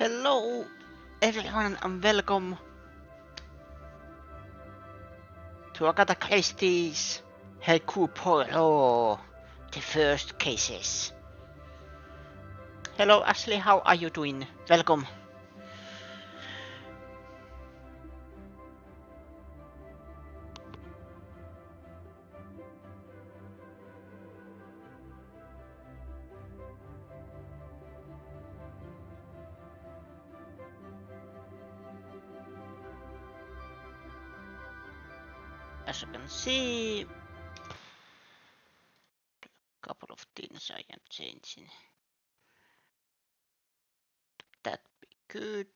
Hello everyone and welcome to Agatha Christie's Hercule Poirot, the first cases. Hello Ashley, how are you doing? Welcome. As you can see, a couple of things I am changing. That'd be good.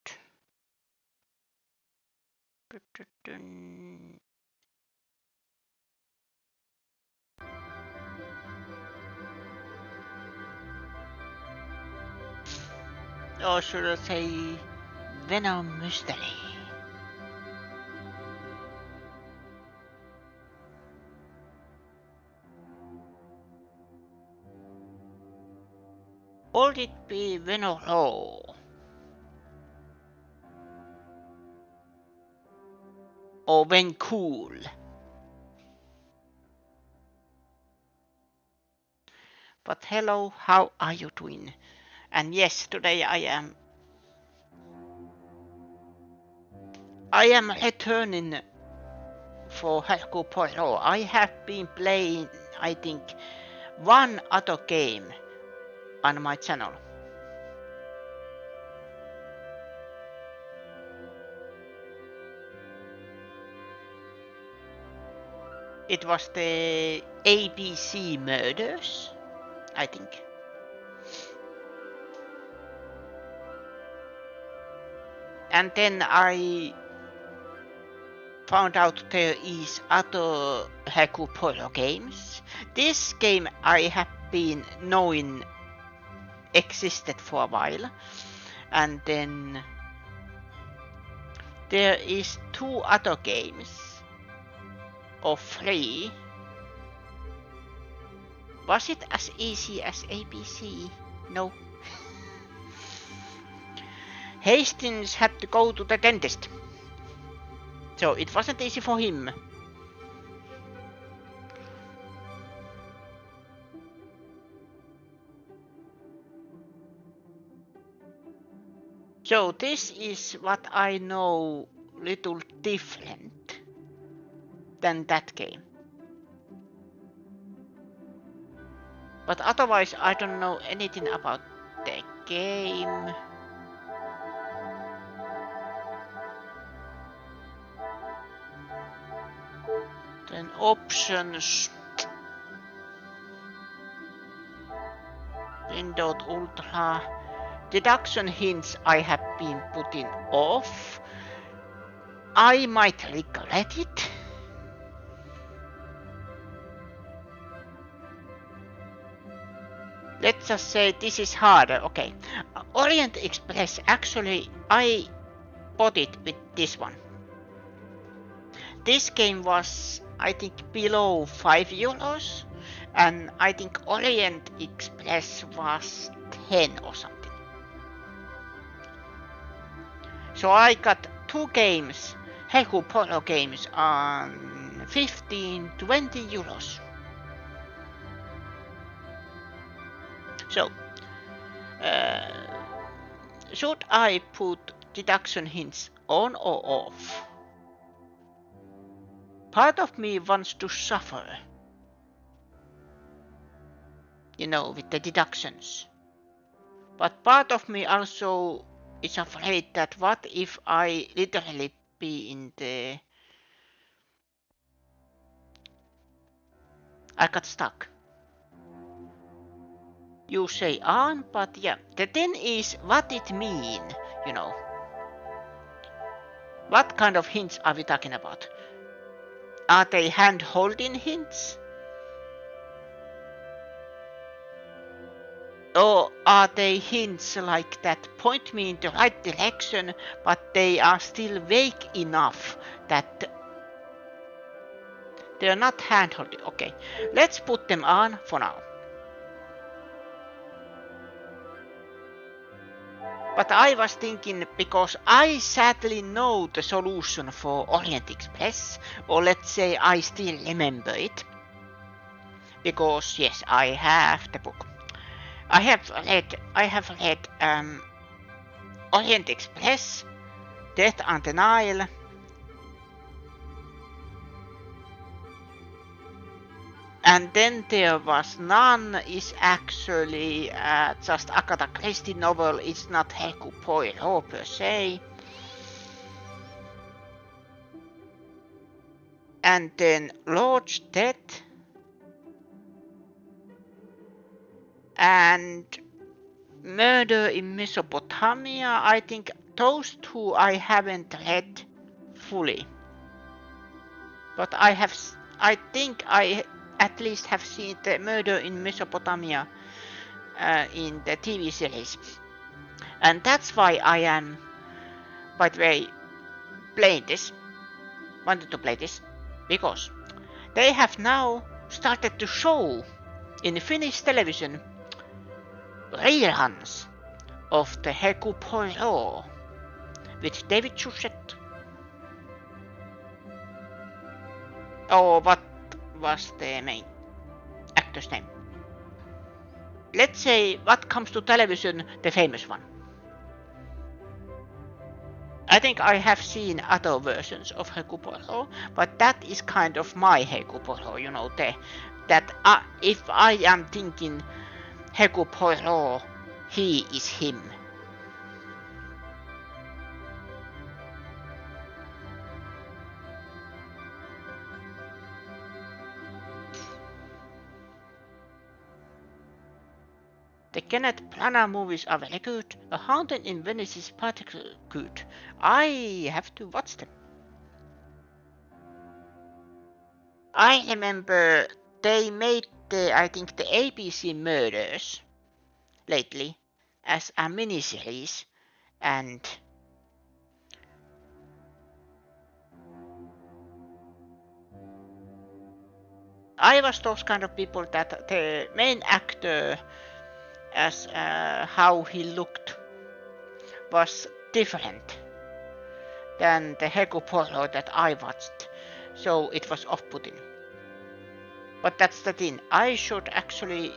Or should I say Venom Mystery? Or it be Venom Law? Or when cool? But hello, how are you doing? And yes, today I am returning for Hercule Poirot. I have been playing, I think, one other game on my channel. It was the ABC Murders, I think. And then I found out there is other Hercule Poirot games. This game I have been knowing existed for a while. And then there is two other games, or three. Was it as easy as ABC? No. Hastings had to go to the dentist, so it wasn't easy for him. So this is what I know little different than that game. But otherwise I don't know anything about the game. Then options. Windowed Ultra. Deduction hints I have been putting off. I might regret it. Let's just say this is harder. Okay. Orient Express, actually I bought it with this one. This game was, I think, below €5, and I think Orient Express was 10 or something. So I got two games, Hercule Poirot games, on 15-20 euros. So, should I put deduction hints on or off? Part of me wants to suffer, you know, with the deductions. But part of me also is afraid that what if I literally be in the... I got stuck. You say on, but yeah. The thing is what it mean, you know. What kind of hints are we talking about? Are they hand-holding hints? Or are they hints like that point me in the right direction, but they are still vague enough that they're not hand-holding? Okay, let's put them on for now. But I was thinking, because I sadly know the solution for Orient Express, or let's say I still remember it, because yes, I have the book. I have read Orient Express, Death on the Nile, and then there was none is actually just Agatha Christie novel. It's not Hercule Poirot per se. And then Lord's Death and Murder in Mesopotamia. I think those two I haven't read fully, but I think I at least have seen the Murder in Mesopotamia in the TV series, and that's why I am, by the way, wanted to play this, because they have now started to show in Finnish television reruns of the Hercule Poirot with David Suchet. Oh, what was the main actor's name? Let's say, what comes to television, the famous one. I think I have seen other versions of Hercule Poirot, but that is kind of my Hercule Poirot, you know, that if I am thinking Hercule Poirot, he is him. The Kenneth Branagh movies are very good. A Haunted in Venice is particularly good. I have to watch them. I remember they made I think the ABC Murders lately as a miniseries, and I was those kind of people that the main actor, as how he looked, was different than the Hercule Poirot that I watched, so it was off-putting. But that's the thing, I should actually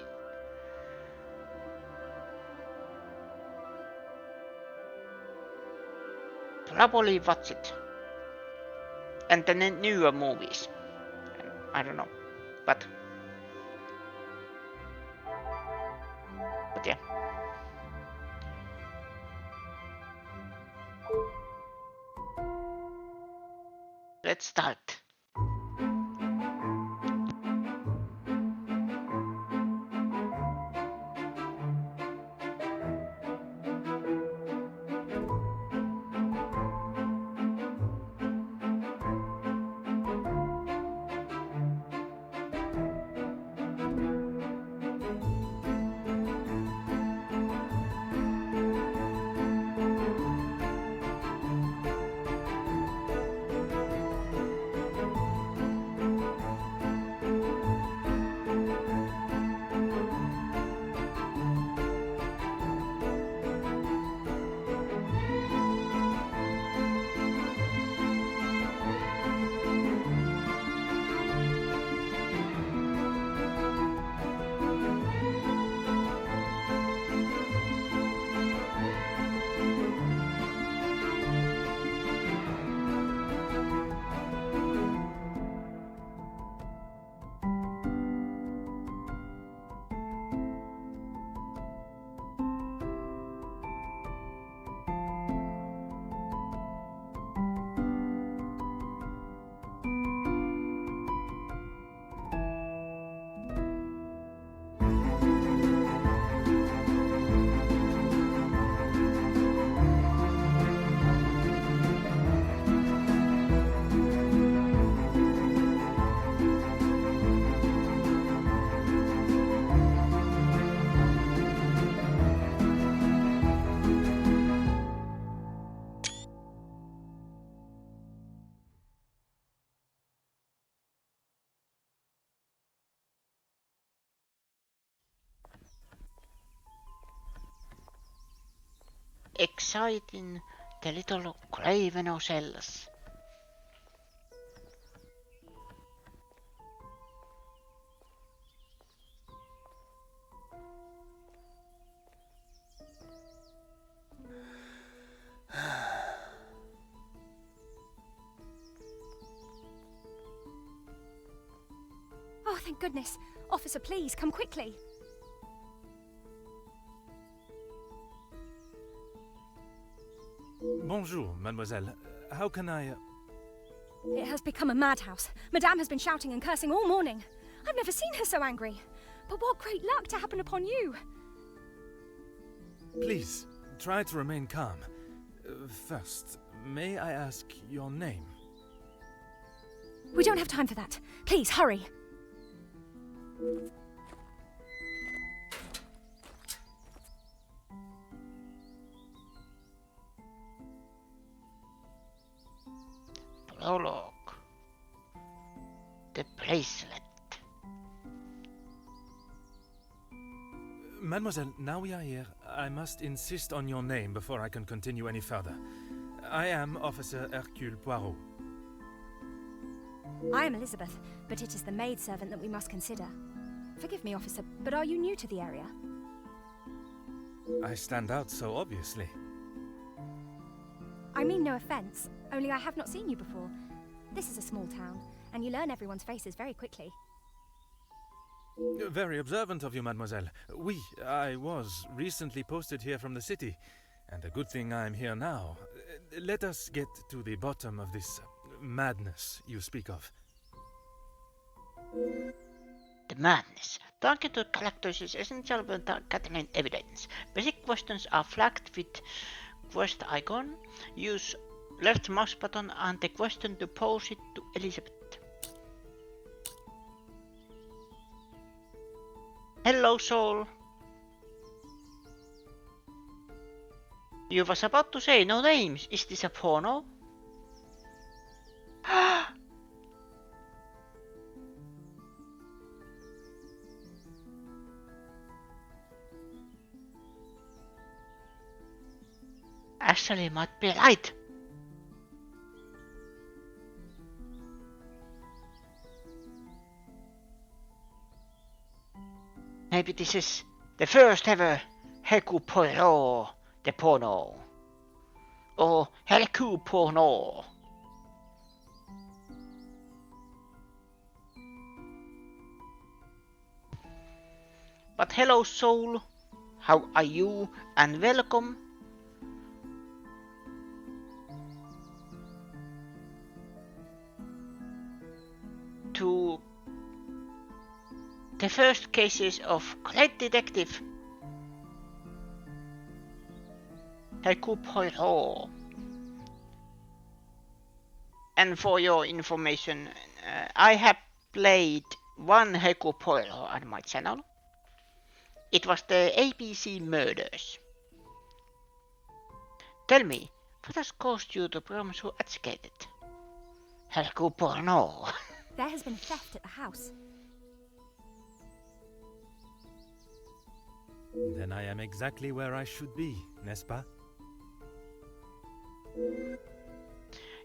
probably watch it, and the newer movies. I don't know, but yeah. Let's start. exciting the little craven ourselves. Oh, thank goodness. Officer, please, come quickly. Bonjour, mademoiselle. How can I... It has become a madhouse. Madame has been shouting and cursing all morning. I've never seen her so angry. But what great luck to happen upon you. Please, try to remain calm. First, may I ask your name? We don't have time for that. Please, hurry. Prologue. The bracelet. Mademoiselle, now we are here, I must insist on your name before I can continue any further. I am Officer Hercule Poirot. I am Elizabeth, but it is the maidservant that we must consider. Forgive me, officer, but are you new to the area? I stand out so obviously. I mean no offence, only I have not seen you before. This is a small town, and you learn everyone's faces very quickly. Very observant of you, mademoiselle. I was recently posted here from the city, and a good thing I'm here now. Let us get to the bottom of this madness you speak of. The madness. Target to characters is essential when gathering evidence. Basic questions are flagged with quest icon. Use left mouse button and the question to pose it to Elizabeth. Hello, soul. You was about to say no names. Is this a porno? Ashley might be right. Maybe this is the first ever Hercule Poirot, the porno. Or Hercule porno. But hello, soul. How are you? And welcome. To the first cases of Great Detective Hercule Poirot. And for your information, I have played one Hercule Poirot on my channel. It was the ABC murders. Tell me, what has caused you to become so agitated? Hercule Poirot. There has been a theft at the house. Then I am exactly where I should be, n'est-ce pas?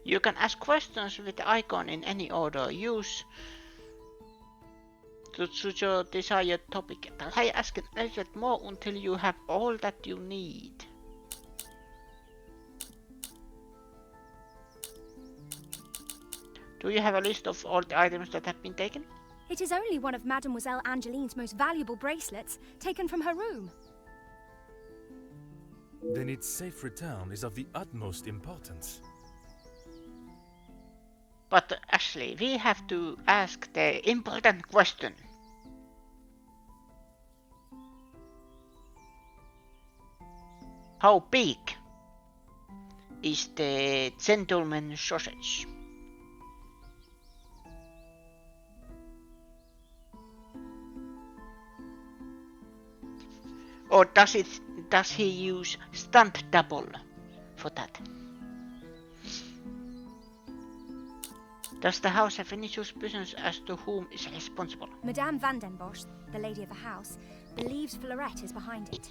You can ask questions with the icon in any order. Use to choose your desired topic. Try asking a little bit more until you have all that you need. Do you have a list of all the items that have been taken? It is only one of Mademoiselle Angeline's most valuable bracelets, taken from her room. Then its safe return is of the utmost importance. But actually, we have to ask the important question. How big is the gentleman's sausage? Or does he use stunt double for that? Does the house have any suspicions as to whom is responsible? Madame Van den Bosch, the lady of the house, believes Florette is behind it.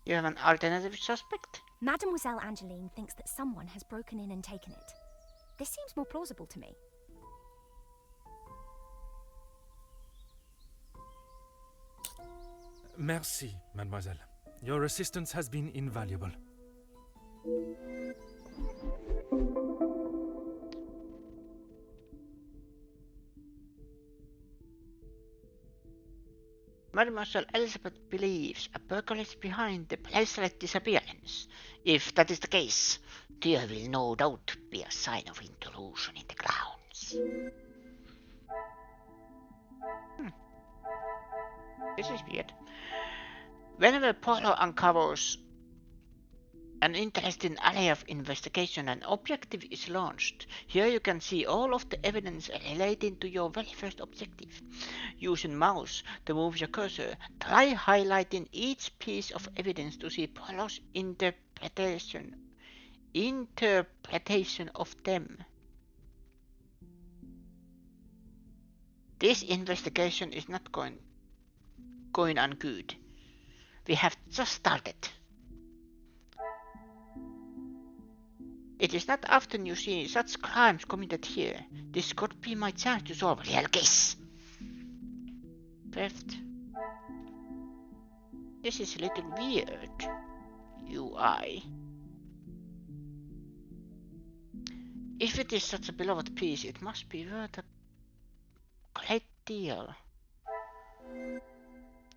You have an alternative suspect? Mademoiselle Angeline thinks that someone has broken in and taken it. This seems more plausible to me. Merci, mademoiselle. Your assistance has been invaluable. Mademoiselle Elizabeth believes a burglar is behind the bracelet disappearance. If that is the case, there will no doubt be a sign of intrusion in the grounds. This is weird. Whenever Poirot uncovers an interesting area of investigation, an objective is launched. Here you can see all of the evidence relating to your very first objective. Using mouse to move your cursor, try highlighting each piece of evidence to see Poirot's interpretation of them. This investigation is not going on good. We have just started. It is not often you see such crimes committed here. This could be my chance to solve a real case. Theft. This is a little weird. UI. If it is such a beloved piece, it must be worth a great deal.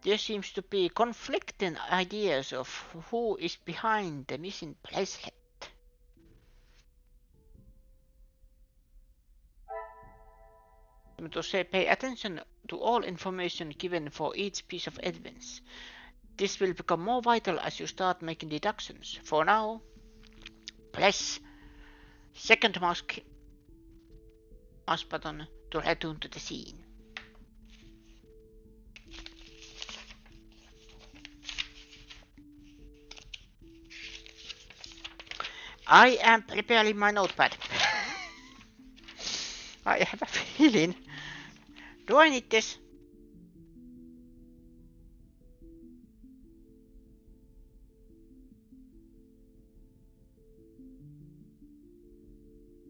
There seems to be conflicting ideas of who is behind the missing bracelet. To say, pay attention to all information given for each piece of evidence. This will become more vital as you start making deductions. For now, press second mouse button to return to the scene. I am preparing my notepad. I have a feeling. Do I need this?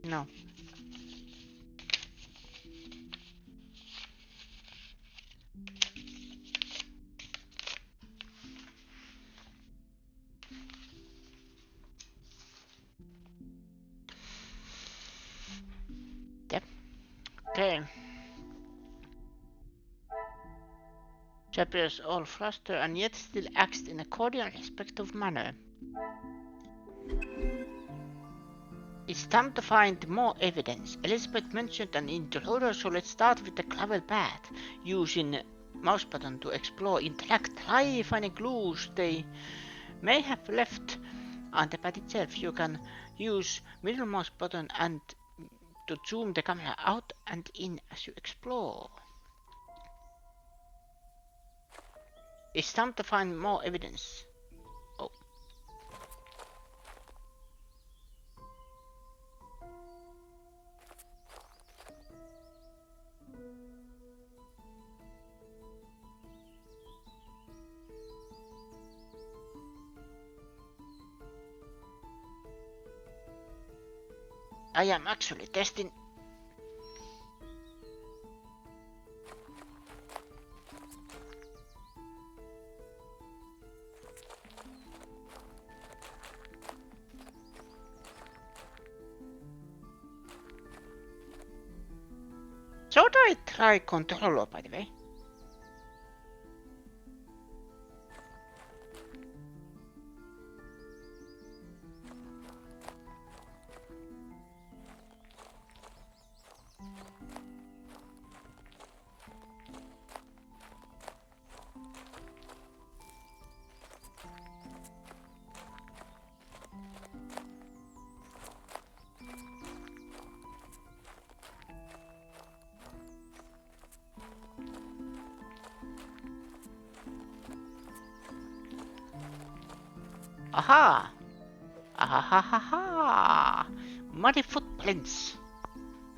No. Yep. Okay. She appears all flustered and yet still acts in a cordial, respectful manner. It's time to find more evidence. Elizabeth mentioned an intruder, so let's start with the gravel path. Using mouse button to explore, interact, try finding clues they may have left on the path itself. You can use middle mouse button and to zoom the camera out and in as you explore. It's time to find more evidence. Oh. I am actually testing. So do I try controller, by the way? Aha! Ahahaha! Muddy footprints!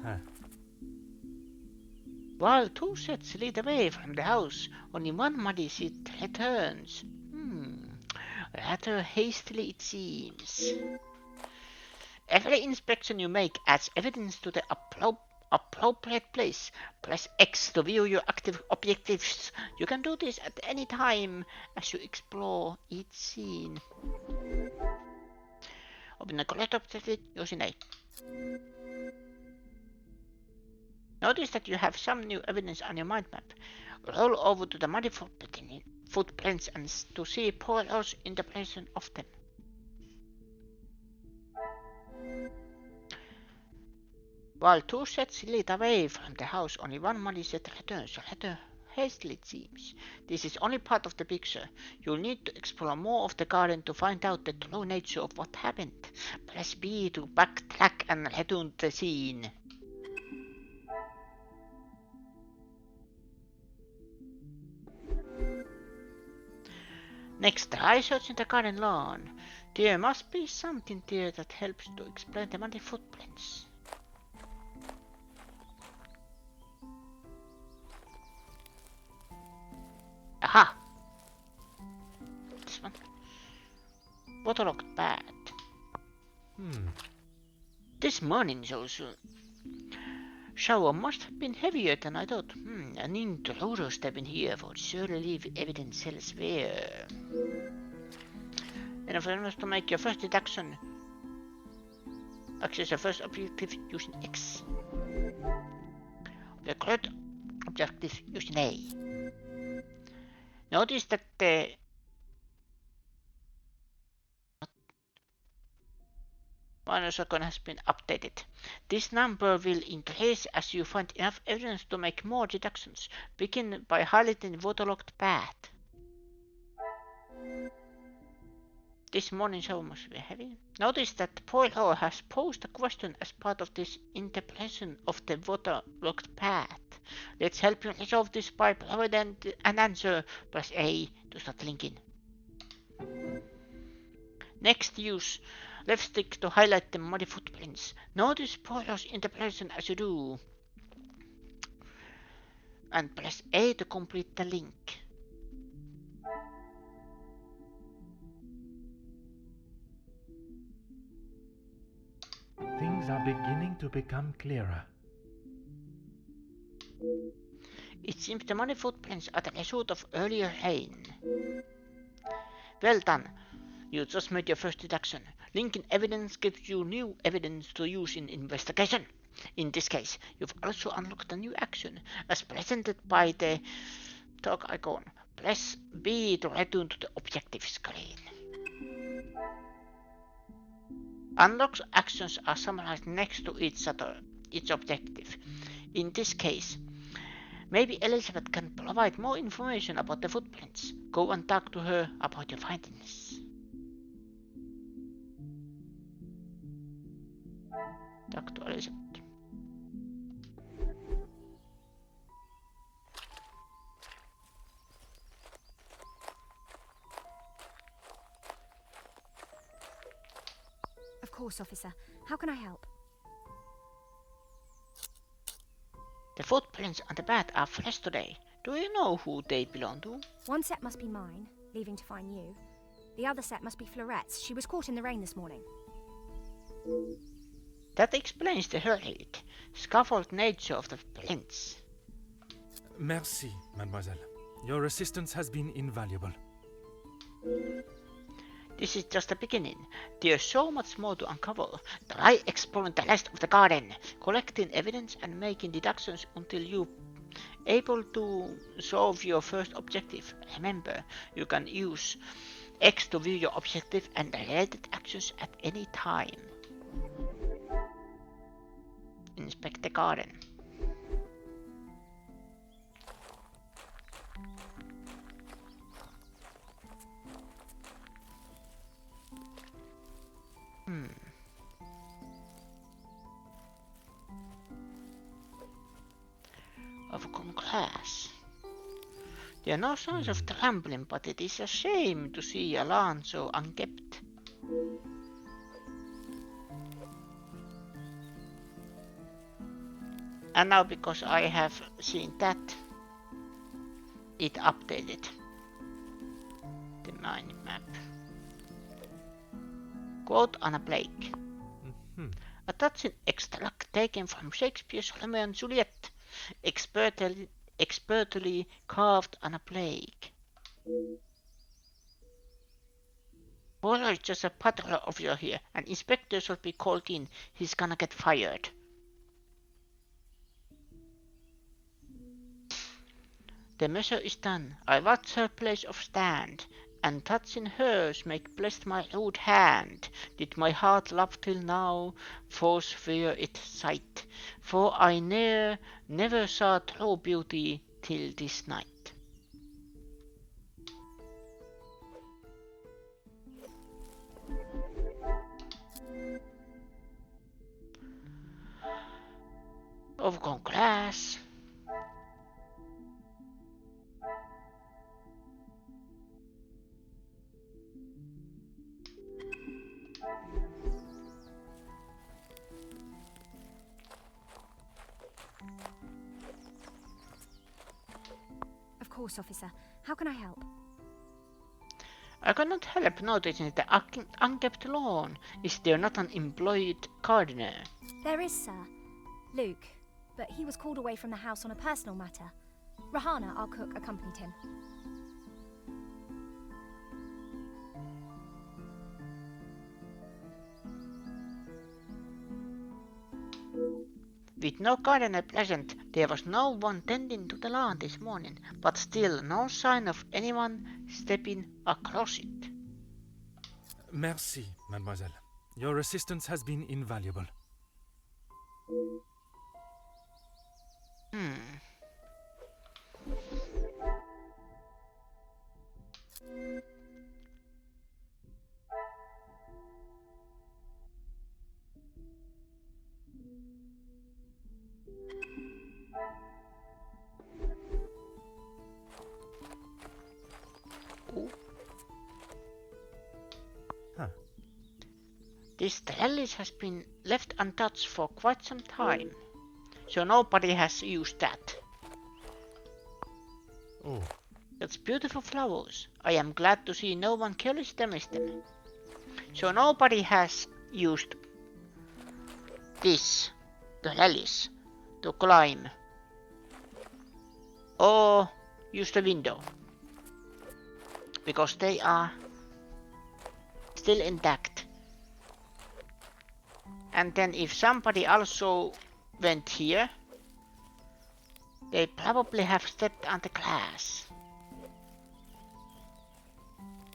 Huh. While two sets lead away from the house, only one muddy seat returns. Rather hastily it seems. Every inspection you make adds evidence to the appropriate place. Press X to view your active objectives. You can do this at any time as you explore each scene. Open the correct objective using A. Notice that you have some new evidence on your mind map. Roll over to the muddy footprints and to see Poirot's interpretation of them. While two sets lead away from the house, only one muddy set returns, rather hastily it seems. This is only part of the picture. You'll need to explore more of the garden to find out the true nature of what happened. Press B to backtrack and return to the scene. Next, try searching the garden lawn. There must be something there that helps to explain the muddy footprints. Aha! This one. Waterlogged bat. This morning's shower must have been heavier than I thought. An intruder stepping here would surely leave evidence elsewhere. Enough evidence to make your first deduction. Access the first objective using X. The correct objective using A. Notice that the minus icon has been updated. This number will increase as you find enough evidence to make more deductions. Begin by highlighting the waterlogged bat. This morning shower must be heavy. Notice that Poirot has posed a question as part of this interpretation of the waterlogged bat. Let's help you resolve this by providing an answer. Press A to start linking. Next, use left stick to highlight the muddy footprints. Notice Poirot's interpretation as you do. And press A to complete the link. Things are beginning to become clearer. It seems the muddy footprints are the result of earlier rain. Well done. You just made your first deduction. Linking evidence gives you new evidence to use in investigation. In this case, you've also unlocked a new action, as presented by the dog icon. Press B to return to the objective screen. Unlocked actions are summarized next to each objective. In this case, maybe Elizabeth can provide more information about the footprints. Go and talk to her about your findings. Talk to Elizabeth. Of course, officer. How can I help? The footprints on the bat are fresh today. Do you know who they belong to? One set must be mine, leaving to find you. The other set must be Florette's. She was caught in the rain this morning. That explains the hurried, scuffled nature of the prints. Merci, mademoiselle. Your assistance has been invaluable. This is just the beginning. There's so much more to uncover. Try exploring the rest of the garden, collecting evidence and making deductions until you're able to solve your first objective. Remember, you can use X to view your objective and related actions at any time. Inspect the garden. Overcome glass. There are no signs of trampling, but it is a shame to see a lawn so unkept. And now, because I have seen that, it updated the mind map. Quote Anna Blake. Mhm. A touching extract taken from Shakespeare's Romeo and Juliet, expertly carved Anna Blake. Poirot is just a patrol officer here, and inspector should be called in. He's gonna get fired. The measure is done. I watch her place of stand, and touching hers make blessed my rude hand. Did my heart love till now, forswear its sight, for I never saw true beauty till this night. Overgrown grass. Of course, officer. How can I help? I cannot help noticing the unkept lawn. Is there not an employed gardener? There is, sir. Luke. But he was called away from the house on a personal matter. Rahana, our cook, accompanied him. With no gardener present, there was no one tending to the lawn this morning, but still no sign of anyone stepping across it. Merci, mademoiselle. Your assistance has been invaluable. Huh. This trellis has been left untouched for quite some time, so nobody has used that. Oh. That's beautiful flowers. I am glad to see no one careless damaged them. So nobody has used this trellis to climb or use the window, because they are still intact. And then if somebody also went here, they probably have stepped on the glass.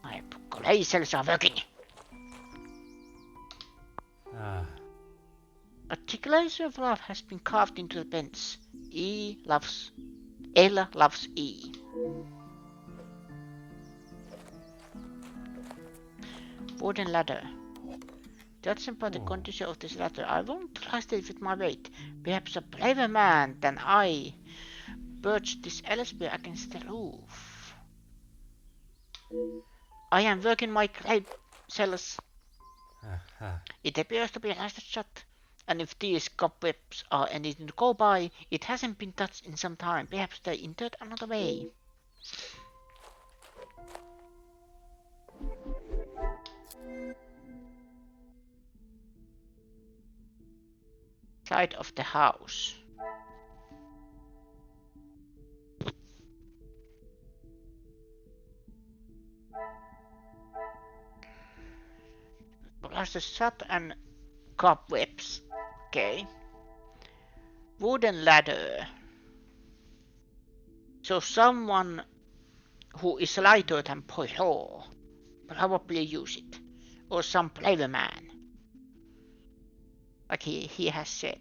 My clay cells are working. Ah. A declaration of love has been carved into the bench. Ella loves E. Wooden ladder. Judging by the condition of this ladder, I won't trust it with my weight. Perhaps a braver man than I perched this Elspeth against the roof. I am working my clay cells. It appears to be rusted shut, and if these cobwebs are anything to go by, it hasn't been touched in some time. Perhaps they entered another way. Side of the house. Rusted shut and cobwebs. Okay. Wooden ladder. So someone who is lighter than Poirot probably use it. Or some braver man. Like he has said.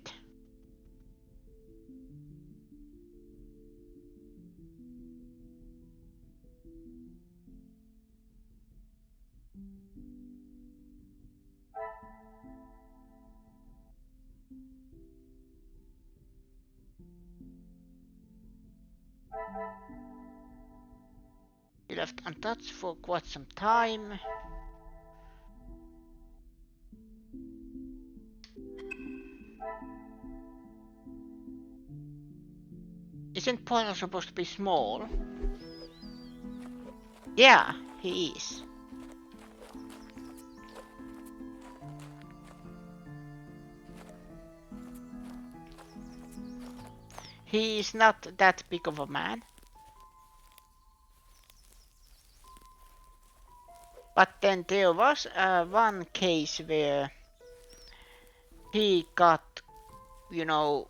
He left untouched for quite some time. Isn't Poirot supposed to be small? Yeah, he is. He is not that big of a man. But then there was one case where he got, you know,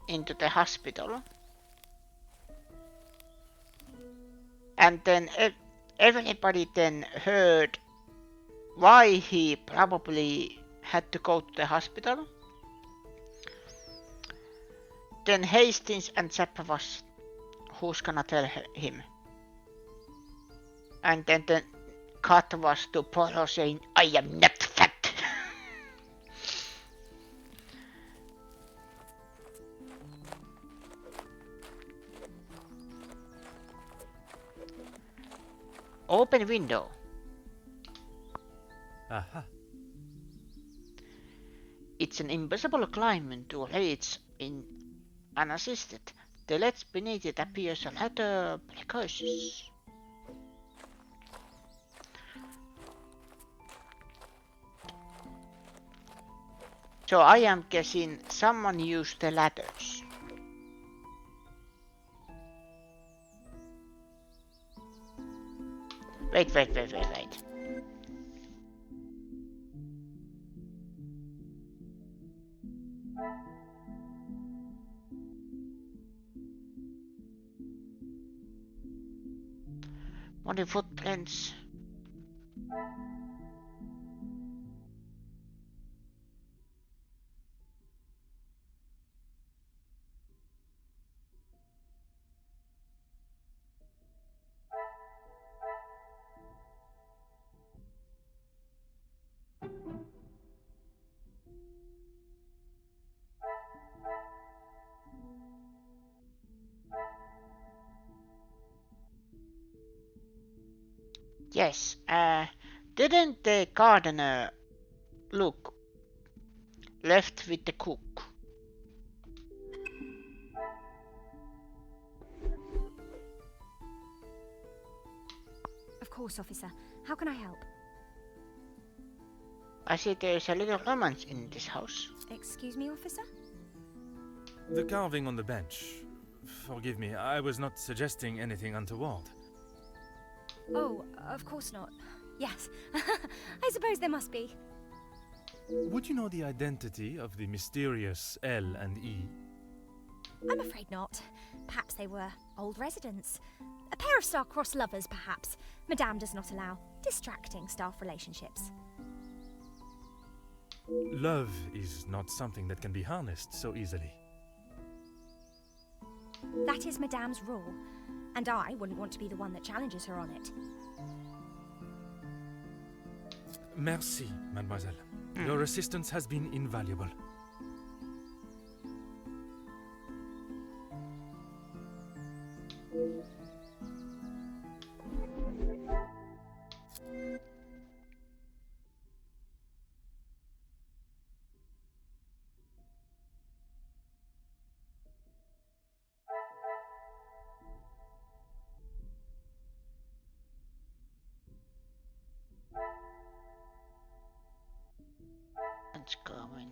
into the hospital. And then everybody then heard why he probably had to go to the hospital. Then Hastings and Zappa was, who's gonna tell him? And then the cut was to Poirot saying, I am not fat. Open window. Aha. It's an impossible climb to reach in unassisted. The ledge beneath it appears a little precocious. So I am guessing someone used the ladders. Wait. Muddy footprints. Yes, didn't the gardener look left with the cook? Of course, officer. How can I help? I see there's a little romance in this house. Excuse me, officer? The carving on the bench. Forgive me, I was not suggesting anything untoward. Oh, of course not. Yes, I suppose there must be. Would you know the identity of the mysterious L and E? I'm afraid not. Perhaps they were old residents. A pair of star-crossed lovers, perhaps. Madame does not allow distracting staff relationships. Love is not something that can be harnessed so easily. That is Madame's rule, and I wouldn't want to be the one that challenges her on it. Merci, mademoiselle. Your assistance has been invaluable. Let's go in.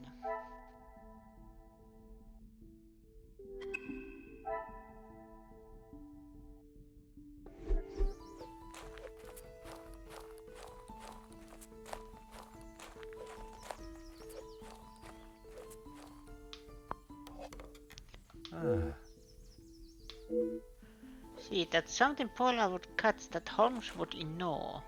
See, that's something Poirot would catch that Holmes would ignore.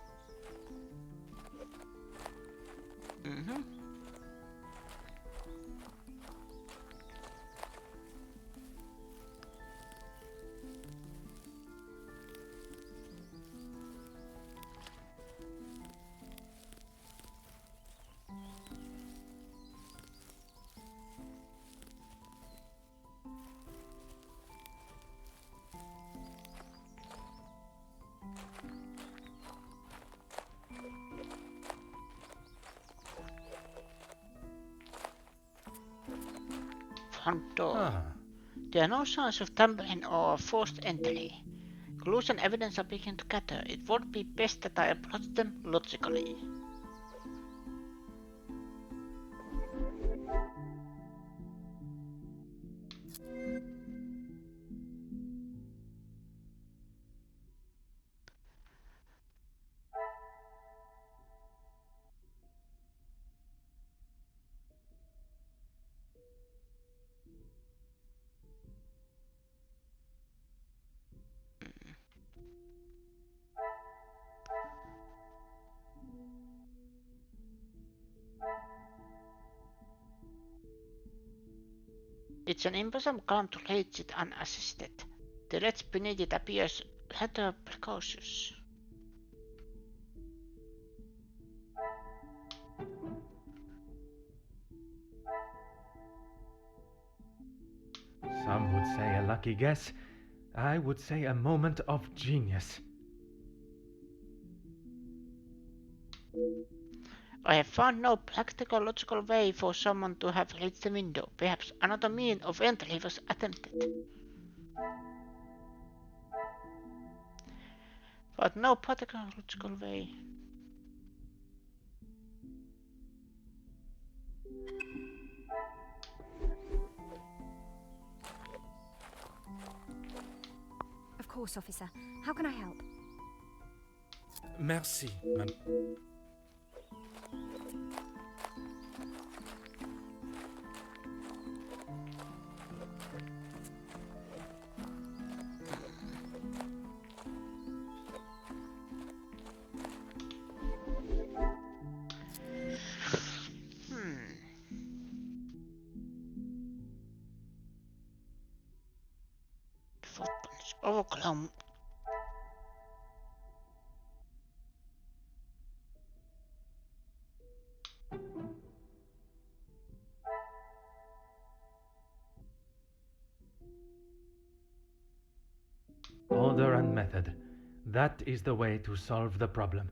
Front door. There are no signs of tampering or forced entry. Clues and evidence are beginning to gather. It would be best that I approach them logically. It's an impossible climb to reach it unassisted. The ledge beneath it appears rather precocious. Some would say a lucky guess. I would say a moment of genius. I have found no practical logical way for someone to have reached the window. Perhaps another means of entry was attempted. But no particular logical way. Of course, officer. How can I help? Merci, madame. Footprints overgrown. Order and method. That is the way to solve the problem.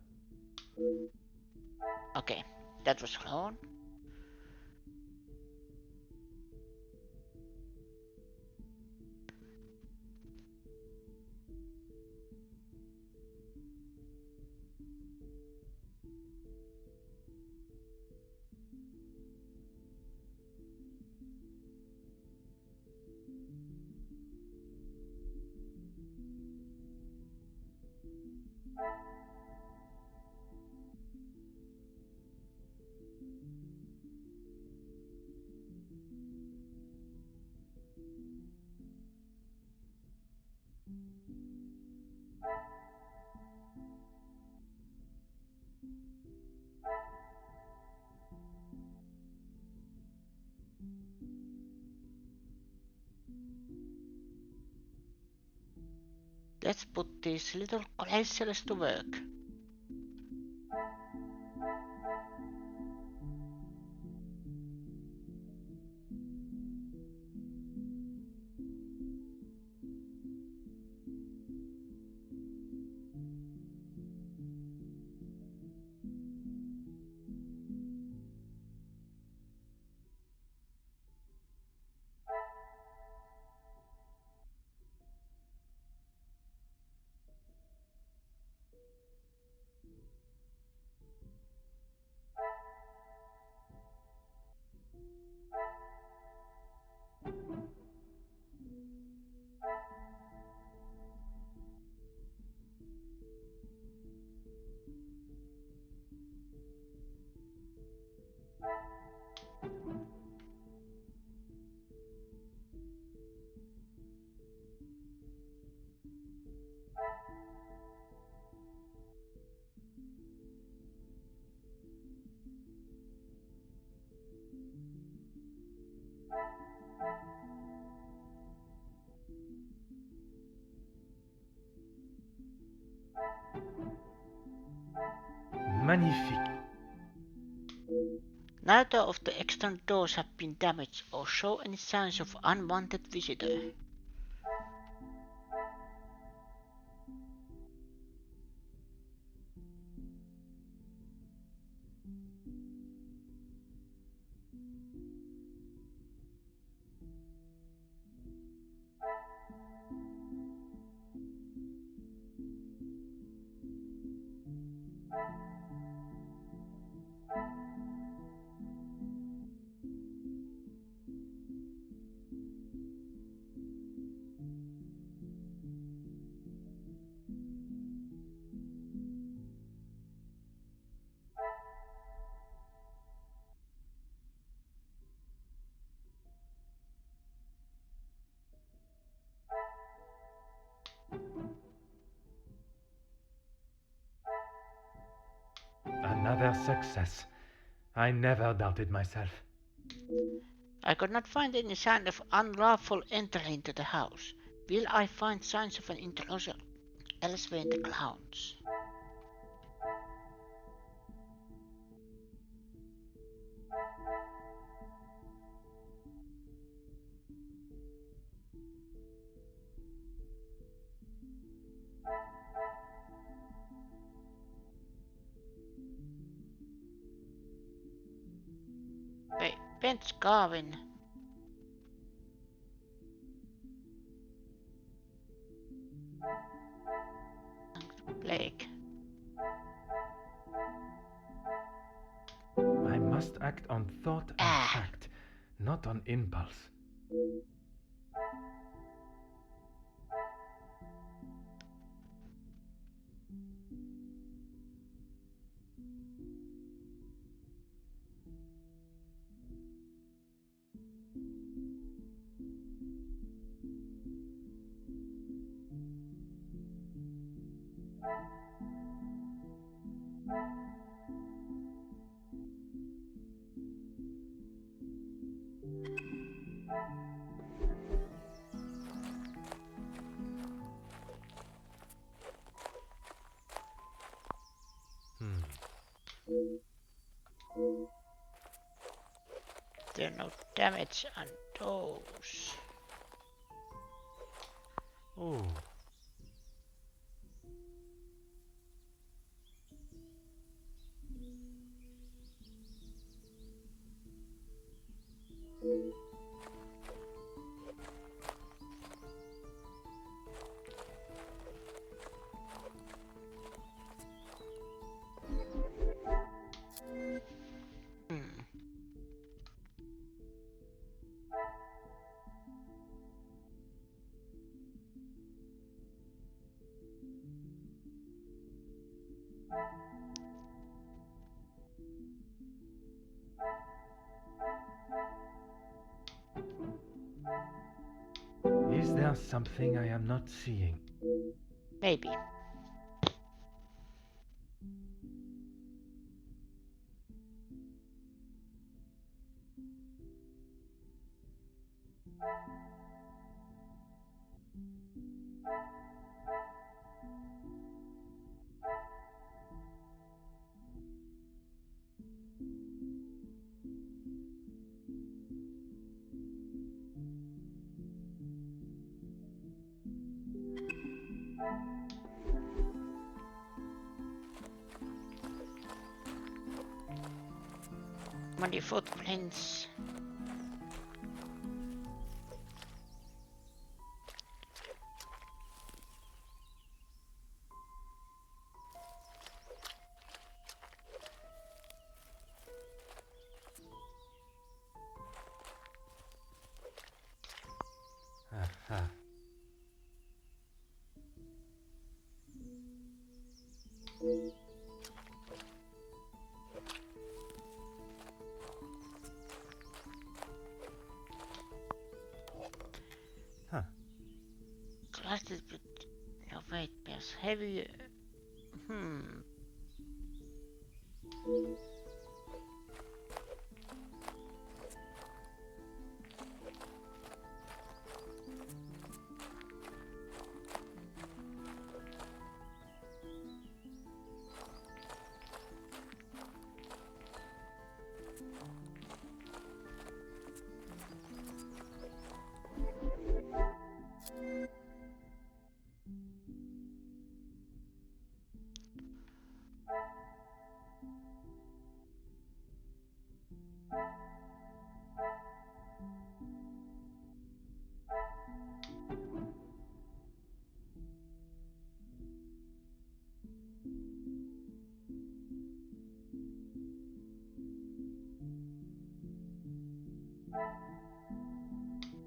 Okay, that was wrong. Let's put these little glaciers to work. Magnifique. Neither of the external doors have been damaged or show any signs of unwanted visitor. Another success. I never doubted myself. I could not find any sign of unlawful entry into the house. Will I find signs of an intrusion elsewhere in the grounds? Wait, bench carving. Blake. I must act on thought and fact, not on impulse. There's no damage on those. Oh. Is there something I am not seeing? Maybe. Muddy footprints. Aha. Huh. Clustered with no weight bears heavy.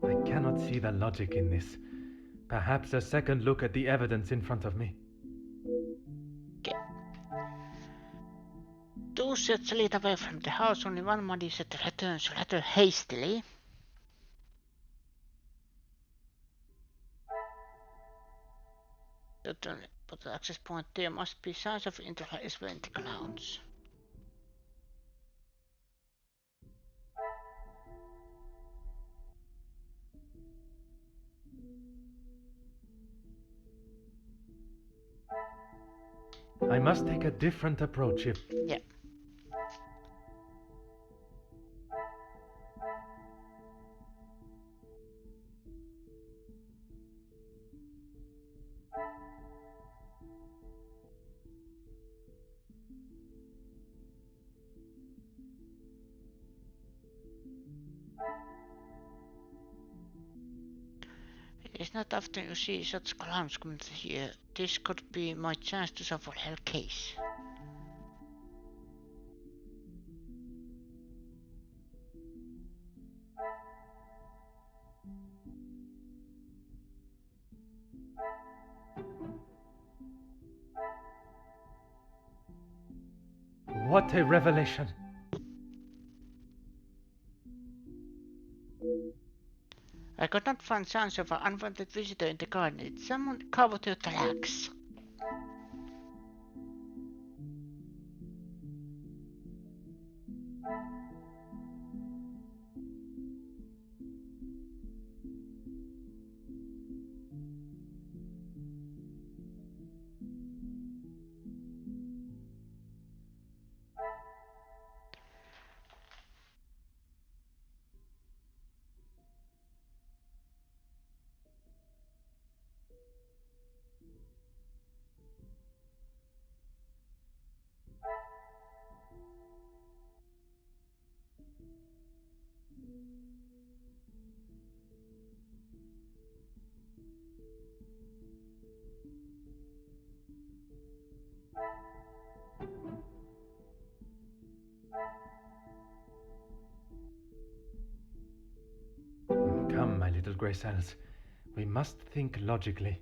I cannot see the logic in this. Perhaps a second look at the evidence in front of me. Okay. Two sets lead away from the house. Only one muddy set returns rather hastily. Certainly, but the access point there must be signs of interest in the grounds. I must take a different approach if... Yeah. It's not often you see such clowns come here. This could be my chance to solve a hell case. What a revelation! I could not find signs of an unwanted visitor in the garden. Did someone cover the tracks? Come, my little grey cells. We must think logically.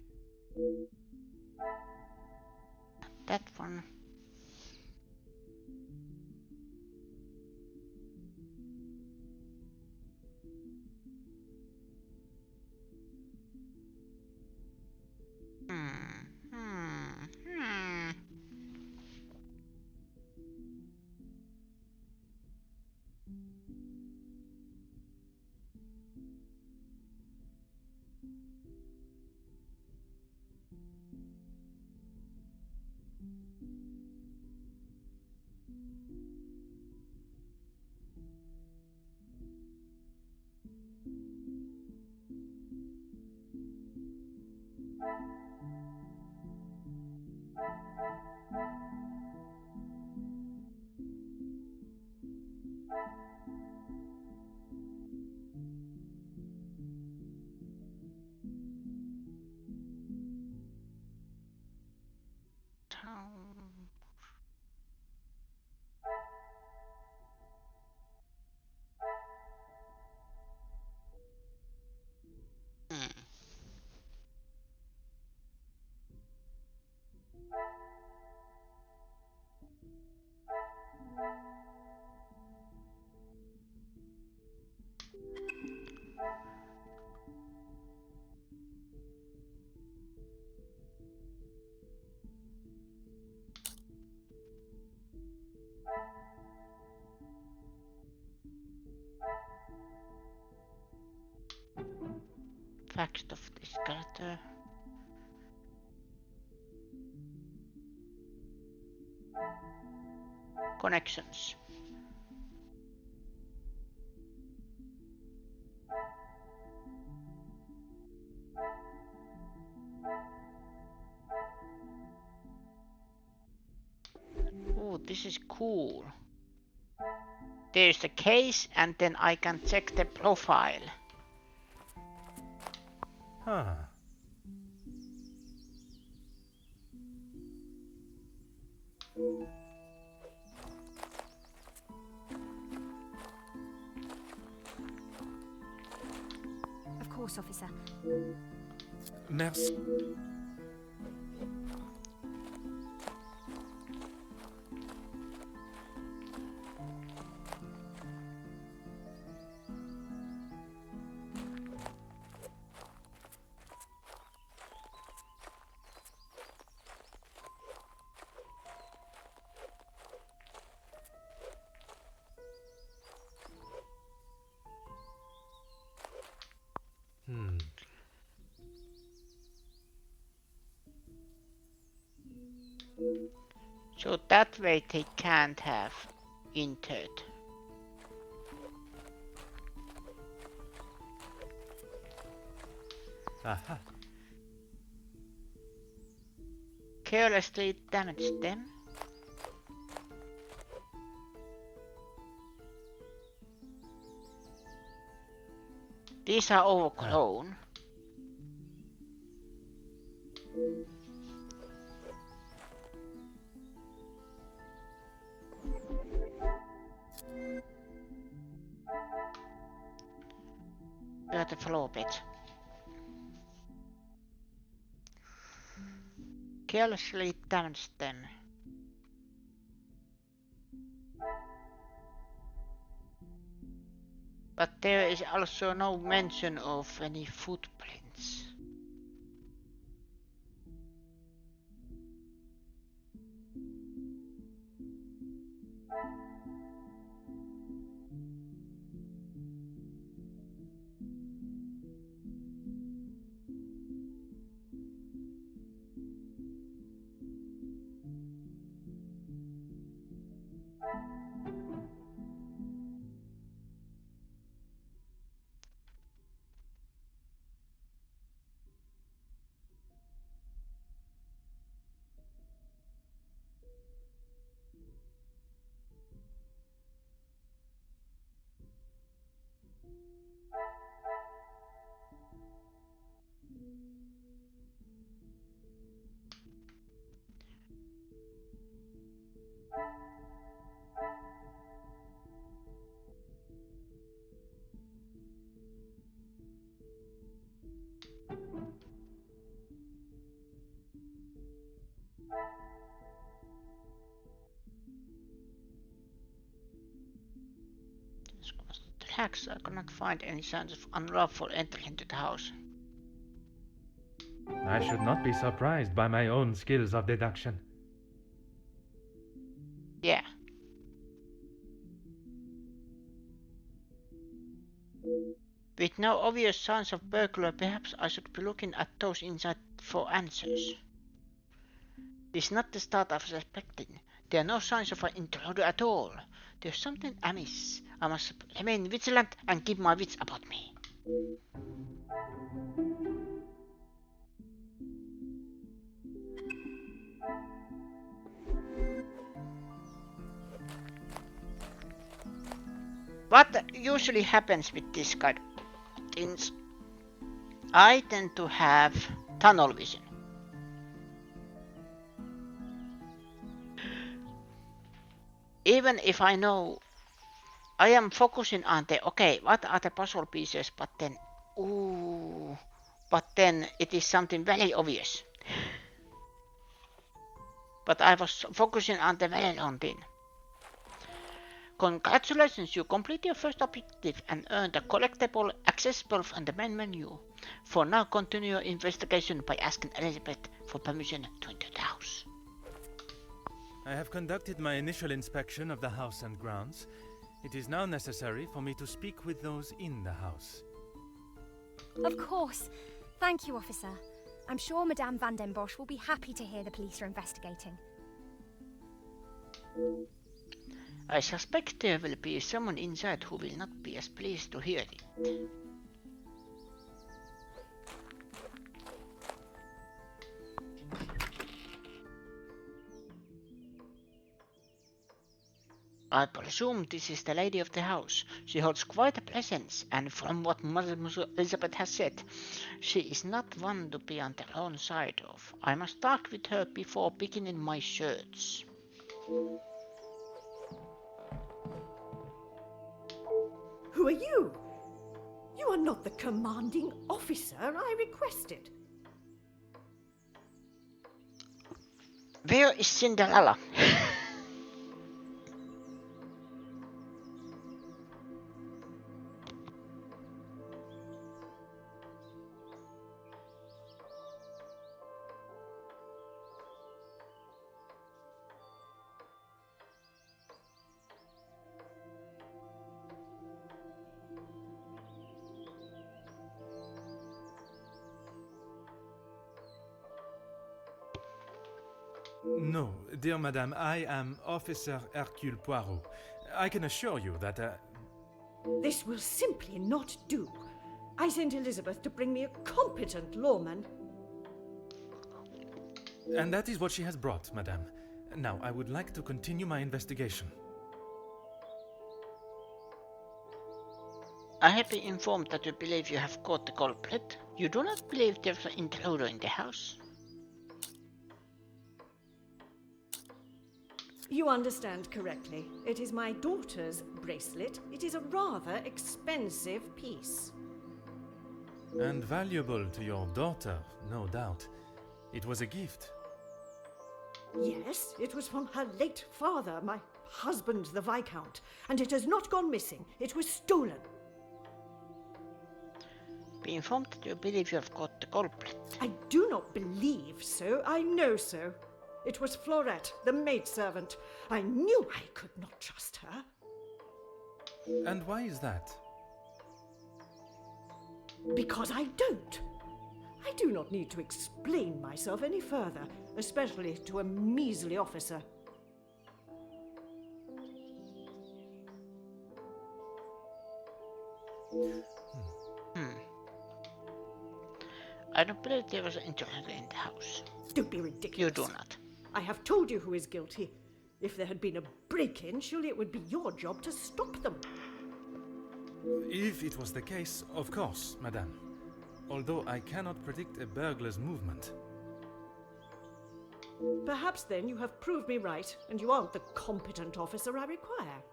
That one. Fact of this character. Connections. Oh, this is cool. There's the case and then I can check the profile. Huh. Of course, officer. Merci. So that way they can't have entered. Aha. Carelessly damage them. These are overgrown. Where are the floor beds? Carelessly damage them. But there is also no mention of any footprints. Tracks. I cannot find any signs of unlawful entry into the house. I should not be surprised by my own skills of deduction. Yeah. With no obvious signs of burglary, perhaps I should be looking at those inside for answers. This is not the start I was expecting. There are no signs of an intruder at all. There's something amiss. I must remain vigilant and keep my wits about me. What usually happens with this kind of things? I tend to have tunnel vision. Even if I know I am focusing on the okay, what are the puzzle pieces, but then it is something very obvious. But I was focusing on the very long thing. Congratulations, you complete your first objective and earned a collectible accessible from the main menu. For now, continue your investigation by asking Elizabeth for permission to enter the house. I have conducted my initial inspection of the house and grounds. It is now necessary for me to speak with those in the house. Of course. Thank you, officer. I'm sure Madame Van den Bosch will be happy to hear the police are investigating. I suspect there will be someone inside who will not be as pleased to hear it. I presume this is the lady of the house. She holds quite a presence, and from what Mademoiselle Elizabeth has said, she is not one to be on the wrong side of. I must talk with her before beginning my search. Who are you? You are not the commanding officer I requested. Where is Cinderella? No, dear madame, I am Officer Hercule Poirot. I can assure you that This will simply not do. I sent Elizabeth to bring me a competent lawman. and that is what she has brought, madame. Now, I would like to continue my investigation. I have been informed that you believe you have caught the culprit. You do not believe there's an intruder in the house. You understand correctly. It is my daughter's bracelet. It is a rather expensive piece. And valuable to your daughter, no doubt. It was a gift. Yes, it was from her late father, my husband, the Viscount, and it has not gone missing. It was stolen. Be informed that you believe you have caught the culprit. I do not believe so. I know so. It was Florette, the maidservant. I knew I could not trust her. And why is that? Because I don't. I do not need to explain myself any further, especially to a measly officer. I don't believe there was an intruder in the house. Don't be ridiculous. You do not. I have told you who is guilty. If there had been a break-in, surely it would be your job to stop them. If it was the case, of course, madame. Although I cannot predict a burglar's movement. Perhaps then you have proved me right, and you aren't the competent officer I require.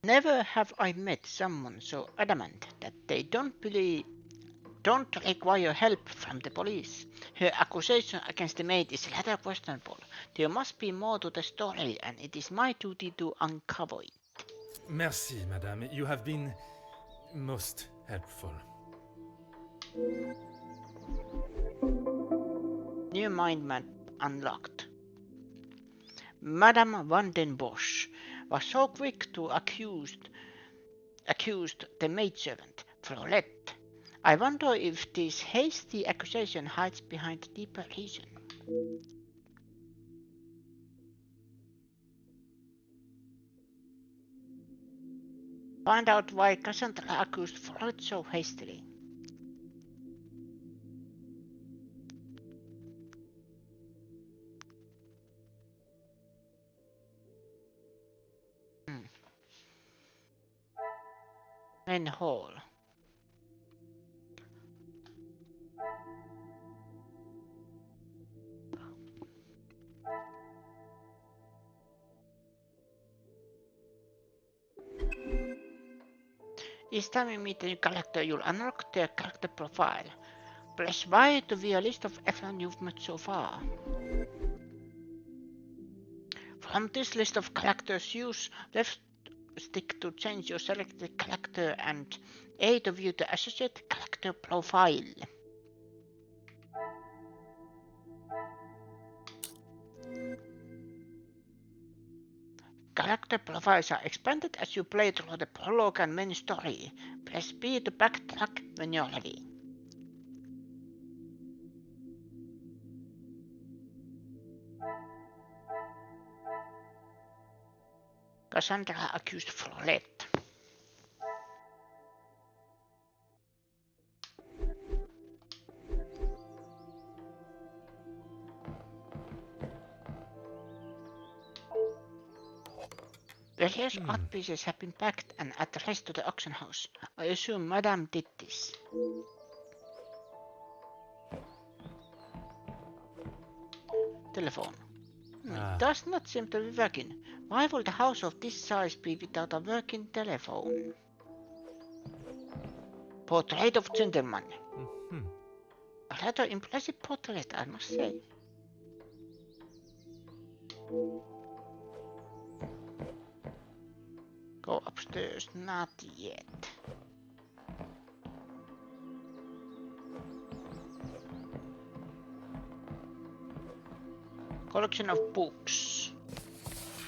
Never have I met someone so adamant that they don't require help from the police. Her accusation against the maid is rather questionable. There must be more to the story, and it is my duty to uncover it. Merci, madame. You have been most helpful. New mind map unlocked. Madame Van den Bosch was so quick to accuse the maidservant, Florette. I wonder if this hasty accusation hides behind a deeper reason. Find out why Cassandra accused Florette so hastily. Main hall. Each time you meet a new character, you'll unlock their character profile. Press Y to view a list of everyone you've met so far. From this list of characters, use left stick to change your selected character and A to view the associated character profile. Character profiles are expanded as you play through the prologue and main story. Press B to backtrack when you're ready. Cassandra accused Florette. Various art pieces have been packed and addressed to the auction house. I assume Madame did this. Telephone. It does not seem to be working. Why would a house of this size be without a working telephone? Portrait of gentleman. A rather impressive portrait, I must say. Go upstairs, not yet. Collection of books.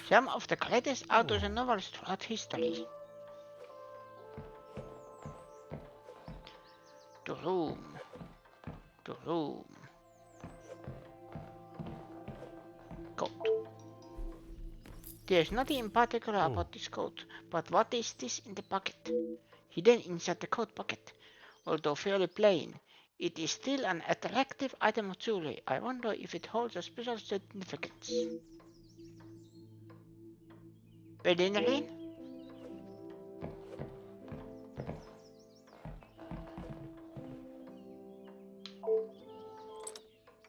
Some of the greatest authors and novelists throughout history. To room. To room. There's nothing in particular about this coat, but what is this in the pocket? Hidden inside the coat pocket. Although fairly plain, it is still an attractive item of jewelry. I wonder if it holds a special significance. Wedding ring?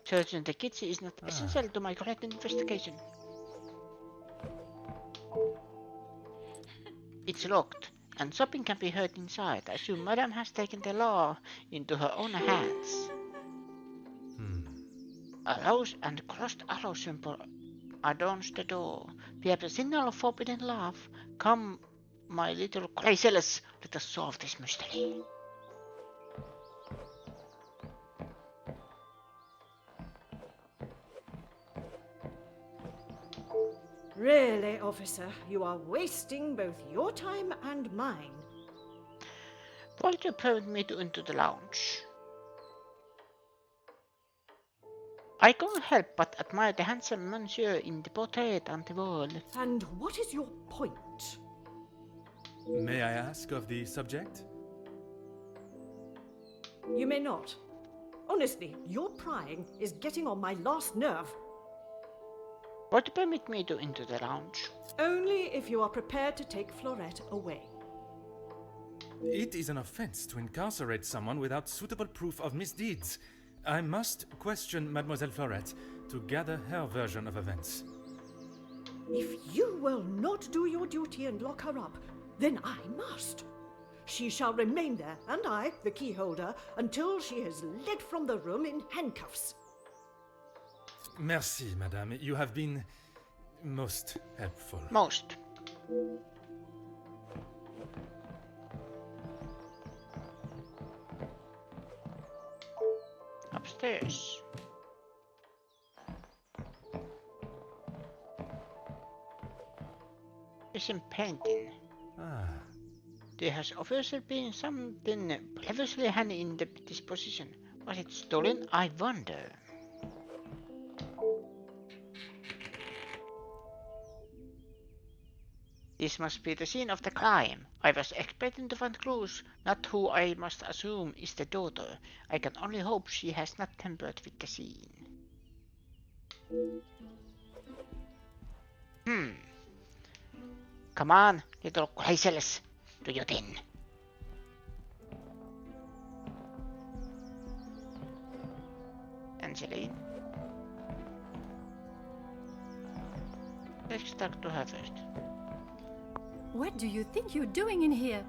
Searching the kitchen is not essential to my correct investigation. It's locked, and shopping can be heard inside. I assume Madame has taken the law into her own hands. A rose and crossed arrow symbol adorns the door. Perhaps a signal of forbidden love. Come, my little crazeless, let us solve this mystery. Really, officer, you are wasting both your time and mine. Won't you permit me to enter the lounge? I can't help but admire the handsome monsieur in the portrait on the wall. And what is your point? May I ask of the subject? You may not. Honestly, your prying is getting on my last nerve. Won't you permit me to enter the lounge? Only if you are prepared to take Florette away. It is an offense to incarcerate someone without suitable proof of misdeeds. I must question Mademoiselle Florette to gather her version of events. If you will not do your duty and lock her up, then I must. She shall remain there, and I, the key holder, until she is led from the room in handcuffs. Merci, madame. You have been most helpful. Most. Upstairs. Recent painting. There has obviously been something previously hidden in the disposition. Was it stolen? I wonder. This must be the scene of the crime. I was expecting to find clues, not who I must assume is the daughter. I can only hope she has not tampered with the scene. Come on, little crazeless. Do your thing. Angeline. Let's talk to her first. What do you think you're doing in here?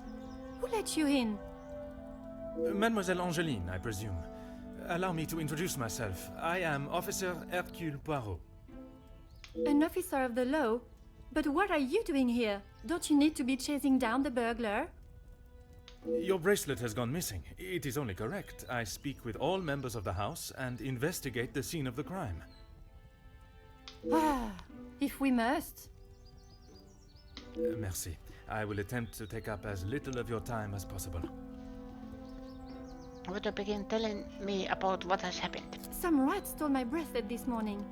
Who let you in? Mademoiselle Angeline, I presume. Allow me to introduce myself. I am Officer Hercule Poirot. An officer of the law? But what are you doing here? Don't you need to be chasing down the burglar? Your bracelet has gone missing. It is only correct. I speak with all members of the house and investigate the scene of the crime. Ah, if we must. Merci. I will attempt to take up as little of your time as possible. Would you begin telling me about what has happened? Some rat stole my bracelet this morning.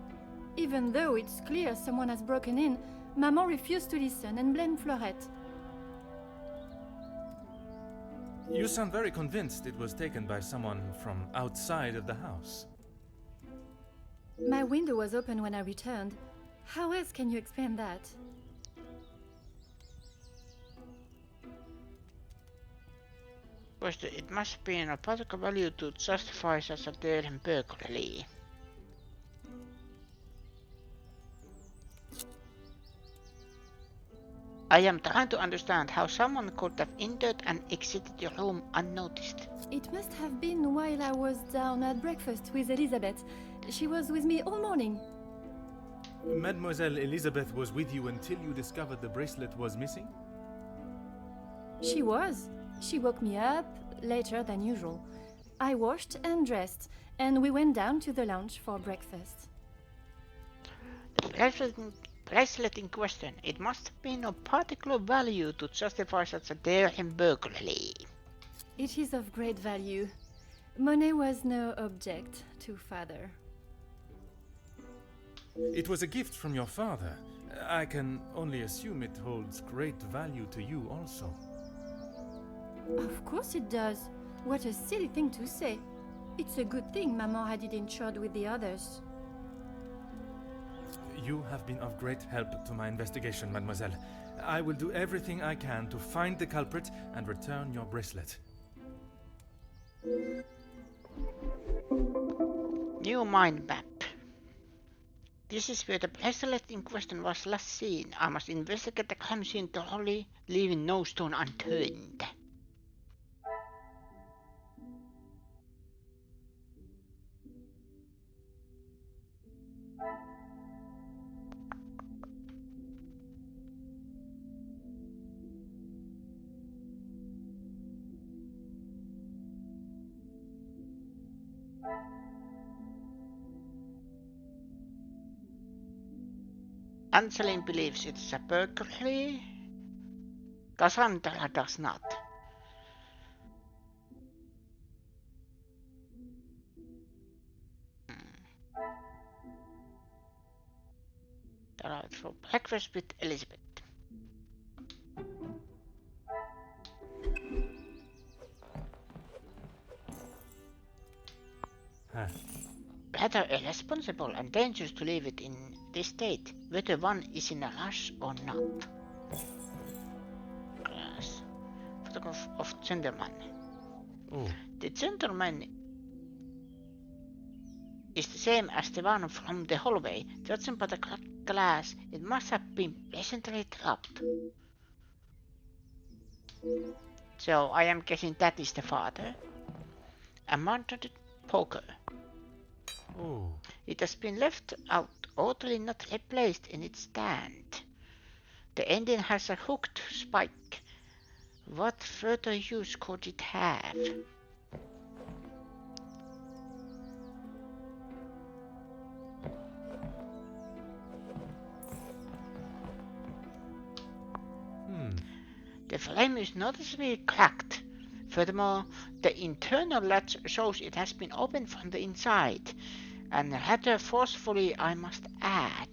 Even though it's clear someone has broken in, Maman refused to listen and blamed Florette. You sound very convinced it was taken by someone from outside of the house. My window was open when I returned. How else can you explain that? It must be in a particular value to justify such a daring burglary. I am trying to understand how someone could have entered and exited your room unnoticed. It must have been while I was down at breakfast with Elizabeth. She was with me all morning. Mademoiselle Elizabeth was with you until you discovered the bracelet was missing? She was. She woke me up later than usual. I washed and dressed, and we went down to the lounge for breakfast. The bracelet in question, it must have been of particular value to justify such a daring burglary. It is of great value. Money was no object to father. It was a gift from your father. I can only assume it holds great value to you also. Of course it does. What a silly thing to say. It's a good thing Maman had it insured with the others. You have been of great help to my investigation, mademoiselle. I will do everything I can to find the culprit and return your bracelet. New mind map. This is where the bracelet in question was last seen. I must investigate the crime scene thoroughly, leaving no stone unturned. Anselin believes it's a burglary. Cassandra does not. Arrived for breakfast with Elizabeth. Rather irresponsible and dangerous to leave it in this state, whether one is in a rush or not. Yes. Photograph of gentleman. Oh. The gentleman is the same as the one from the hallway. Judging by the glass, it must have been pleasantly dropped. So I am guessing that is the father. A mounted poker. Oh. It has been left out, oddly not replaced in its stand. The ending has a hooked spike. What further use could it have? The frame is noticeably cracked. Furthermore, the internal latch shows it has been opened from the inside, and rather forcefully, I must add.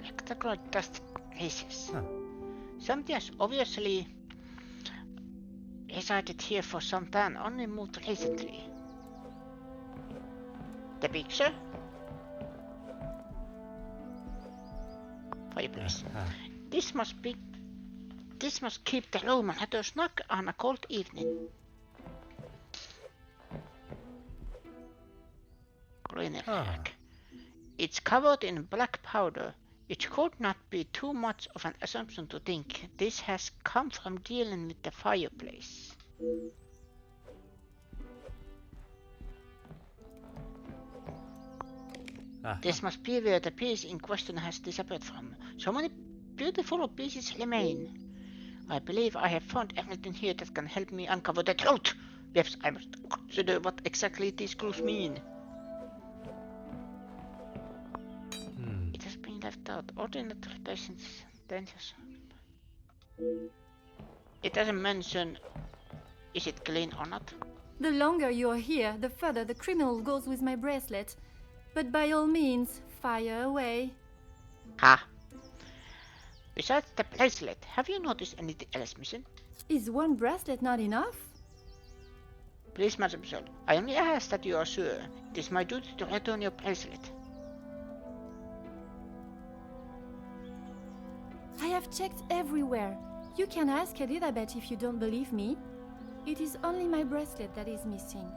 Rectangular dust creases. Something has obviously resided here for some time, only moved recently. The picture? Fireplace. This must keep the room rather snug on a cold evening. Cleaner rag. It's covered in black powder. It could not be too much of an assumption to think this has come from dealing with the fireplace. This must be where the piece in question has disappeared from. So many beautiful pieces remain. I believe I have found everything here that can help me uncover the truth. Yes, I must consider what exactly these clues mean. It has been left out. Ordinary relations, dangerous. It doesn't mention is it clean or not. The longer you're here, the further the criminal goes with my bracelet. But by all means, fire away. Besides the bracelet, have you noticed anything else missing? Is one bracelet not enough? Please, mademoiselle, I only ask that you are sure. It is my duty to return your bracelet. I have checked everywhere. You can ask Elizabeth if you don't believe me. It is only my bracelet that is missing.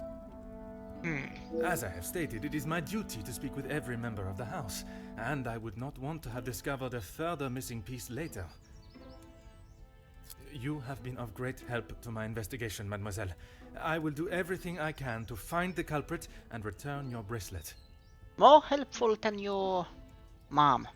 As I have stated, it is my duty to speak with every member of the house, and I would not want to have discovered a further missing piece later. You have been of great help to my investigation, mademoiselle. I will do everything I can to find the culprit and return your bracelet. More helpful than your mom.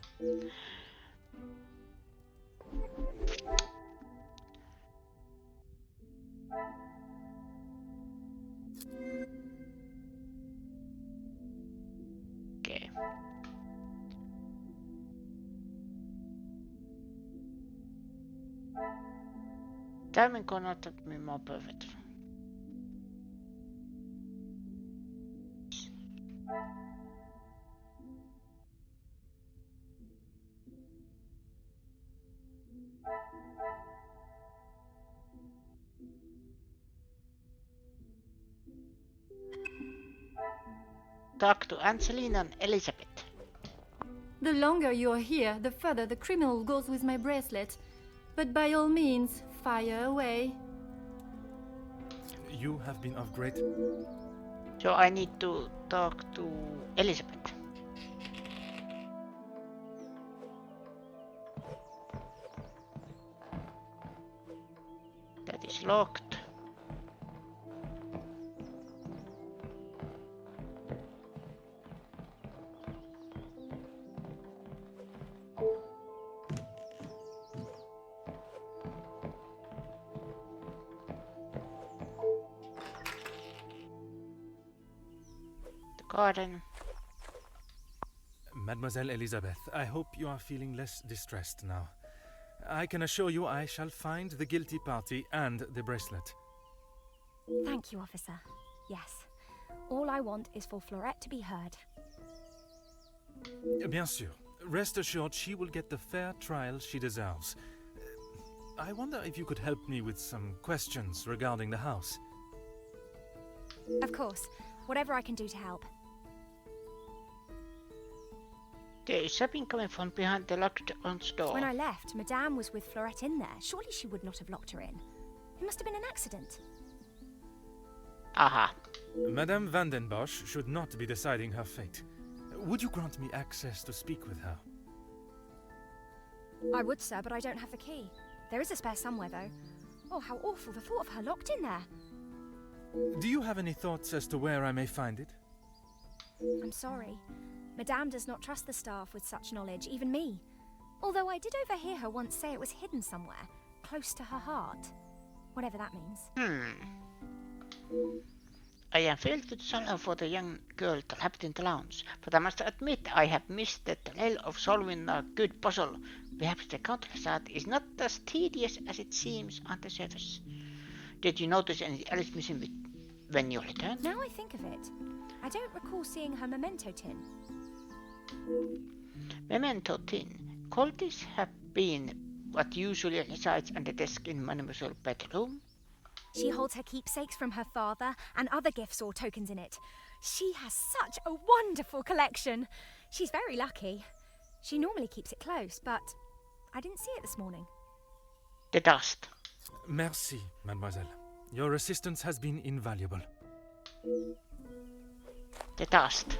Timing could not have been more perfect. Talk to Angelina and Elizabeth. The longer you're here, the further the criminal goes with my bracelet. But by all means, fire away. You have been of great... So I need to talk to Elizabeth. That is locked. Garden. Mademoiselle Elizabeth, I hope you are feeling less distressed now. I can assure you I shall find the guilty party and the bracelet. Thank you, officer. Yes. All I want is for Florette to be heard. Bien sûr. Rest assured she will get the fair trial she deserves. I wonder if you could help me with some questions regarding the house. Of course. Whatever I can do to help. There is something coming from behind the locked door. When I left, Madame was with Florette in there. Surely she would not have locked her in. It must have been an accident. Aha. Madame Vandenbosch should not be deciding her fate. Would you grant me access to speak with her? I would, sir, but I don't have the key. There is a spare somewhere, though. Oh, how awful, the thought of her locked in there. Do you have any thoughts as to where I may find it? I'm sorry. Madame does not trust the staff with such knowledge, even me. Although I did overhear her once say it was hidden somewhere, close to her heart. Whatever that means. I am filled with sorrow for the young girl trapped in the lounge, but I must admit I have missed the thrill of solving a good puzzle. Perhaps the countryside is not as tedious as it seems on the surface. Did you notice anything else missing when you returned? Now I think of it, I don't recall seeing her memento tin. Memento tin. Could this have been what usually resides on the desk in Mademoiselle's bedroom? She holds her keepsakes from her father and other gifts or tokens in it. She has such a wonderful collection. She's very lucky. She normally keeps it close, but I didn't see it this morning. The dust. Merci, mademoiselle. Your assistance has been invaluable. The dust.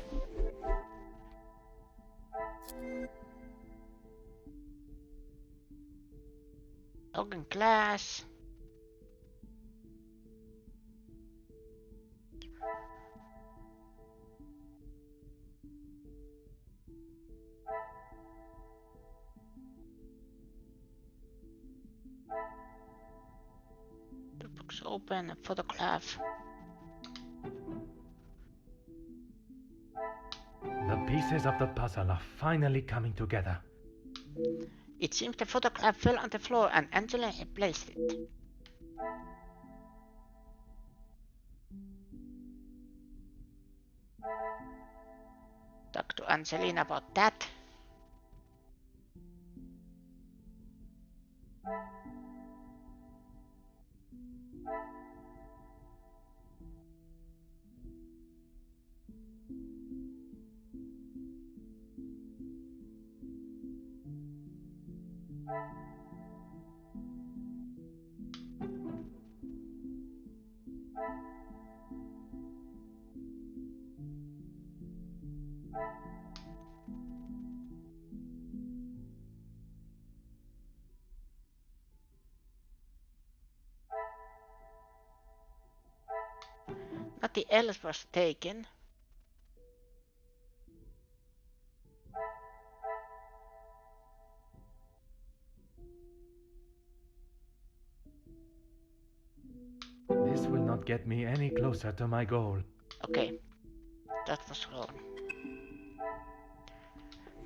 Broken glass. The box open, a photograph. The pieces of the puzzle are finally coming together. It seems the photograph fell on the floor and Angela replaced it. Talk to Angelina about that. Nothing else was taken. This will not get me any closer to my goal. Okay, that was wrong.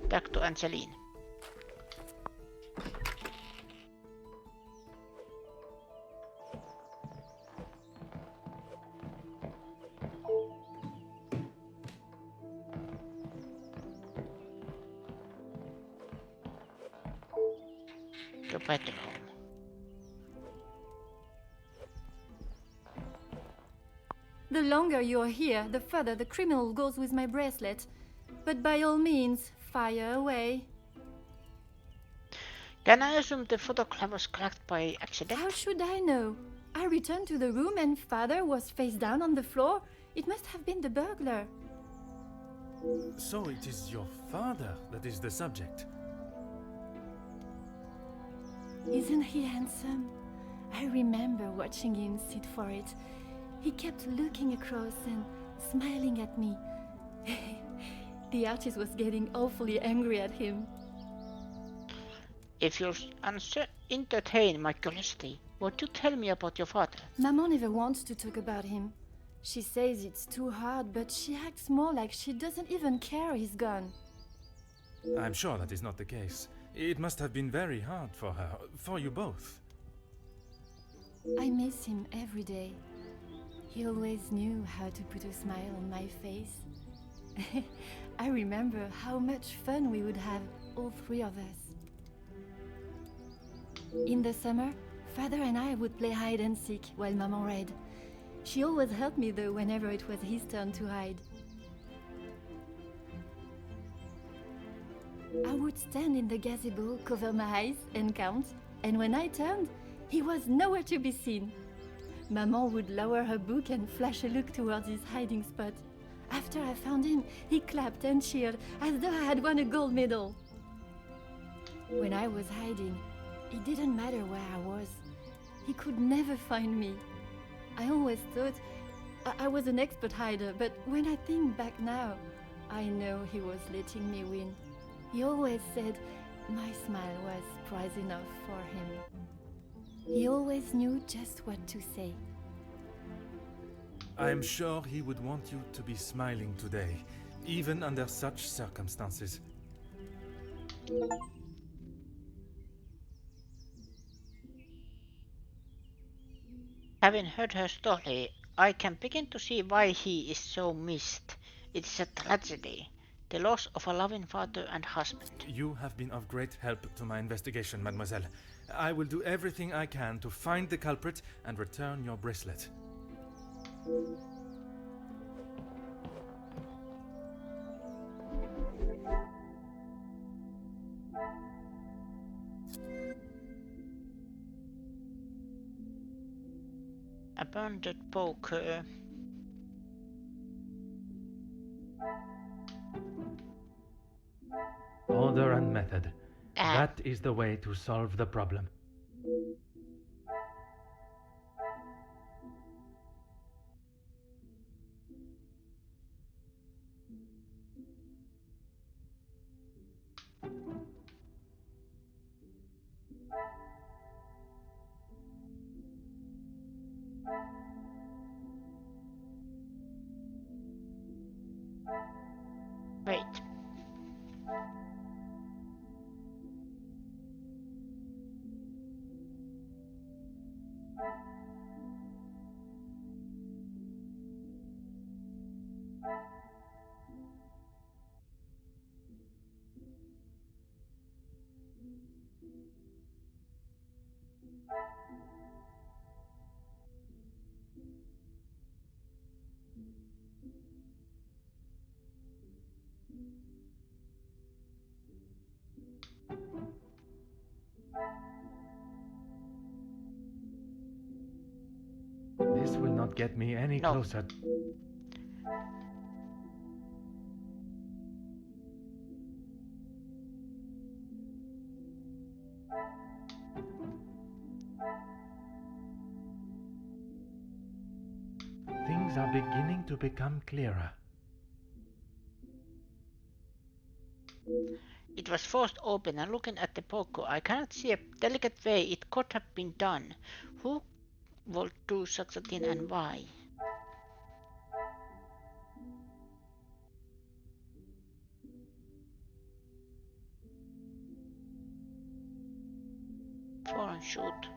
Back to Angeline. Your bedroom. The longer you're here, the further the criminal goes with my bracelet. But by all means, fire away. Can I assume the photograph was cracked by accident? How should I know? I returned to the room and father was face down on the floor. It must have been the burglar. So it is your father that is the subject. Isn't he handsome? I remember watching him sit for it. He kept looking across and smiling at me. The artist was getting awfully angry at him. If you'll entertain my curiosity, would you tell me about your father? Maman never wants to talk about him. She says it's too hard, but she acts more like she doesn't even care he's gone. I'm sure that is not the case. It must have been very hard for her, for you both. I miss him every day. He always knew how to put a smile on my face. I remember how much fun we would have, all three of us. In the summer, father and I would play hide and seek while Maman read. She always helped me though whenever it was his turn to hide. I would stand in the gazebo, cover my eyes and count, and when I turned, he was nowhere to be seen. Maman would lower her book and flash a look towards his hiding spot. After I found him, he clapped and cheered as though I had won a gold medal. When I was hiding, it didn't matter where I was. He could never find me. I always thought I was an expert hider, but when I think back now, I know he was letting me win. He always said my smile was prize enough for him. He always knew just what to say. I'm sure he would want you to be smiling today, even under such circumstances. Having heard her story, I can begin to see why he is so missed. It is a tragedy, the loss of a loving father and husband. You have been of great help to my investigation, mademoiselle. I will do everything I can to find the culprit and return your bracelet. Abandoned poker. Order and method. That is the way to solve the problem. Wait. This will not get me any No. closer. Things are beginning to become clearer. It was forced open, and looking at the poker, I cannot see a delicate way it could have been done. Who would do such a thing and why? Foreign shoot.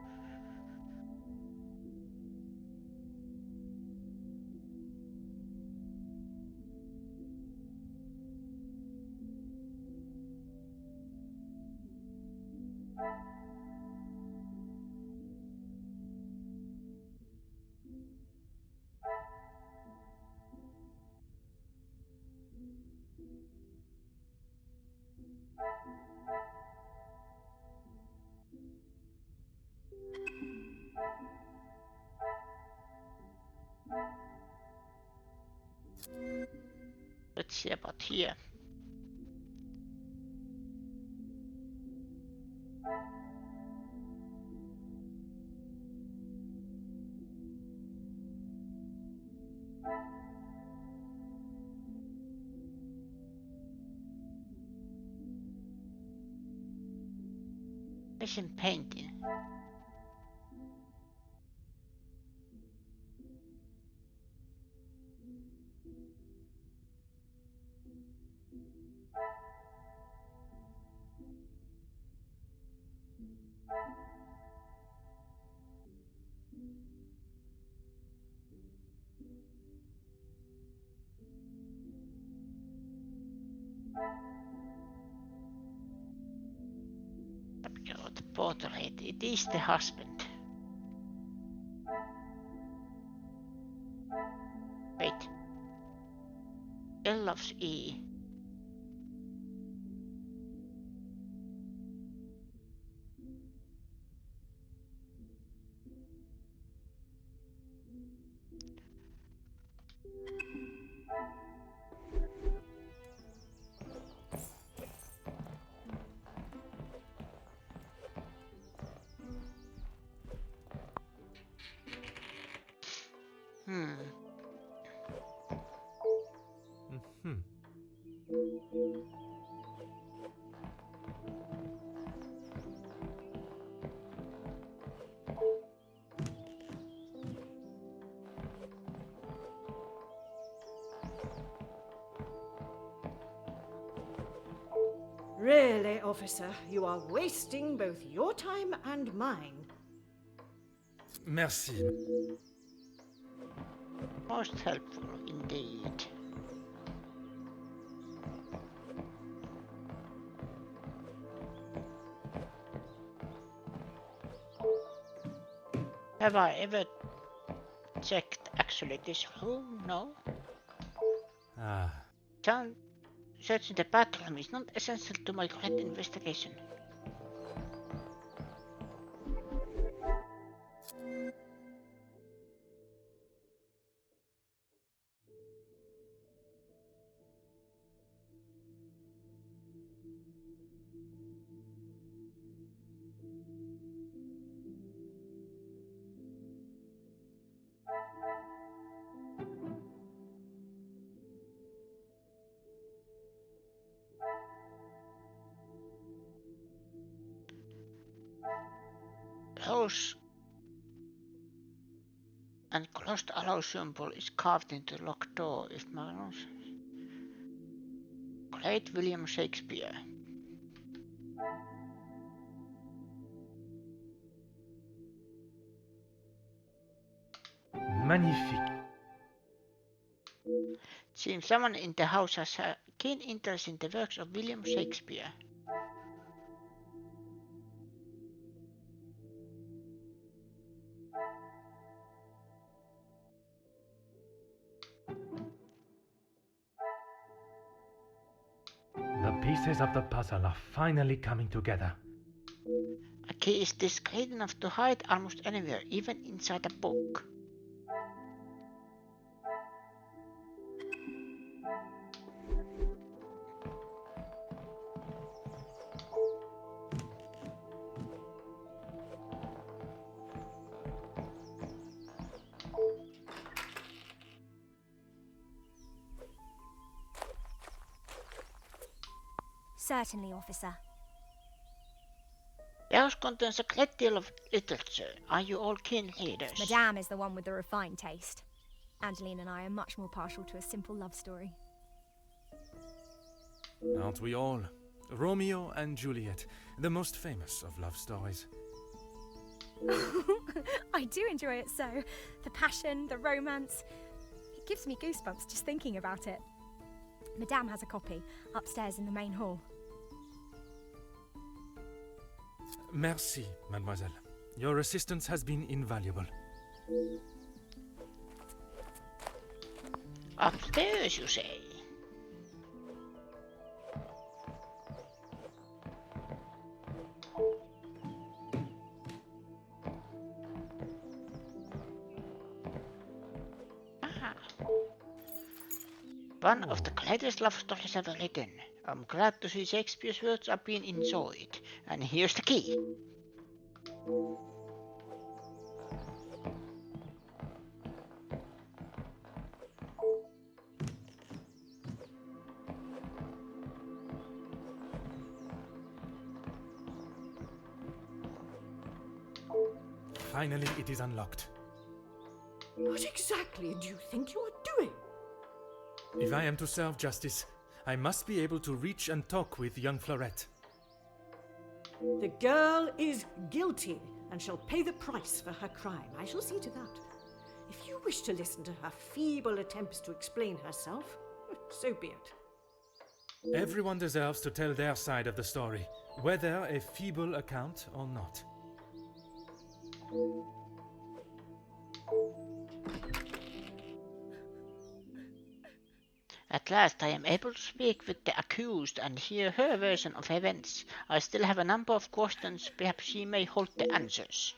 see about here? Missing painting. The portrait. It is the husband. Wait. L loves E. Really, officer, you are wasting both your time and mine. Merci. Most helpful indeed. Have I ever checked actually this room? No. Ah, Searching the bathroom is not essential to my current investigation. Rose and closed allow symbol is carved into the locked door if Magnus. Great William Shakespeare. magnifique. Seems someone in the house has a keen interest in the works of William Shakespeare. The pieces of the puzzle are finally coming together. A key is discreet enough to hide almost anywhere, even inside a book. Certainly, officer. The house contains a great deal of literature. Are you all keen readers? Madame is the one with the refined taste. Angeline and I are much more partial to a simple love story. Aren't we all? Romeo and Juliet, the most famous of love stories. I do enjoy it so. The passion, the romance. It gives me goosebumps just thinking about it. Madame has a copy upstairs in the main hall. Merci, mademoiselle. Your assistance has been invaluable. Upstairs, you say? One of the greatest love stories ever written. I'm glad to see Shakespeare's words are being enjoyed. And here's the key. Finally, it is unlocked. What exactly do you think you are doing? If I am to serve justice, I must be able to reach and talk with young Florette. The girl is guilty and shall pay the price for her crime. I shall see to that. If you wish to listen to her feeble attempts to explain herself, so be it. Everyone deserves to tell their side of the story, whether a feeble account or not. At last I am able to speak with the accused and hear her version of events. I still have a number of questions, perhaps she may hold the answers.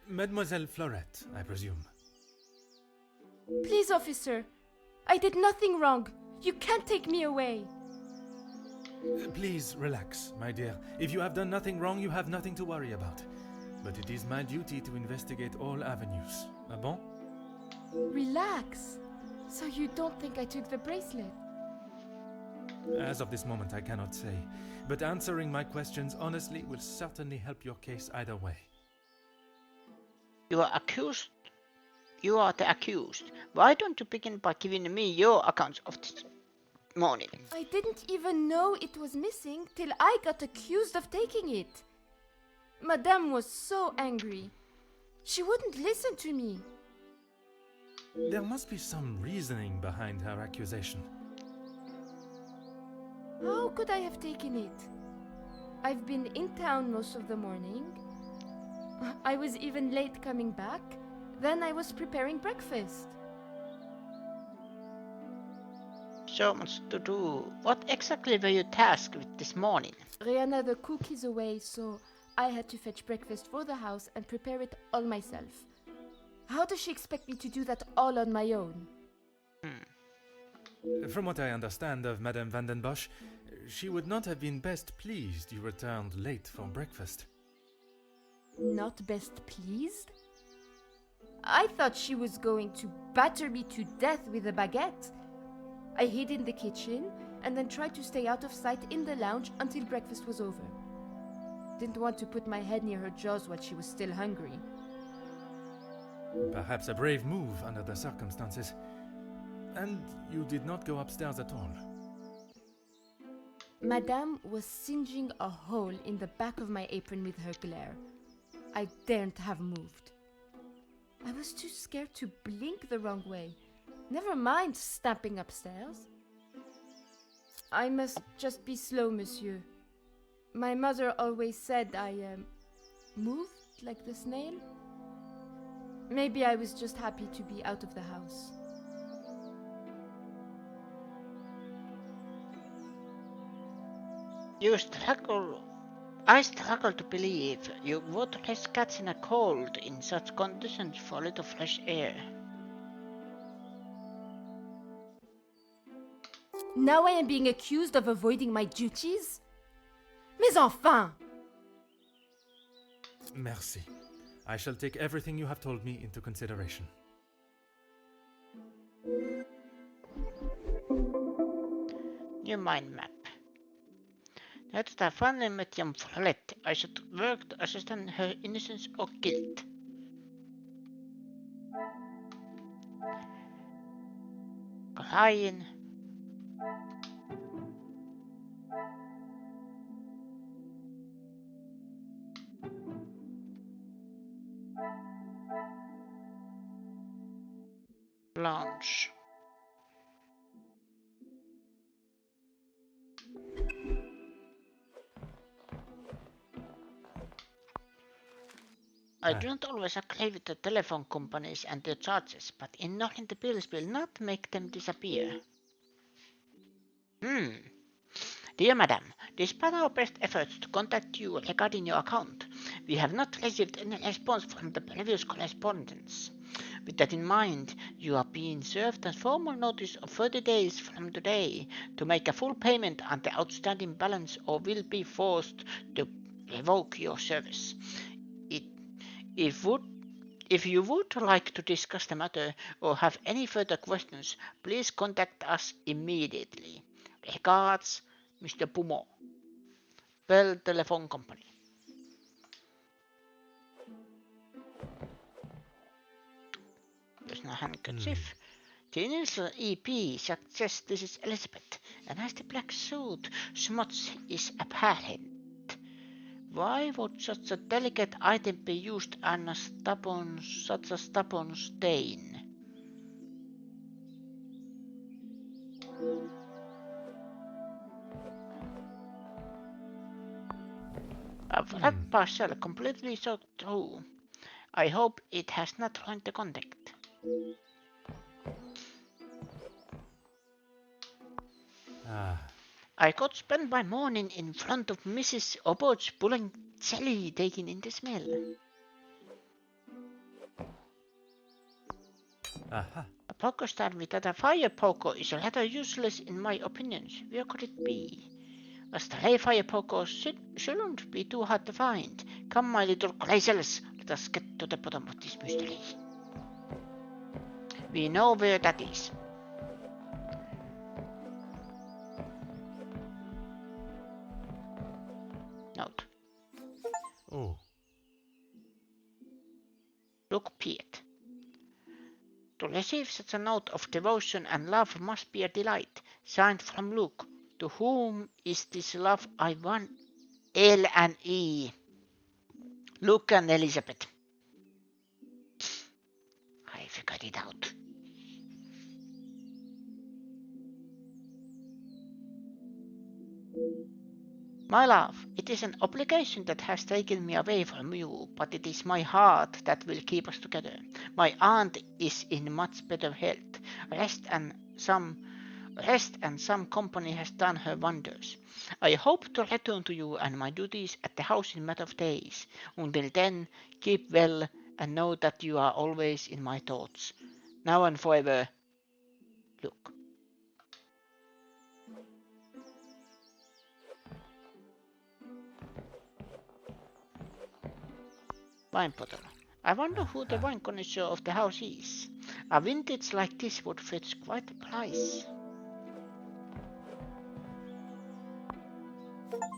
Mademoiselle Florette, I presume. Please, officer. I did nothing wrong. You can't take me away. Please relax, my dear. If you have done nothing wrong, you have nothing to worry about. But it is my duty to investigate all avenues. Ah bon? Relax. So you don't think I took the bracelet? As of this moment, I cannot say. But answering my questions honestly will certainly help your case either way. You are accused. You are the accused. Why don't you begin by giving me your accounts of this morning? I didn't even know it was missing till I got accused of taking it. Madame was so angry. She wouldn't listen to me. There must be some reasoning behind her accusation. How could I have taken it? I've been in town most of the morning. I was even late coming back. Then I was preparing breakfast. So much to do. What exactly were you tasked with this morning? Rihanna the cook is away, so I had to fetch breakfast for the house and prepare it all myself. How does she expect me to do that all on my own? From what I understand of Madame van den Bosch, she would not have been best pleased you returned late for breakfast. Not best pleased? I thought she was going to batter me to death with a baguette. I hid in the kitchen and then tried to stay out of sight in the lounge until breakfast was over. Didn't want to put my head near her jaws while she was still hungry. Perhaps a brave move under the circumstances. And you did not go upstairs at all. Madame was singeing a hole in the back of my apron with her glare. I daren't have moved. I was too scared to blink the wrong way. Never mind stamping upstairs. I must just be slow, monsieur. My mother always said I moved like the snail. Maybe I was just happy to be out of the house. I struggle to believe you would risk catching a cold in such conditions for a little fresh air. Now I am being accused of avoiding my duties? Mais enfin! Merci. I shall take everything you have told me into consideration. New mind map. Now that I finally met young Florette, I should work to ascertain her innocence or guilt. Crying. Lounge. I do not always agree with the telephone companies and their charges, but ignoring the bills will not make them disappear. Dear Madam, despite our best efforts to contact you regarding your account, we have not received any response from the previous correspondence. With that in mind, you are being served a formal notice of 30 days from today to make a full payment on the outstanding balance or will be forced to revoke your service. It, if you would like to discuss the matter or have any further questions, please contact us immediately. Regards, Mr. Poirot, Bell Telephone Company. There's no handkerchief. The initial EP suggests this is Elizabeth, and as the black suit smuts is apparent. Why would such a delicate item be used on such a stubborn stain? That parcel completely soaked through. I hope it has not ruined the contact. I could spend my morning in front of Mrs. Obot's pulling jelly, taking in the smell. A poker stand without a fire poker is rather useless in my opinion. Where could it be? A stray fire poker shouldn't be too hard to find. Come, my little crazels, let us get to the bottom of this mystery. We know where that is. Note. Oh. Look, Piet. To receive such a note of devotion and love must be a delight. Signed from Luke. To whom is this love I want? L and E. Luke and Elizabeth. I figured it out. My love, it is an obligation that has taken me away from you, but it is my heart that will keep us together. My aunt is in much better health. Rest and some company has done her wonders. I hope to return to you and my duties at the house in a matter of days. Until then, keep well and know that you are always in my thoughts. Now and forever, Luke. Wine bottle. I wonder who the wine connoisseur of the house is. A vintage like this would fetch quite a price.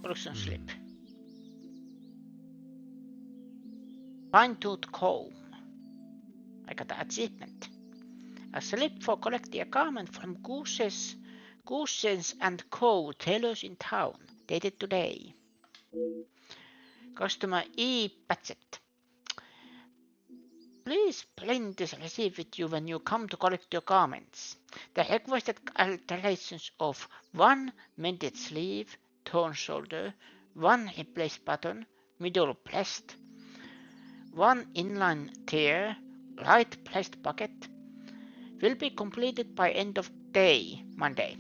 Production slip. Fine-tooth comb. I got the achievement. A slip for collecting a garment from Goosens and Co. tailors in town. Dated today. Customer E. Patchett. Please bring this receipt with you when you come to collect your garments. The requested alterations of 1 mended sleeve, torn shoulder, 1 replaced button, middle pressed, 1 inline tear, right pressed pocket, will be completed by end of day, Monday.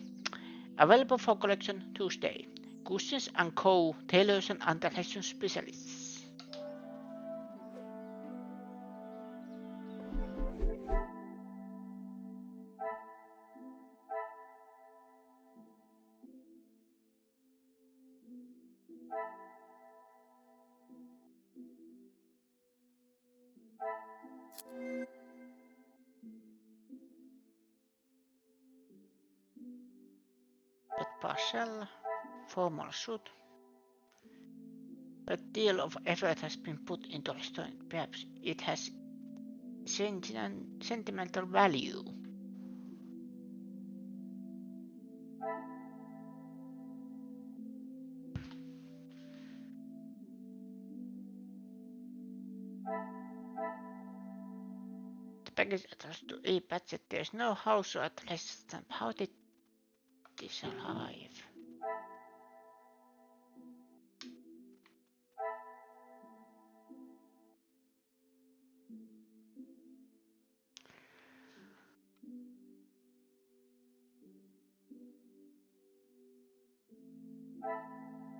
Available for collection Tuesday. Goosens & Co. Tailors and Alteration Specialists. That parcel, formal suit. A deal of effort has been put into restoring. Perhaps it has sentimental value. The package addressed to E. Patchett. There's no house or address stamp. How did this arrive?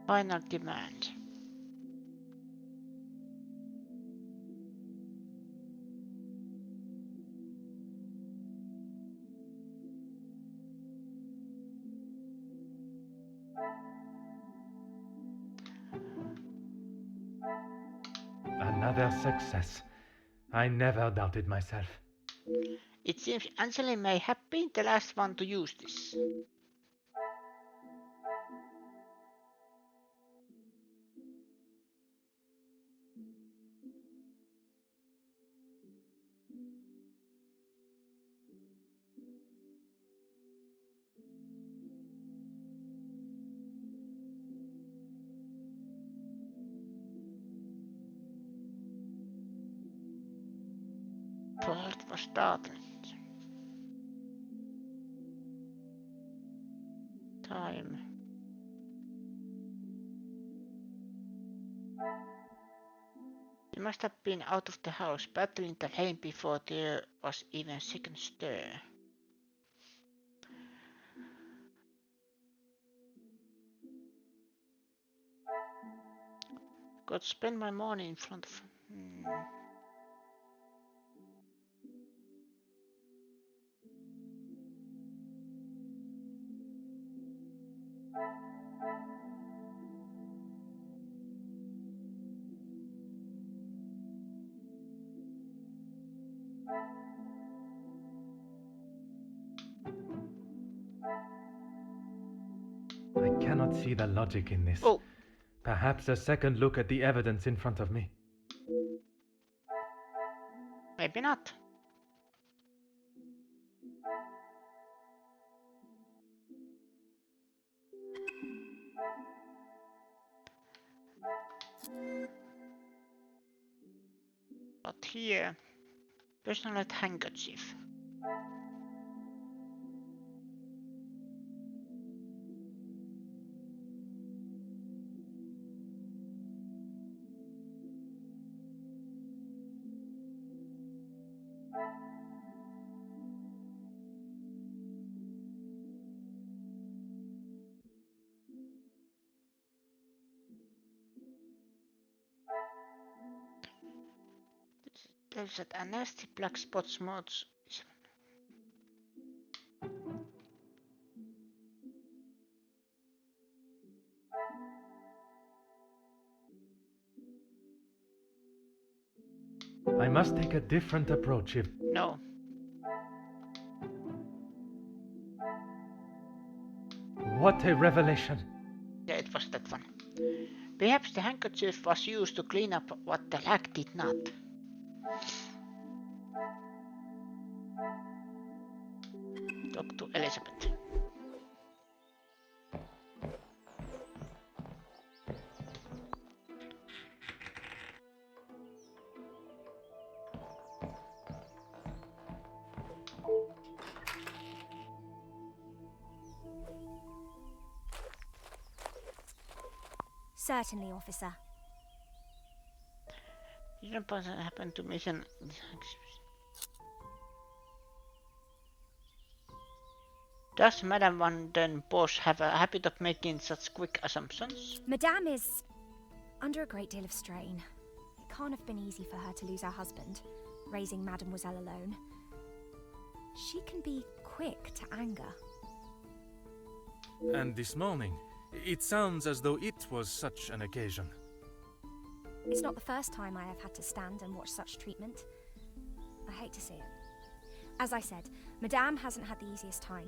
Final demand. Another success. I never doubted myself. It seems Angeli may have been the last one to use this. Poirot was startled. Time. He must have been out of the house, battling the lane before there was even a second stir. Could spend my morning in front of... I cannot see the logic in this. Oh, Perhaps a second look at the evidence in front of me. maybe not. But here, personal handkerchief. There's a nasty black spot smudge. I must take a different approach if... No. What a revelation! Yeah, it was that one. Perhaps the handkerchief was used to clean up what the lag did not. Talk to Elizabeth. Certainly, officer. Didn't happen to mission. Does Madame Van den Bosch have a habit of making such quick assumptions? Madame is under a great deal of strain. It can't have been easy for her to lose her husband, raising Mademoiselle alone. She can be quick to anger. And this morning, it sounds as though it was such an occasion. It's not the first time I have had to stand and watch such treatment. I hate to see it. As I said, Madame hasn't had the easiest time.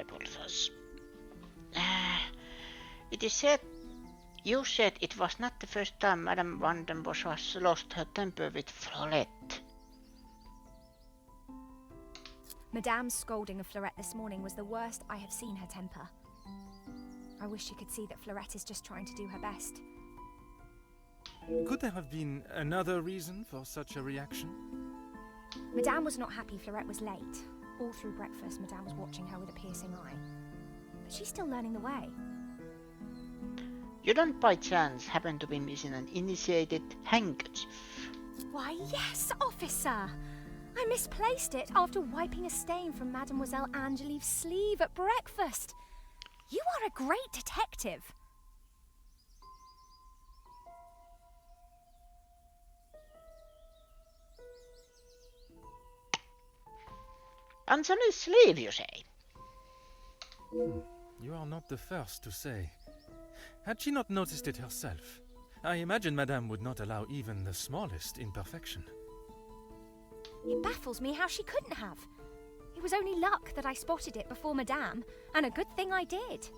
repulses. It is said You said it was not the first time Madame Van den Bosch has lost her temper with Florette. Madame's scolding of Florette this morning was the worst I have seen her temper. I wish you could see that Florette is just trying to do her best. Could there have been another reason for such a reaction? Madame was not happy Florette was late. All through breakfast, Madame was watching her with a piercing eye. But she's still learning the way. You don't by chance happen to be missing an initiated handkerchief? Why, yes, officer! I misplaced it after wiping a stain from Mademoiselle Angelieve's sleeve at breakfast. You are a great detective. Angelie's sleeve, you say? You are not the first to say. Had she not noticed it herself, I imagine Madame would not allow even the smallest imperfection. It baffles me how she couldn't have. It was only luck that I spotted it before Madame, and a good thing I did.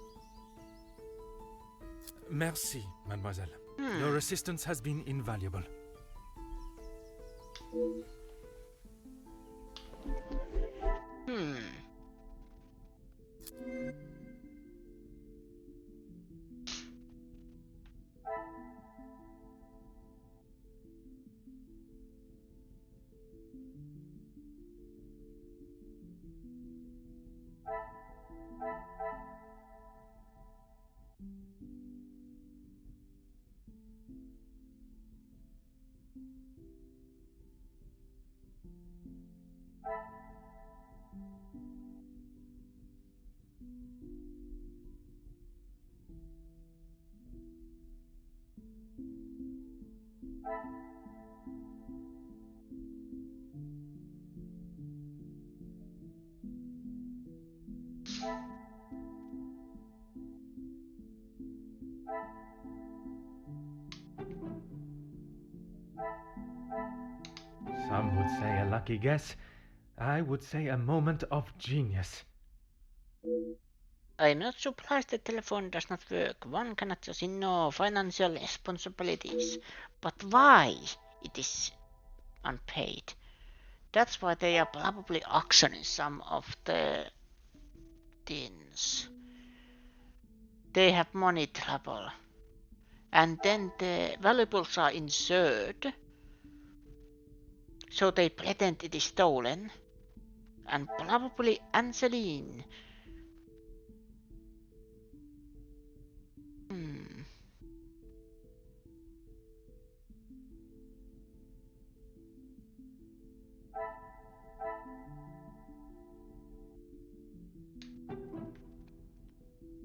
Merci, mademoiselle. Your assistance has been invaluable. Some would say a lucky guess. I would say a moment of genius. I'm not surprised the telephone does not work. One cannot just ignore financial responsibilities. But why it is unpaid? That's why they are probably auctioning some of the things. They have money trouble. And then the valuables are insured. So they pretend it is stolen. And probably Angeline.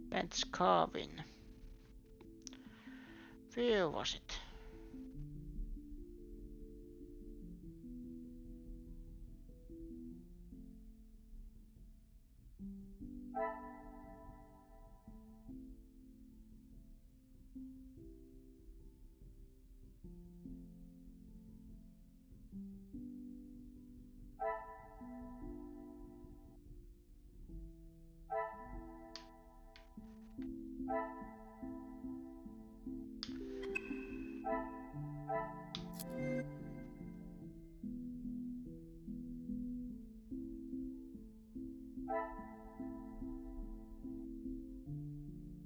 Ben's carving. Where was it?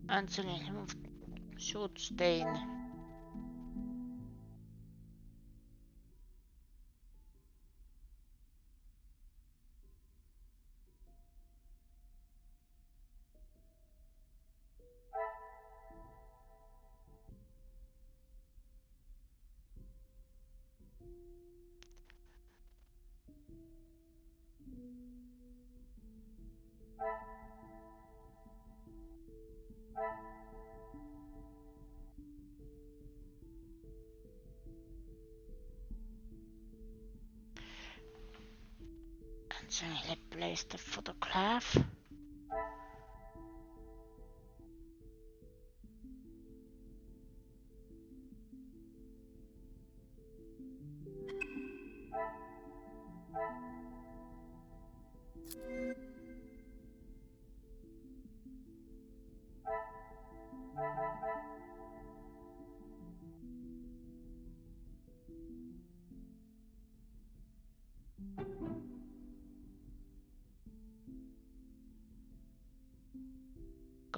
Angeline removed shoot stain. Angeline replaced the photograph.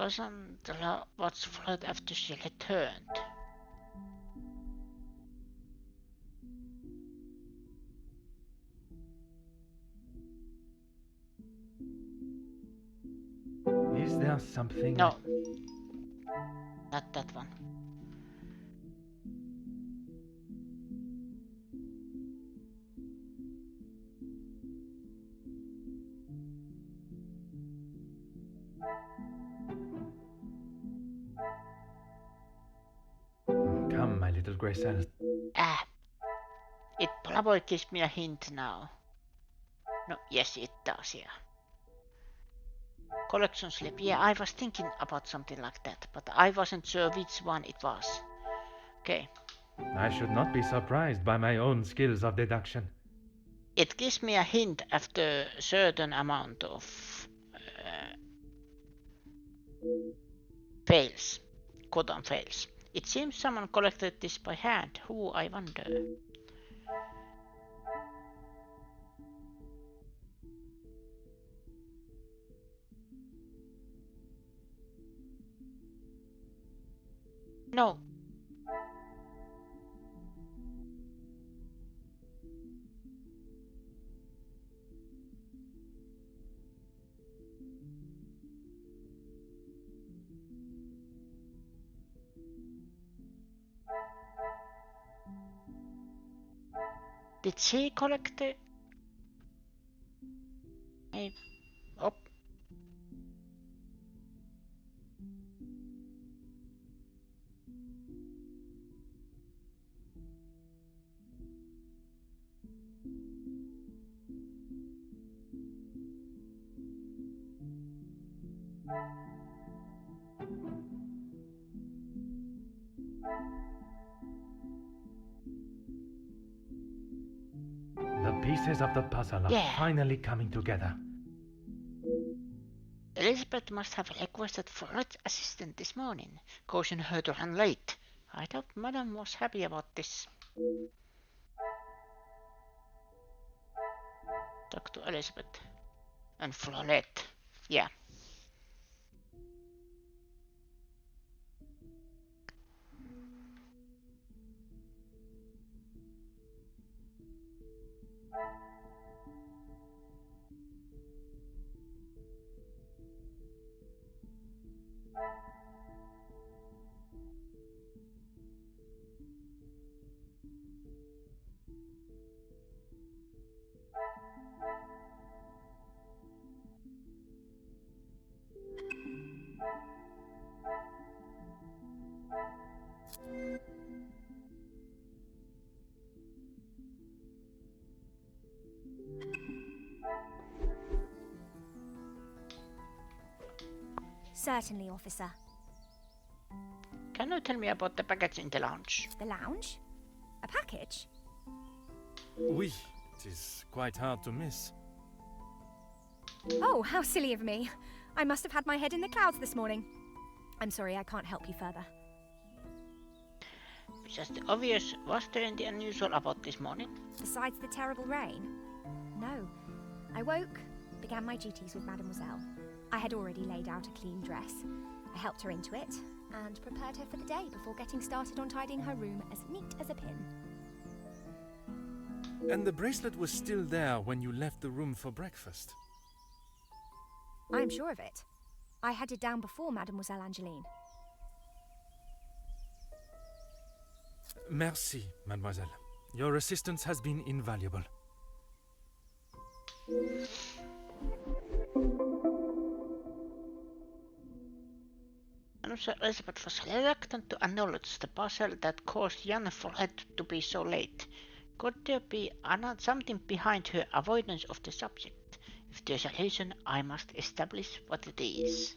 Cassandra was fled after she returned. Is there something? No. Not that one. Come, my little Graycell. Ah. It probably gives me a hint now. No, yes it does, yeah. Collection slip. Yeah, I was thinking about something like that, but I wasn't sure which one it was. Okay. I should not be surprised by my own skills of deduction. It gives me a hint after a certain amount of fails. Quote fails. It seems someone collected this by hand. Who, I wonder? No. Did she collect the... Hey. Oh. The pieces of the puzzle are finally coming together. Elizabeth must have requested Poirot's assistant this morning, causing her to run late. I doubt Madame was happy about this. Talk to Elizabeth. And Florette. Yeah. Certainly, officer. Can you tell me about the package in the lounge? The lounge? A package? Oui, it is quite hard to miss. Oh, how silly of me. I must have had my head in the clouds this morning. I'm sorry, I can't help you further. Just obvious. Was there anything unusual about this morning? Besides the terrible rain? No. I woke, began my duties with Mademoiselle. I had already laid out a clean dress. I helped her into it and prepared her for the day before getting started on tidying her room as neat as a pin. And the bracelet was still there when you left the room for breakfast. I'm sure of it. I had it down before Mademoiselle Angeline. Merci, mademoiselle. Your assistance has been invaluable. Elizabeth was reluctant to acknowledge the puzzle that caused young Poirot to be so late. Could there be something behind her avoidance of the subject? If there's a reason, I must establish what it is.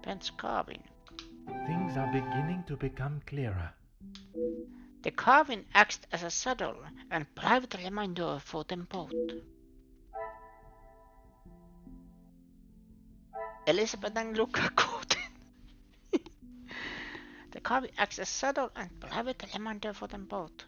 Ben's carving. Things are beginning to become clearer. The carving acts as a saddle and private reminder for them both. Elizabeth and Luca quoted. The carving acts as a saddle and private reminder for them both.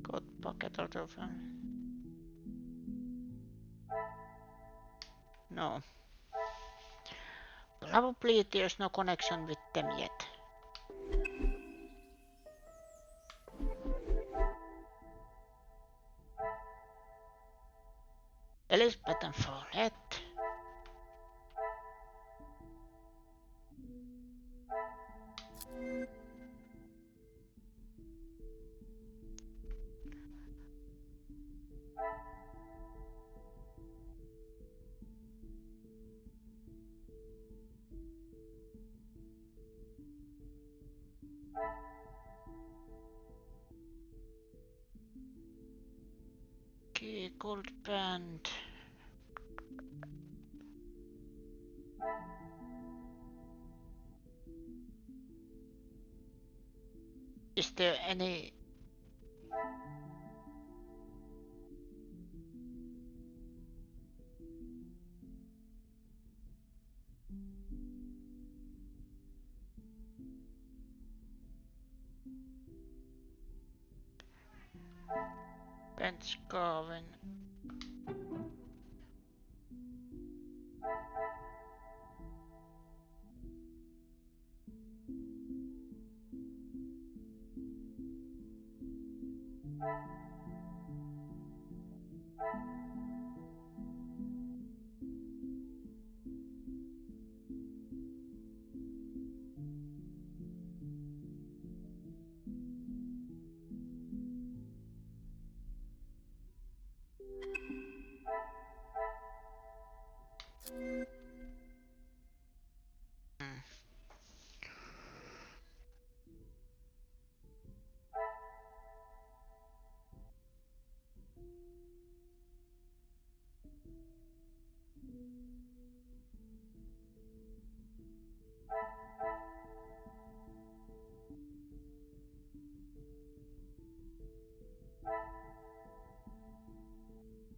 Got pocket out of No. Probably there's no connection with them yet. Elizabeth and Poirot. Okay, gold band. Is there any... bench carving?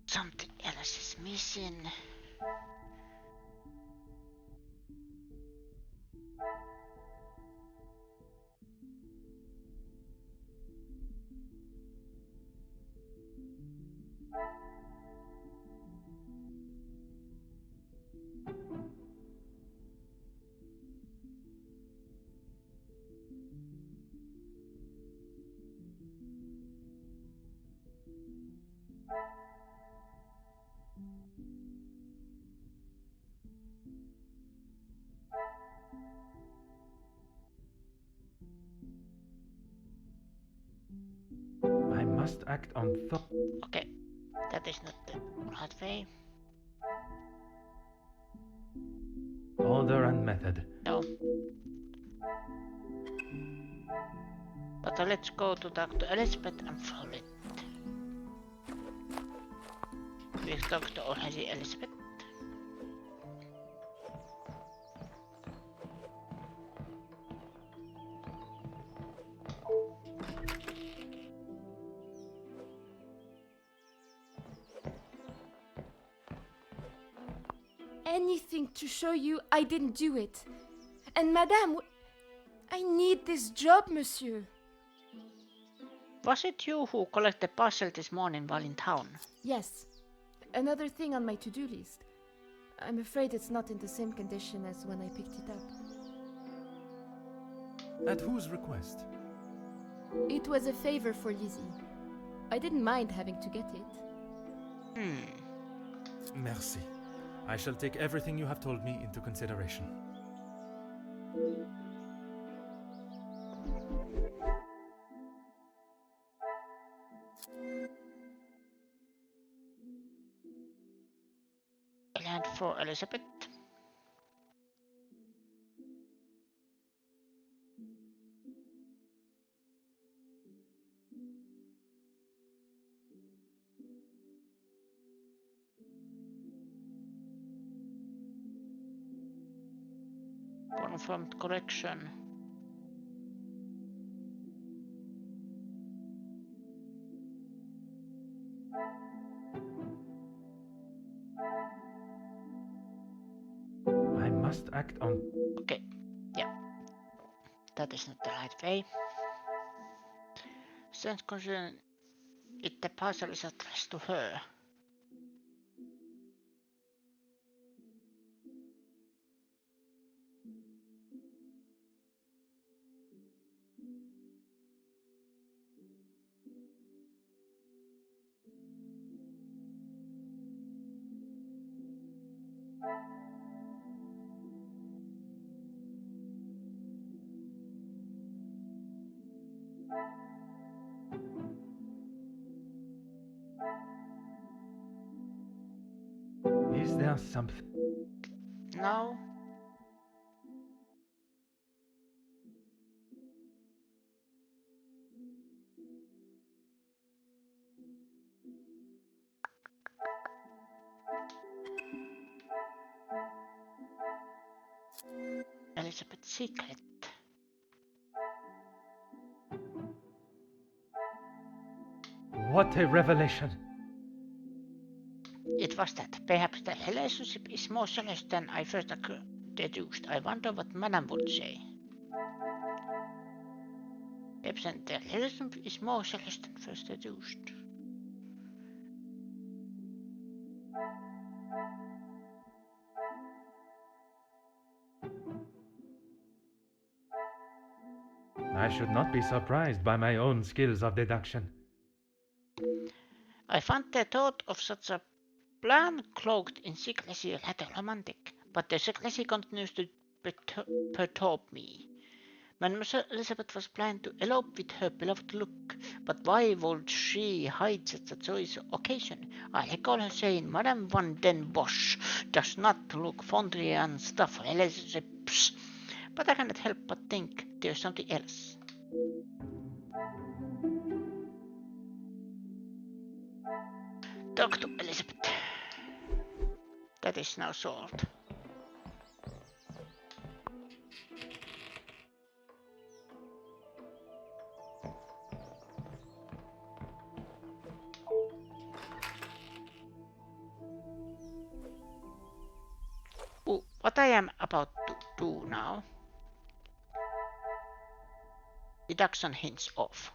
Something else is missing. I must act on thought. Okay, that is not the right way. Order and method. No. But let's go to talk to Elizabeth and Poirot. We talked to already Elizabeth. Anything to show you I didn't do it. And Madame, I need this job, monsieur. Was it you who collected the parcel this morning while in town? Yes. Another thing on my to-do list. I'm afraid it's not in the same condition as when I picked it up. At whose request? It was a favor for Lizzie. I didn't mind having to get it. Merci. I shall take everything you have told me into consideration. And for Elizabeth. Confirmed correction. I must act on. Okay, yeah. That is not the right way. Since concern it the parcel is addressed to her. Is there something? No. Elizabeth's secret. What a revelation! It was that. Perhaps the relationship is more serious than I first deduced. I wonder what Madame would say. Perhaps the relationship is more serious than first deduced. I should not be surprised by my own skills of deduction. I found the thought of such a plan cloaked in secrecy rather romantic, but the secrecy continues to perturb me. Mademoiselle Elizabeth was planning to elope with her beloved look, but why would she hide such a joyous occasion? I recall her saying, Madame Van den Bosch does not look fondly on stuff relationships, but I cannot help but think there's something else. Talk to Elizabeth. That is now solved. What I am about to do now. Deduction hints off.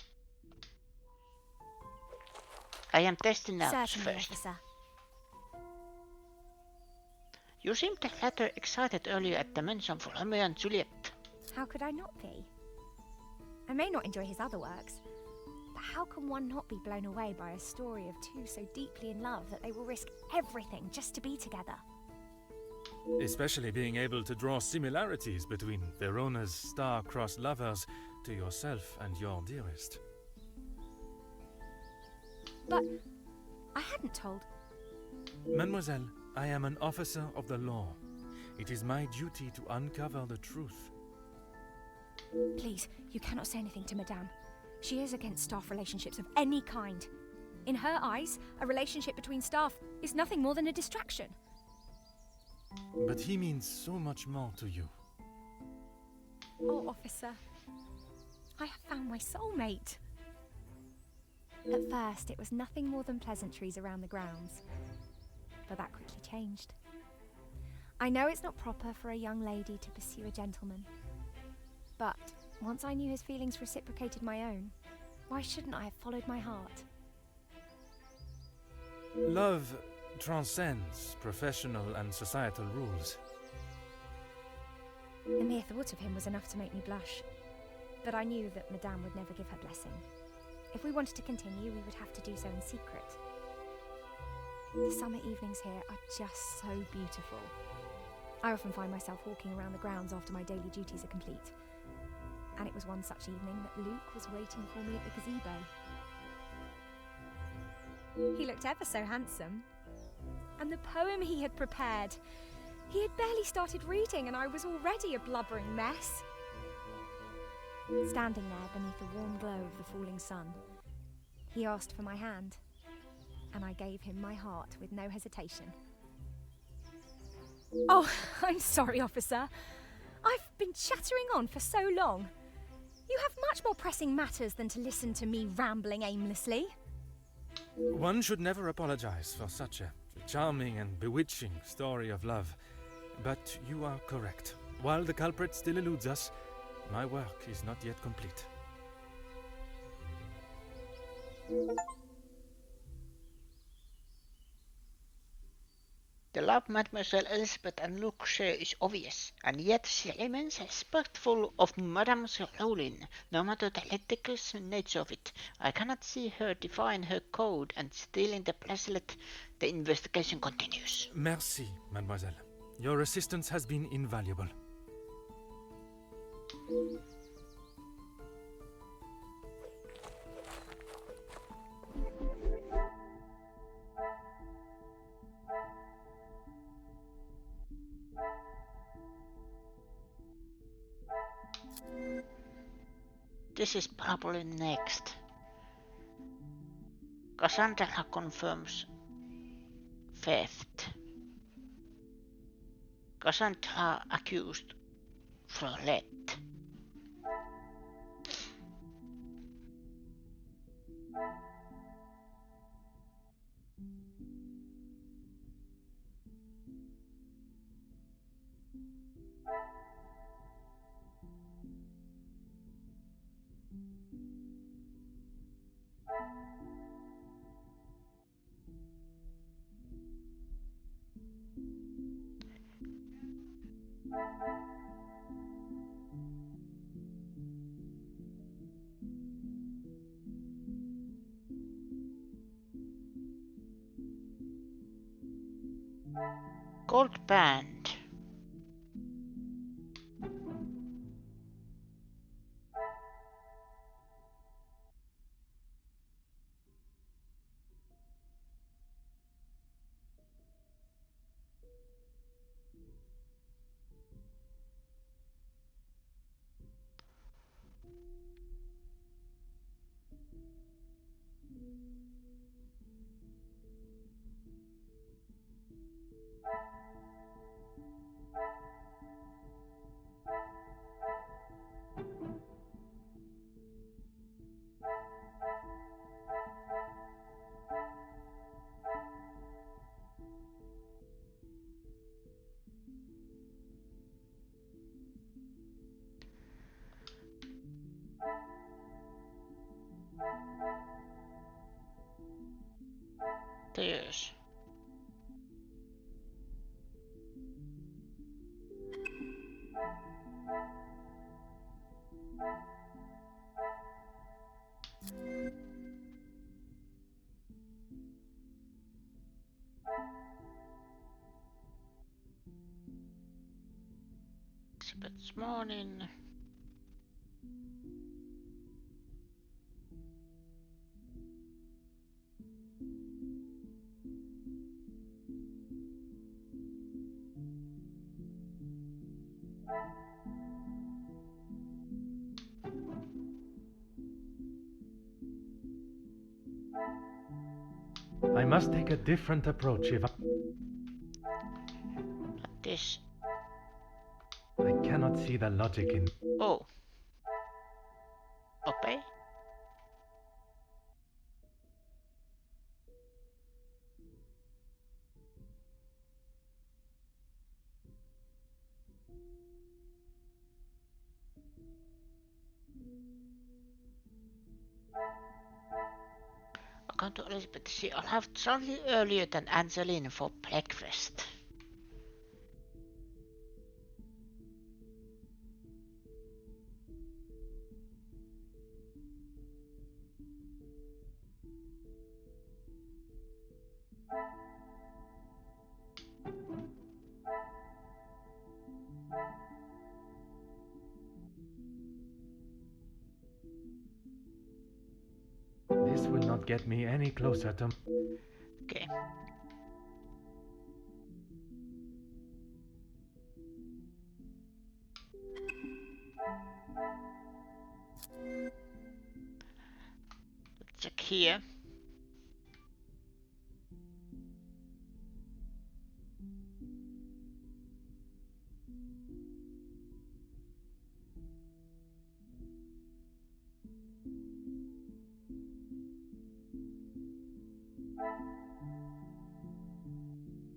I am testing out first. Officer. You seemed rather excited earlier at the mention of Romeo and Juliet. How could I not be? I may not enjoy his other works, but how can one not be blown away by a story of two so deeply in love that they will risk everything just to be together? Especially being able to draw similarities between Verona's star-crossed lovers to yourself and your dearest. But I hadn't told. Mademoiselle, I am an officer of the law. It is my duty to uncover the truth. Please, you cannot say anything to Madame. She is against staff relationships of any kind. In her eyes, a relationship between staff is nothing more than a distraction. But he means so much more to you. Oh, officer, I have found my soulmate. At first, it was nothing more than pleasantries around the grounds, but that quickly changed. I know it's not proper for a young lady to pursue a gentleman, but once I knew his feelings reciprocated my own, why shouldn't I have followed my heart? Love transcends professional and societal rules. The mere thought of him was enough to make me blush, but I knew that Madame would never give her blessing. If we wanted to continue, we would have to do so in secret. The summer evenings here are just so beautiful. I often find myself walking around the grounds after my daily duties are complete. And it was one such evening that Luke was waiting for me at the gazebo. He looked ever so handsome. And the poem he had prepared. He had barely started reading and I was already a blubbering mess. Standing there beneath the warm glow of the falling sun, he asked for my hand, and I gave him my heart with no hesitation. Oh, I'm sorry, officer. I've been chattering on for so long. You have much more pressing matters than to listen to me rambling aimlessly. One should never apologize for such a charming and bewitching story of love. But you are correct. While the culprit still eludes us, my work is not yet complete. The love of Mademoiselle Elizabeth and Luke share is obvious, and yet she remains respectful of Madame Rowling, no matter the litigious nature of it. I cannot see her defying her code and stealing the bracelet. The investigation continues. Merci, mademoiselle. Your assistance has been invaluable. This is probably next. Cassandra confirms theft. Cassandra accused Frolette. Gold band. There's Elizabeth's morning. I must take a different approach if This. I cannot see the logic in... Oh. Okay. According to Elizabeth, she arrived slightly earlier than Angeline for breakfast. This will not get me any closer to... Okay. Let's check here.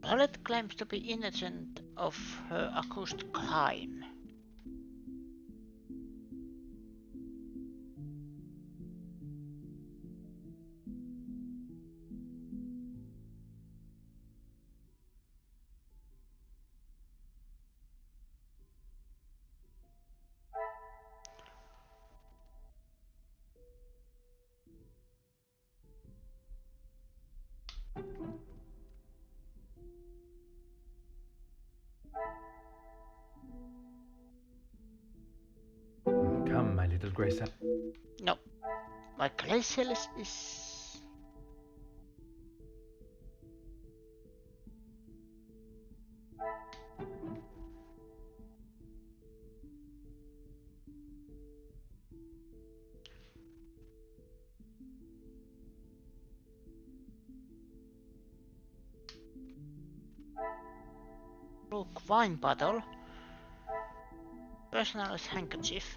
Lollet claims to be innocent of her accused crime. Come, my little Grace. No, my Grace Celeste is... Look, wine bottle. Personal handkerchief.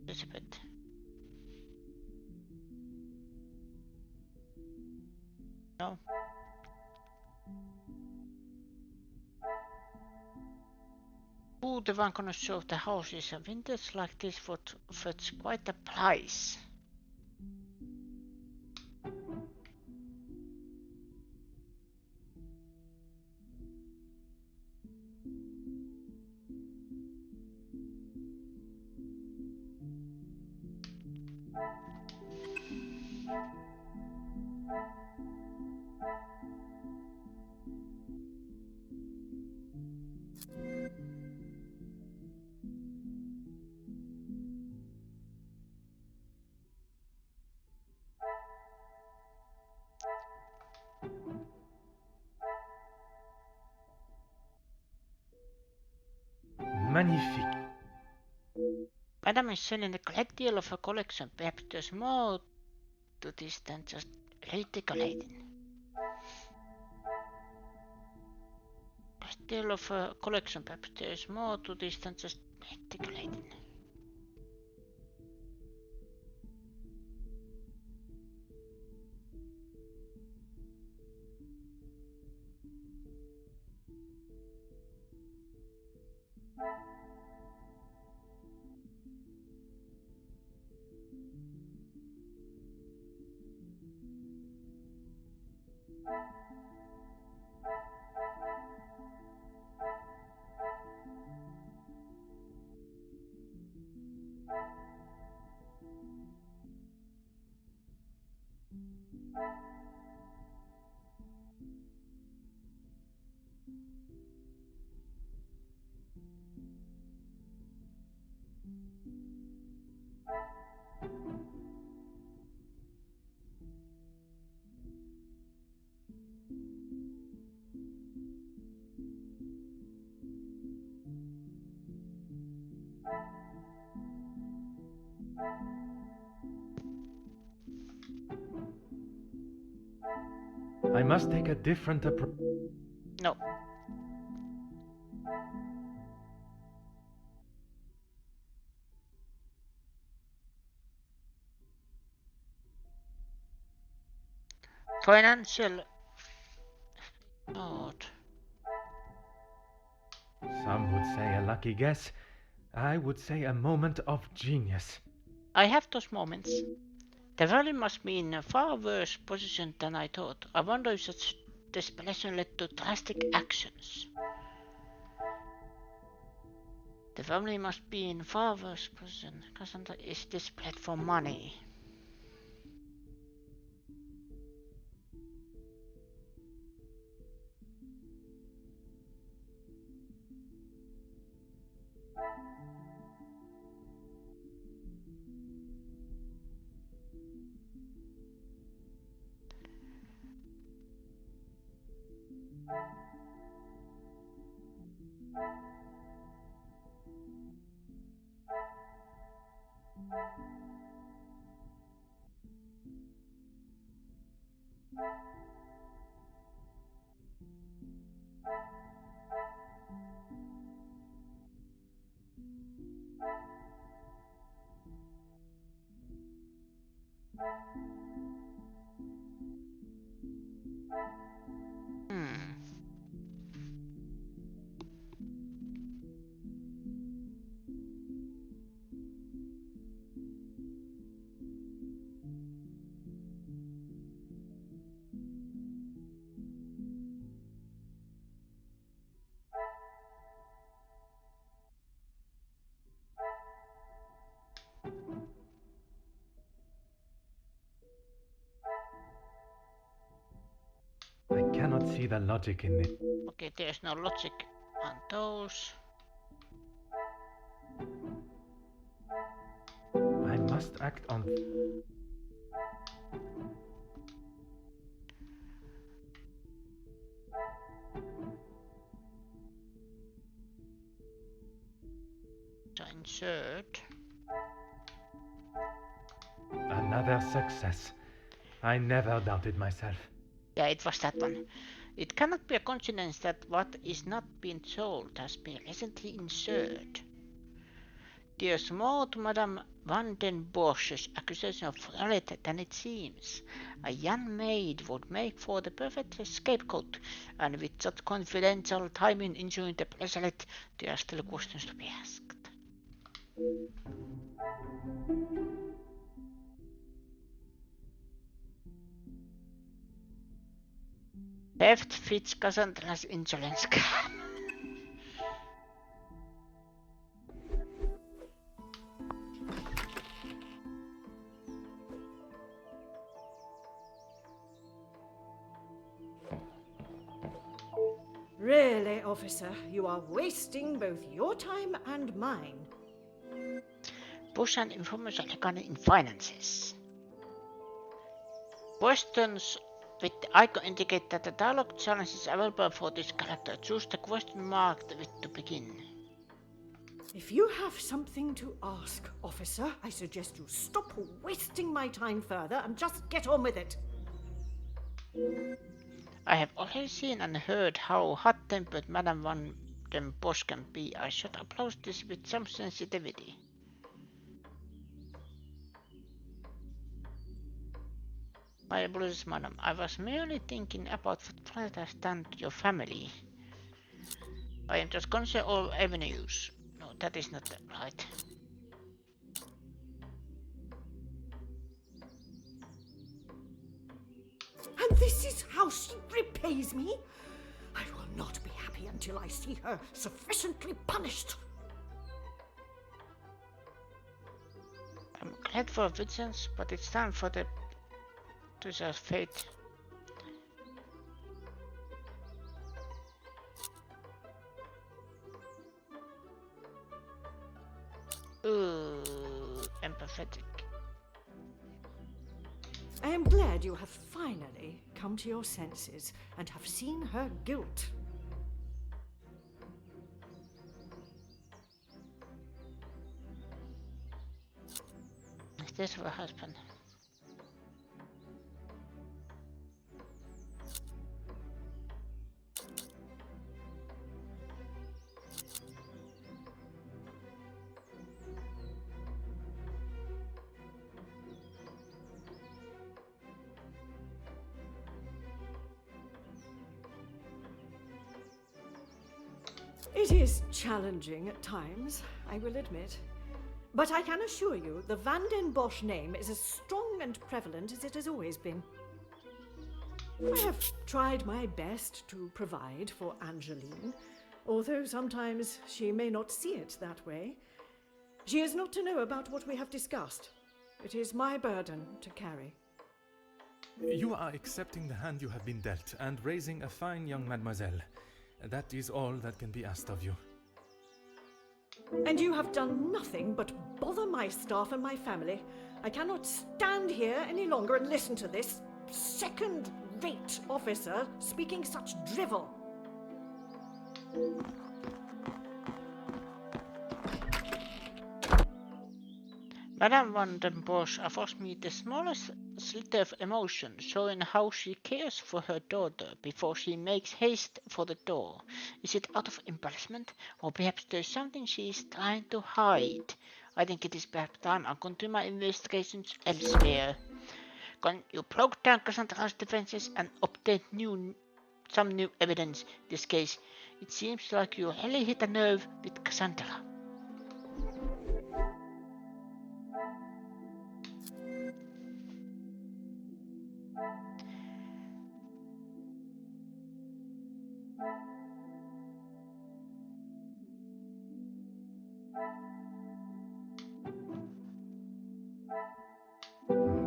Elizabeth. No. Ooh, the one gonna show the houses. A vintage like this would fetch quite a price. Magnifique. Madame is selling a great deal of her collection. Perhaps there's more to this than just redecorating. Great deal of her collection. Perhaps there's more to this than just redecorating. I must take a different approach. No. Financial note. Some would say a lucky guess. I would say a moment of genius. I have those moments. The valley must be in a far worse position than I thought. I wonder if such desperation led to drastic actions. The family must be in far worse position. Cassandra is desperate for money. cannot see the logic in it. Okay, there's no logic on those. I must act on. So insert. Another success. I never doubted myself. Yeah, it was that one. It cannot be a coincidence that what is not being told has been recently inserted. There's more to Madame Van den Bosch's accusation of frailty than it seems. A young maid would make for the perfect scapegoat, and with such confidential timing ensuing the bracelet, there are still questions to be asked. Theft fits Cassandra's insolence scam. Really, officer, you are wasting both your time and mine. Push and information regarding in finances. Questions with the icon indicate that the dialogue challenge is available for this character. Choose the question marked with to begin. If you have something to ask, officer, I suggest you stop wasting my time further and just get on with it. I have already seen and heard how hot-tempered Madame Van den Bosch can be. I should approach this with some sensitivity. My apologies, madam. I was merely thinking about what Poirot has done to your family. I am just concerned all avenues. No, that is not right. And this is how she repays me? I will not be happy until I see her sufficiently punished. I'm glad for vigilance, but it's time for the deserved fate. Ooh, empathetic. I am glad you have finally come to your senses and have seen her guilt. Is this her husband? It is challenging at times, I will admit. But I can assure you the Van den Bosch name is as strong and prevalent as it has always been. I have tried my best to provide for Angeline, although sometimes she may not see it that way. She is not to know about what we have discussed. It is my burden to carry. You are accepting the hand you have been dealt and raising a fine young mademoiselle. That is all that can be asked of you. And you have done nothing but bother my staff and my family. I cannot stand here any longer and listen to this second-rate officer speaking such drivel. Madame Van den Bosch offers me the smallest sliver of emotion, showing how she cares for her daughter before she makes haste for the door. Is it out of embarrassment, or perhaps there is something she is trying to hide? I think it is perhaps time I continue my investigations elsewhere. You broke down Cassandra's defenses and obtained some new evidence. In this case, it seems like you really hit a nerve with Cassandra.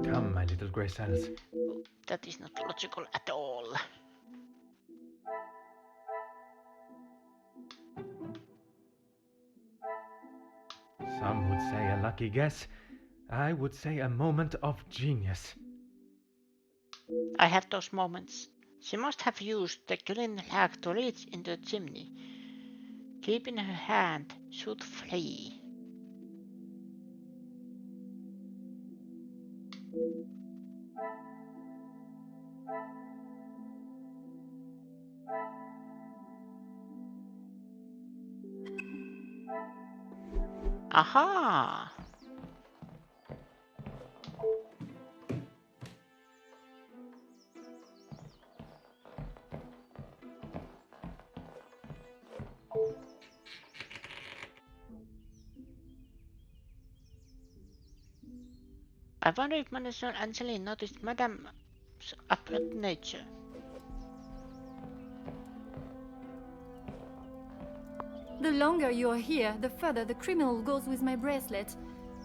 Come, my little grey cells. That is not logical at all. Some would say a lucky guess. I would say a moment of genius. I have those moments. She must have used the green rag to reach into the chimney. Keep in her hand should flee. Aha! I wonder if Mademoiselle Angeline noticed Madame's abrupt nature. The longer you're here, the further the criminal goes with my bracelet.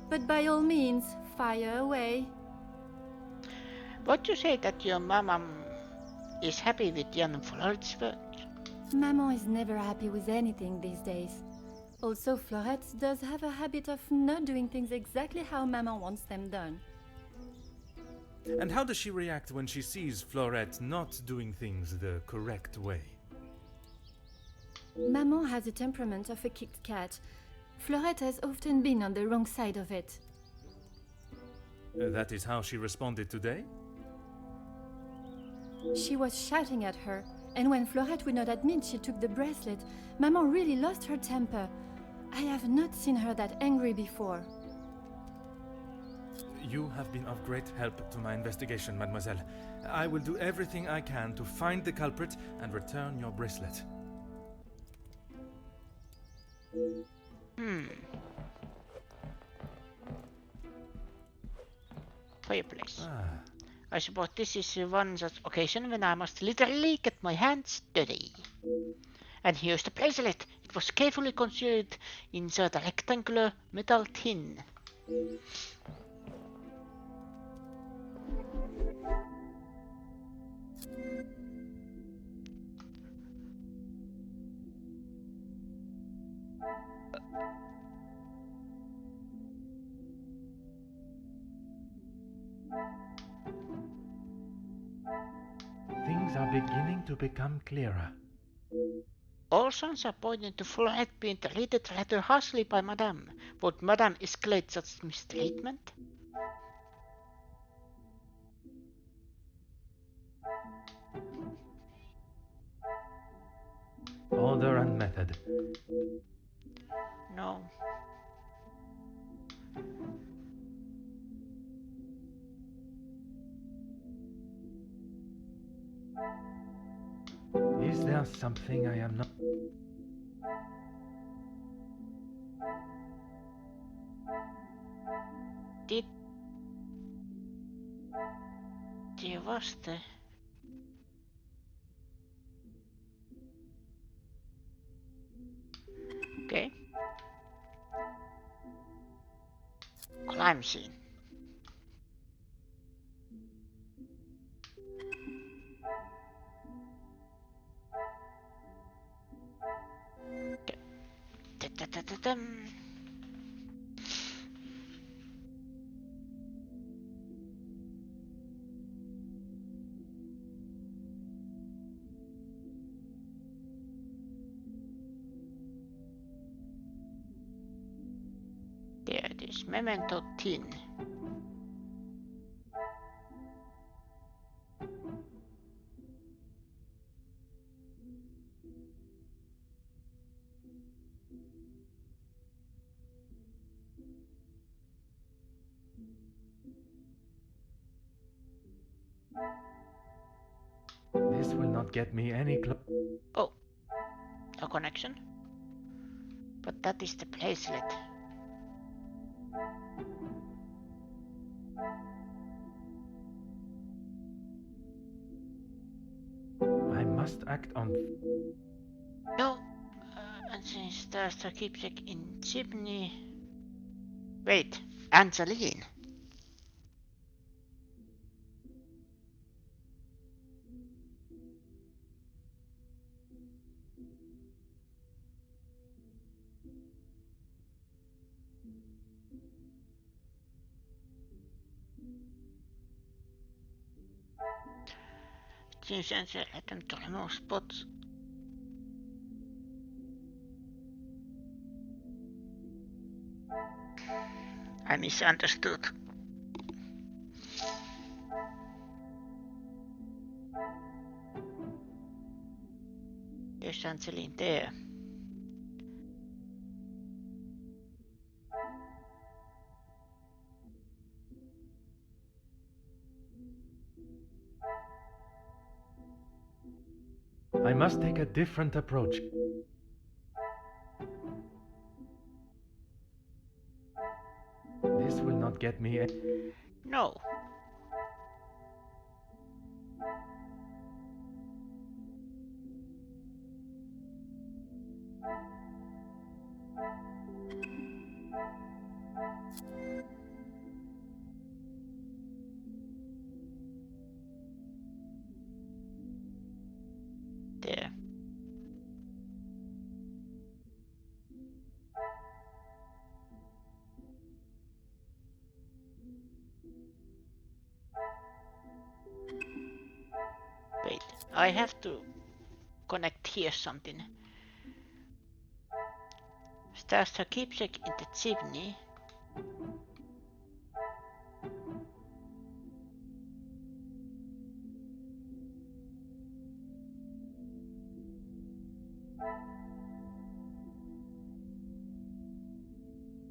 But by all means, fire away. Would you say that your mama is happy with young Floret's work? Maman is never happy with anything these days. Also, Florette does have a habit of not doing things exactly how Maman wants them done. And how does she react when she sees Florette not doing things the correct way? Maman has the temperament of a kicked cat. Florette has often been on the wrong side of it. That is how she responded today? She was shouting at her, and when Florette would not admit she took the bracelet, Maman really lost her temper. I have not seen her that angry before. You have been of great help to my investigation, mademoiselle. I will do everything I can to find the culprit and return your bracelet. Fireplace. Ah, I suppose this is one such occasion when I must literally get my hands dirty. And here's the bracelet. It was carefully concealed inside a rectangular metal tin. Things are beginning to become clearer. All signs are pointing to Florette being treated rather harshly by Madame. Would Madame escalate such mistreatment? Order and method. No. Is there something I am not... Det was det. Okay. Crime scene. Okay. Da-da-da-da-dum. There it is, memento tin. This will not get me any Oh, a connection. But that is the bracelet. I must act on... No, and since there's the keepsake in chimney. Wait, Angeline. Change answer attempt to remove spots. I misunderstood. There's Angeline there. I must take a different approach. This will not get me. No. There. Wait, I have to connect here something. Stashed her keepsake in the chimney.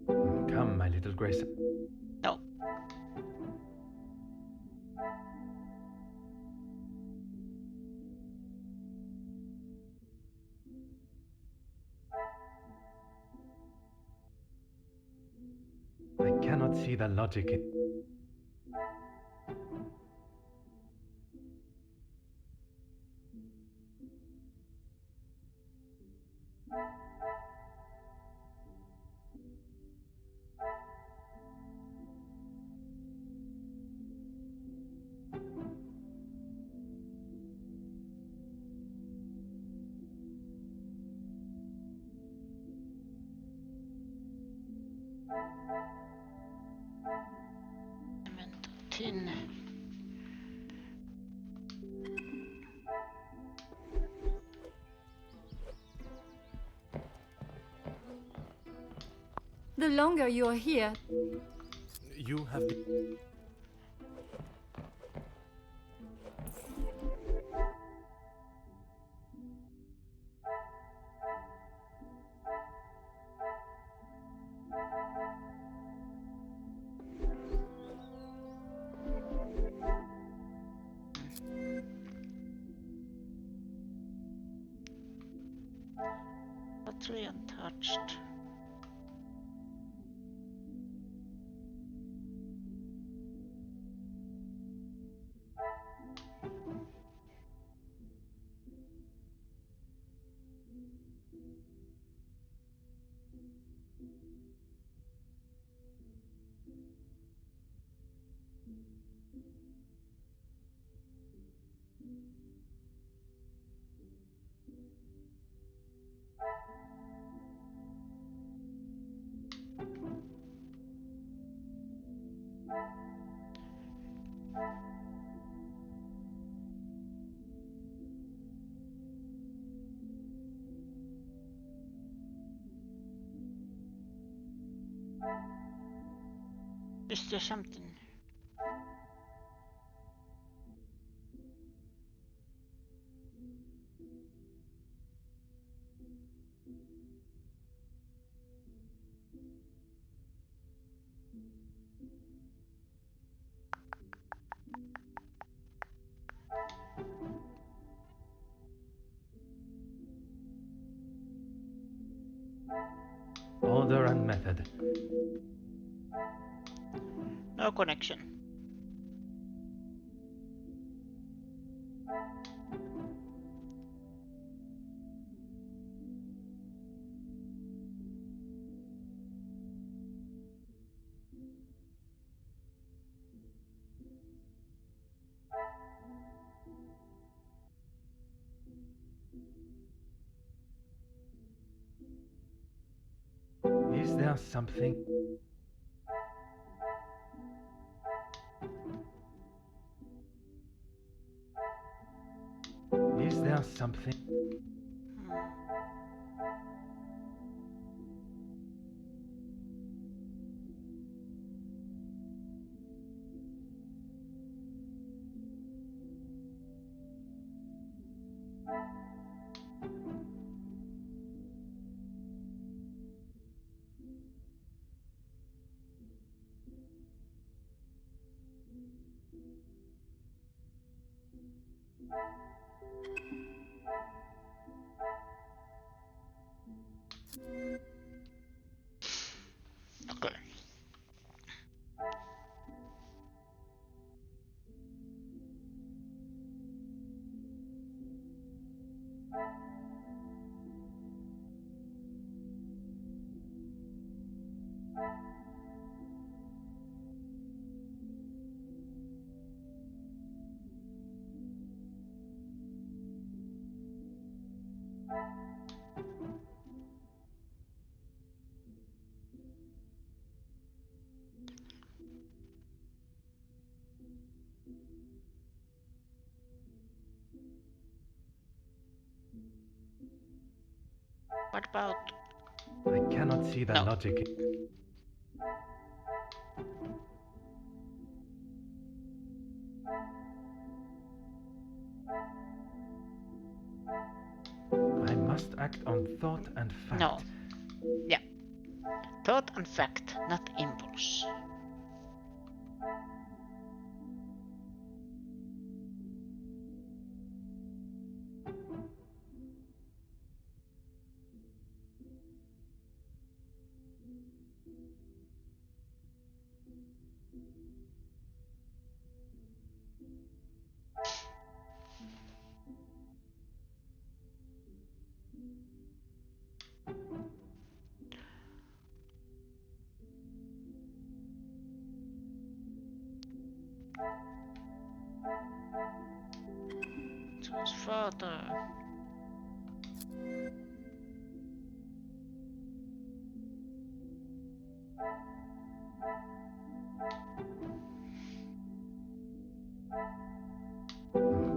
Come, my little Grace. No. I cannot see the logic in... Tin. The longer you're here, You have been... Battery untouched. Is there something? Order and method. No connection. Is there something... there something? Okay. What about... I cannot see the No. logic. I must act on thought and fact. No. Yeah. Thought and fact, not impulse. So his father...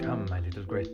Come, my little great.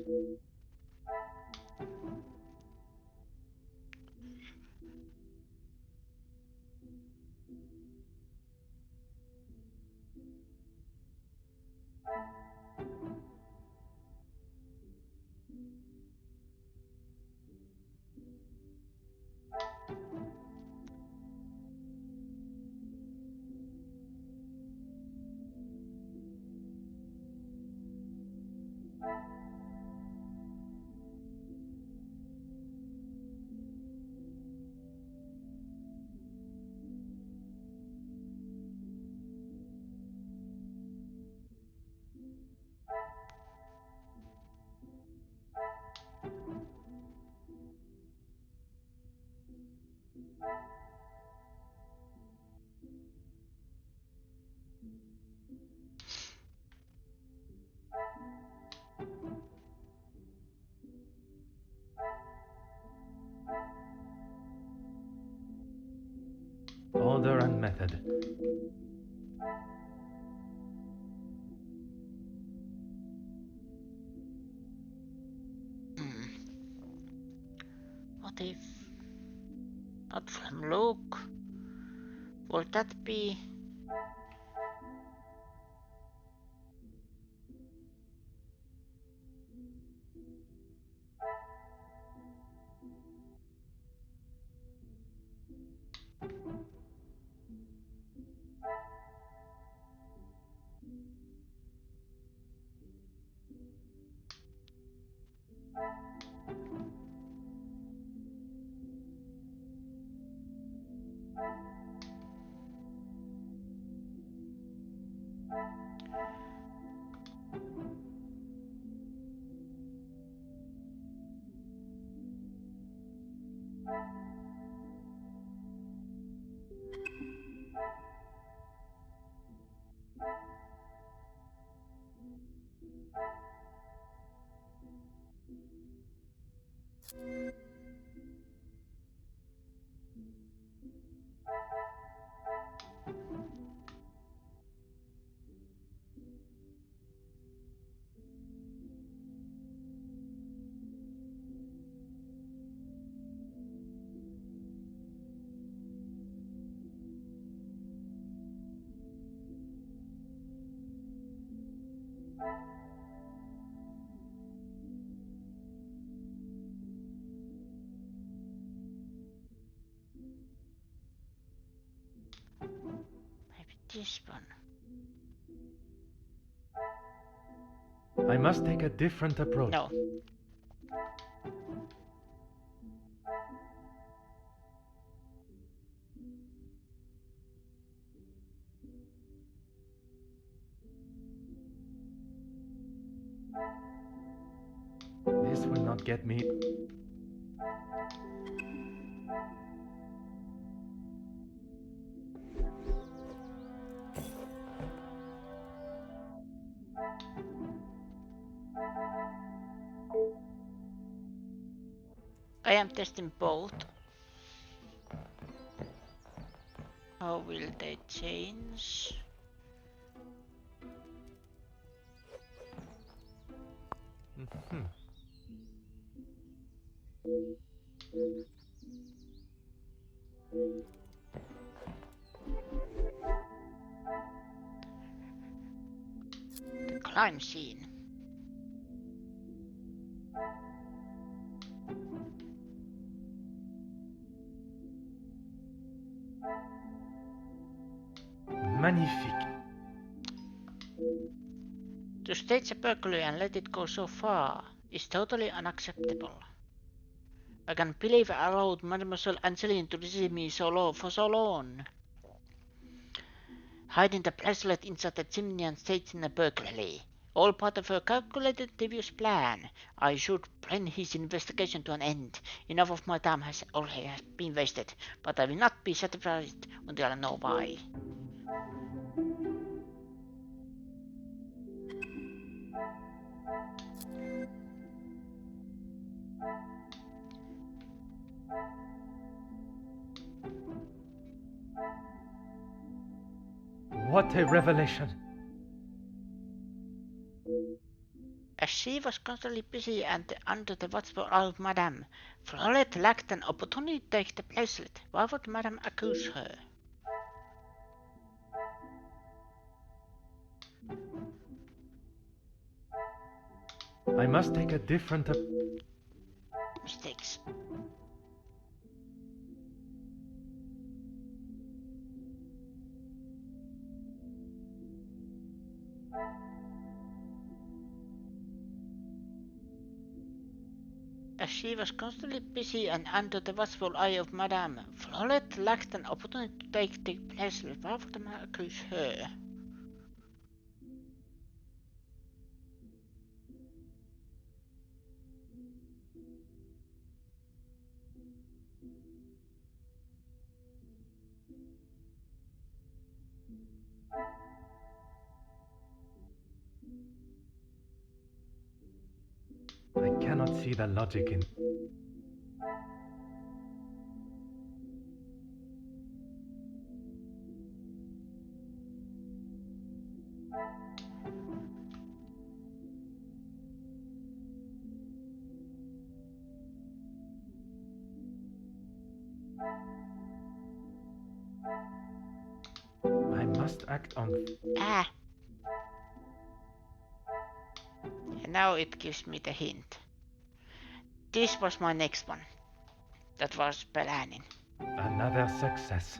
Order and method. What if... Not from Luke? Would that be... Maybe this one. I must take a different approach. No. This will not get me. I am testing both. How will they change? Mhm. The crime scene. Magnifique. To stage a burglary and let it go so far is totally unacceptable. I can't believe I allowed Mademoiselle Angeline to receive me for so long. Hiding the bracelet inside the chimney and staging a burglary. All part of her calculated devious plan. I should bring his investigation to an end. Enough of my time has already been wasted, but I will not be satisfied until I know why. What a revelation. As she was constantly busy and under the watchful eye of Madame, Florette lacked an opportunity to take the bracelet. Why would Madame accuse her? I must take a different Mistakes. As she was constantly busy and under the watchful eye of Madame, Florette lacked an opportunity to take the bracelet. Why would Madame accuse her? I cannot see the logic in. I must act on. Ah! And now it gives me the hint. This was my next one. That was planning. Another success.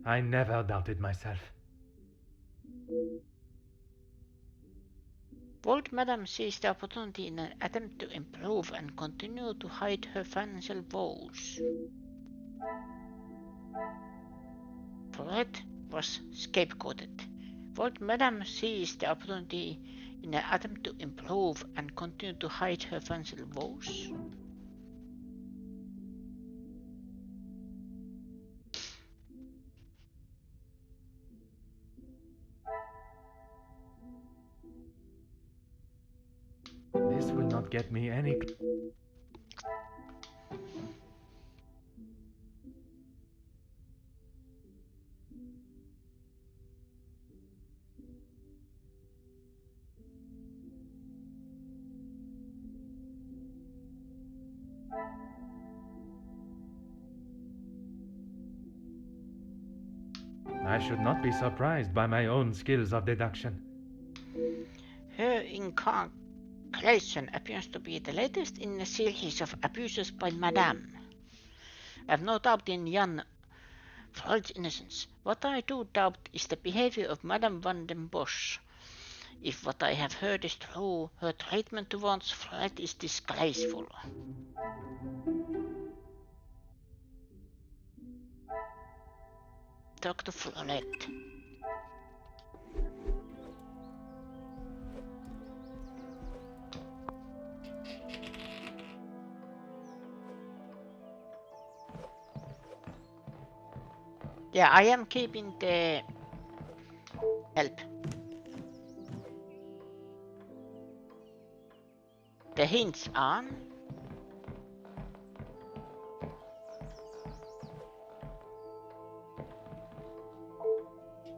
I never doubted myself. Would Madame seize the opportunity in an attempt to improve and continue to hide her financial woes? Florette was scapegoated. Would Madame seize the opportunity in an attempt to improve and continue to hide her financial woes? This will not get me any. I should not be surprised by my own skills of deduction. Her incarceration appears to be the latest in a series of abuses by Madame. I have no doubt in Jan Freud's innocence. What I do doubt is the behavior of Madame van den Bosch. If what I have heard is true, her treatment towards Freud is disgraceful. Talk to Florette. Yeah, I am keeping the help. The hints on.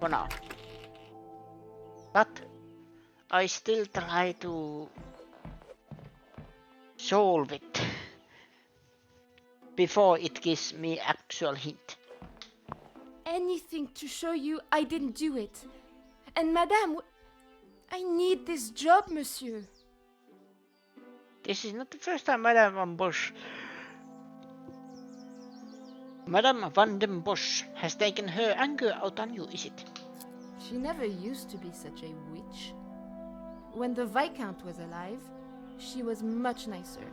For now. But I still try to solve it before it gives me actual hint. Anything to show you I didn't do it. And Madame, I need this job, monsieur. This is not the first time Madame van den Bosch has taken her anger out on you, is it? She never used to be such a witch. When the Viscount was alive, she was much nicer.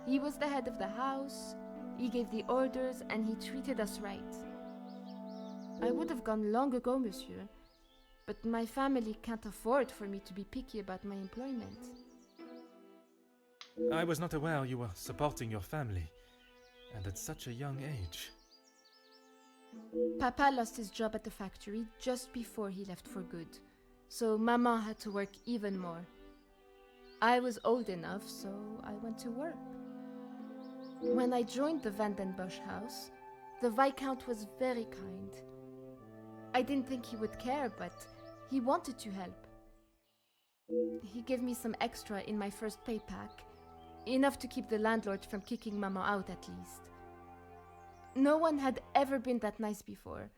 He was the head of the house, he gave the orders, and he treated us right. I would have gone long ago, monsieur, but my family can't afford for me to be picky about my employment. I was not aware you were supporting your family, and at such a young age. Papa lost his job at the factory just before he left for good, so Maman had to work even more. I was old enough, so I went to work. When I joined the Van den Bosch house, the Viscount was very kind. I didn't think he would care, but he wanted to help. He gave me some extra in my first pay pack, enough to keep the landlord from kicking Mama out at least. No one had ever been that nice before.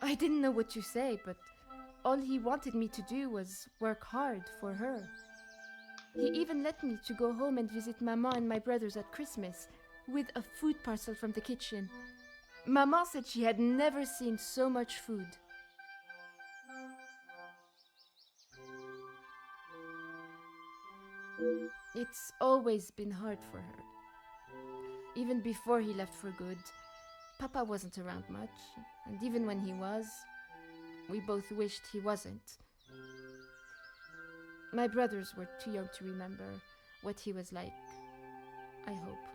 I didn't know what to say, but all he wanted me to do was work hard for her. He even let me to go home and visit Mama and my brothers at Christmas with a food parcel from the kitchen. Mama said she had never seen so much food. It's always been hard for her. Even before he left for good, Papa wasn't around much, and even when he was, we both wished he wasn't. My brothers were too young to remember what he was like, I hope.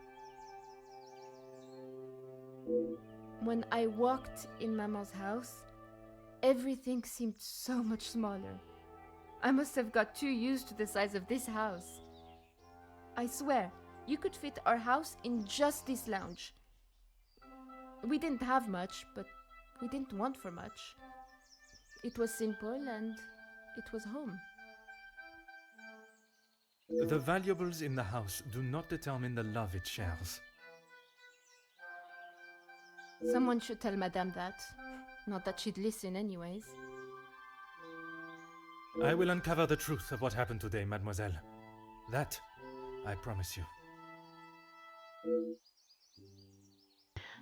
When I walked in Mama's house, everything seemed so much smaller. I must have got too used to the size of this house. I swear, you could fit our house in just this lounge. We didn't have much, but we didn't want for much. It was simple and it was home. The valuables in the house do not determine the love it shares. Someone should tell Madame that. Not that she'd listen anyways. I will uncover the truth of what happened today, mademoiselle. That, I promise you.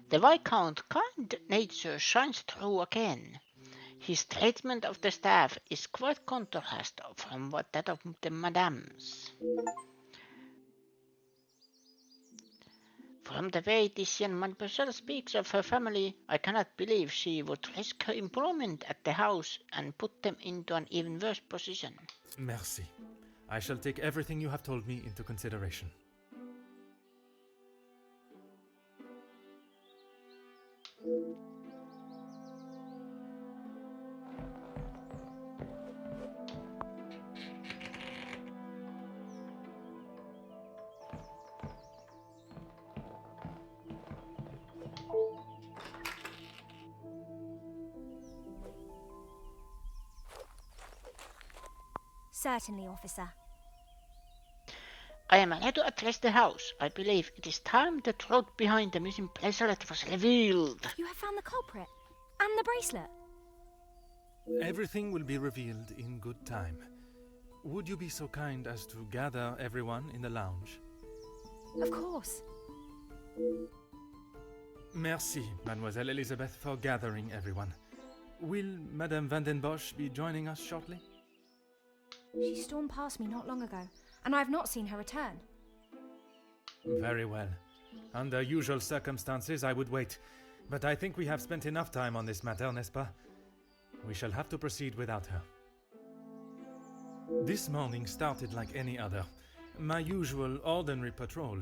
The Viscount's kind nature shines through again. His treatment of the staff is quite contrast from that of the Madame's. From the way this young mademoiselle speaks of her family, I cannot believe she would risk her employment at the house and put them into an even worse position. Merci. I shall take everything you have told me into consideration. Certainly, officer. I am ready to address the house. I believe it is time the truth behind the missing bracelet was revealed. You have found the culprit and the bracelet. Everything will be revealed in good time. would you be so kind as to gather everyone in the lounge? Of course. Merci, Mademoiselle Elizabeth, for gathering everyone. Will Madame Van den Bosch be joining us shortly? She stormed past me not long ago, and I have not seen her return. Very well. Under usual circumstances, I would wait. But I think we have spent enough time on this matter, n'est-ce pas? We shall have to proceed without her. This morning started like any other. My usual ordinary patrol,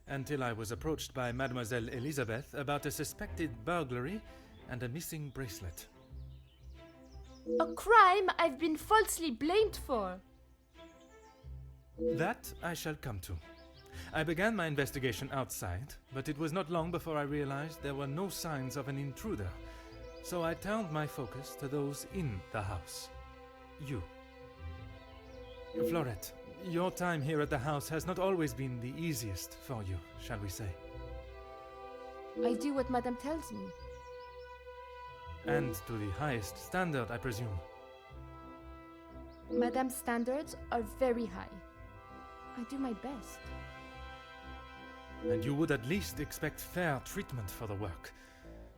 until I was approached by Mademoiselle Elizabeth about a suspected burglary and a missing bracelet. A crime I've been falsely blamed for. That I shall come to. I began my investigation outside, but it was not long before I realized there were no signs of an intruder, so I turned my focus to those in the house. You. Florette, your time here at the house has not always been the easiest for you, shall we say. I do what Madame tells me. And to the highest standard, I presume. Madame's standards are very high. I do my best. And you would at least expect fair treatment for the work,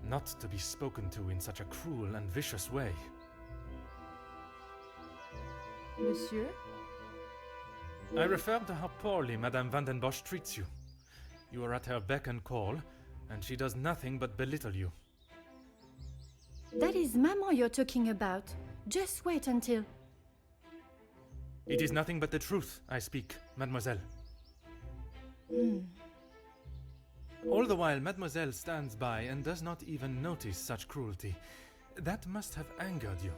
not to be spoken to in such a cruel and vicious way. Monsieur? I refer to how poorly Madame Van den Bosch treats you. You are at her beck and call, and she does nothing but belittle you. That is Maman you're talking about. Just wait until... It is nothing but the truth I speak, mademoiselle. All the while, mademoiselle stands by and does not even notice such cruelty. That must have angered you.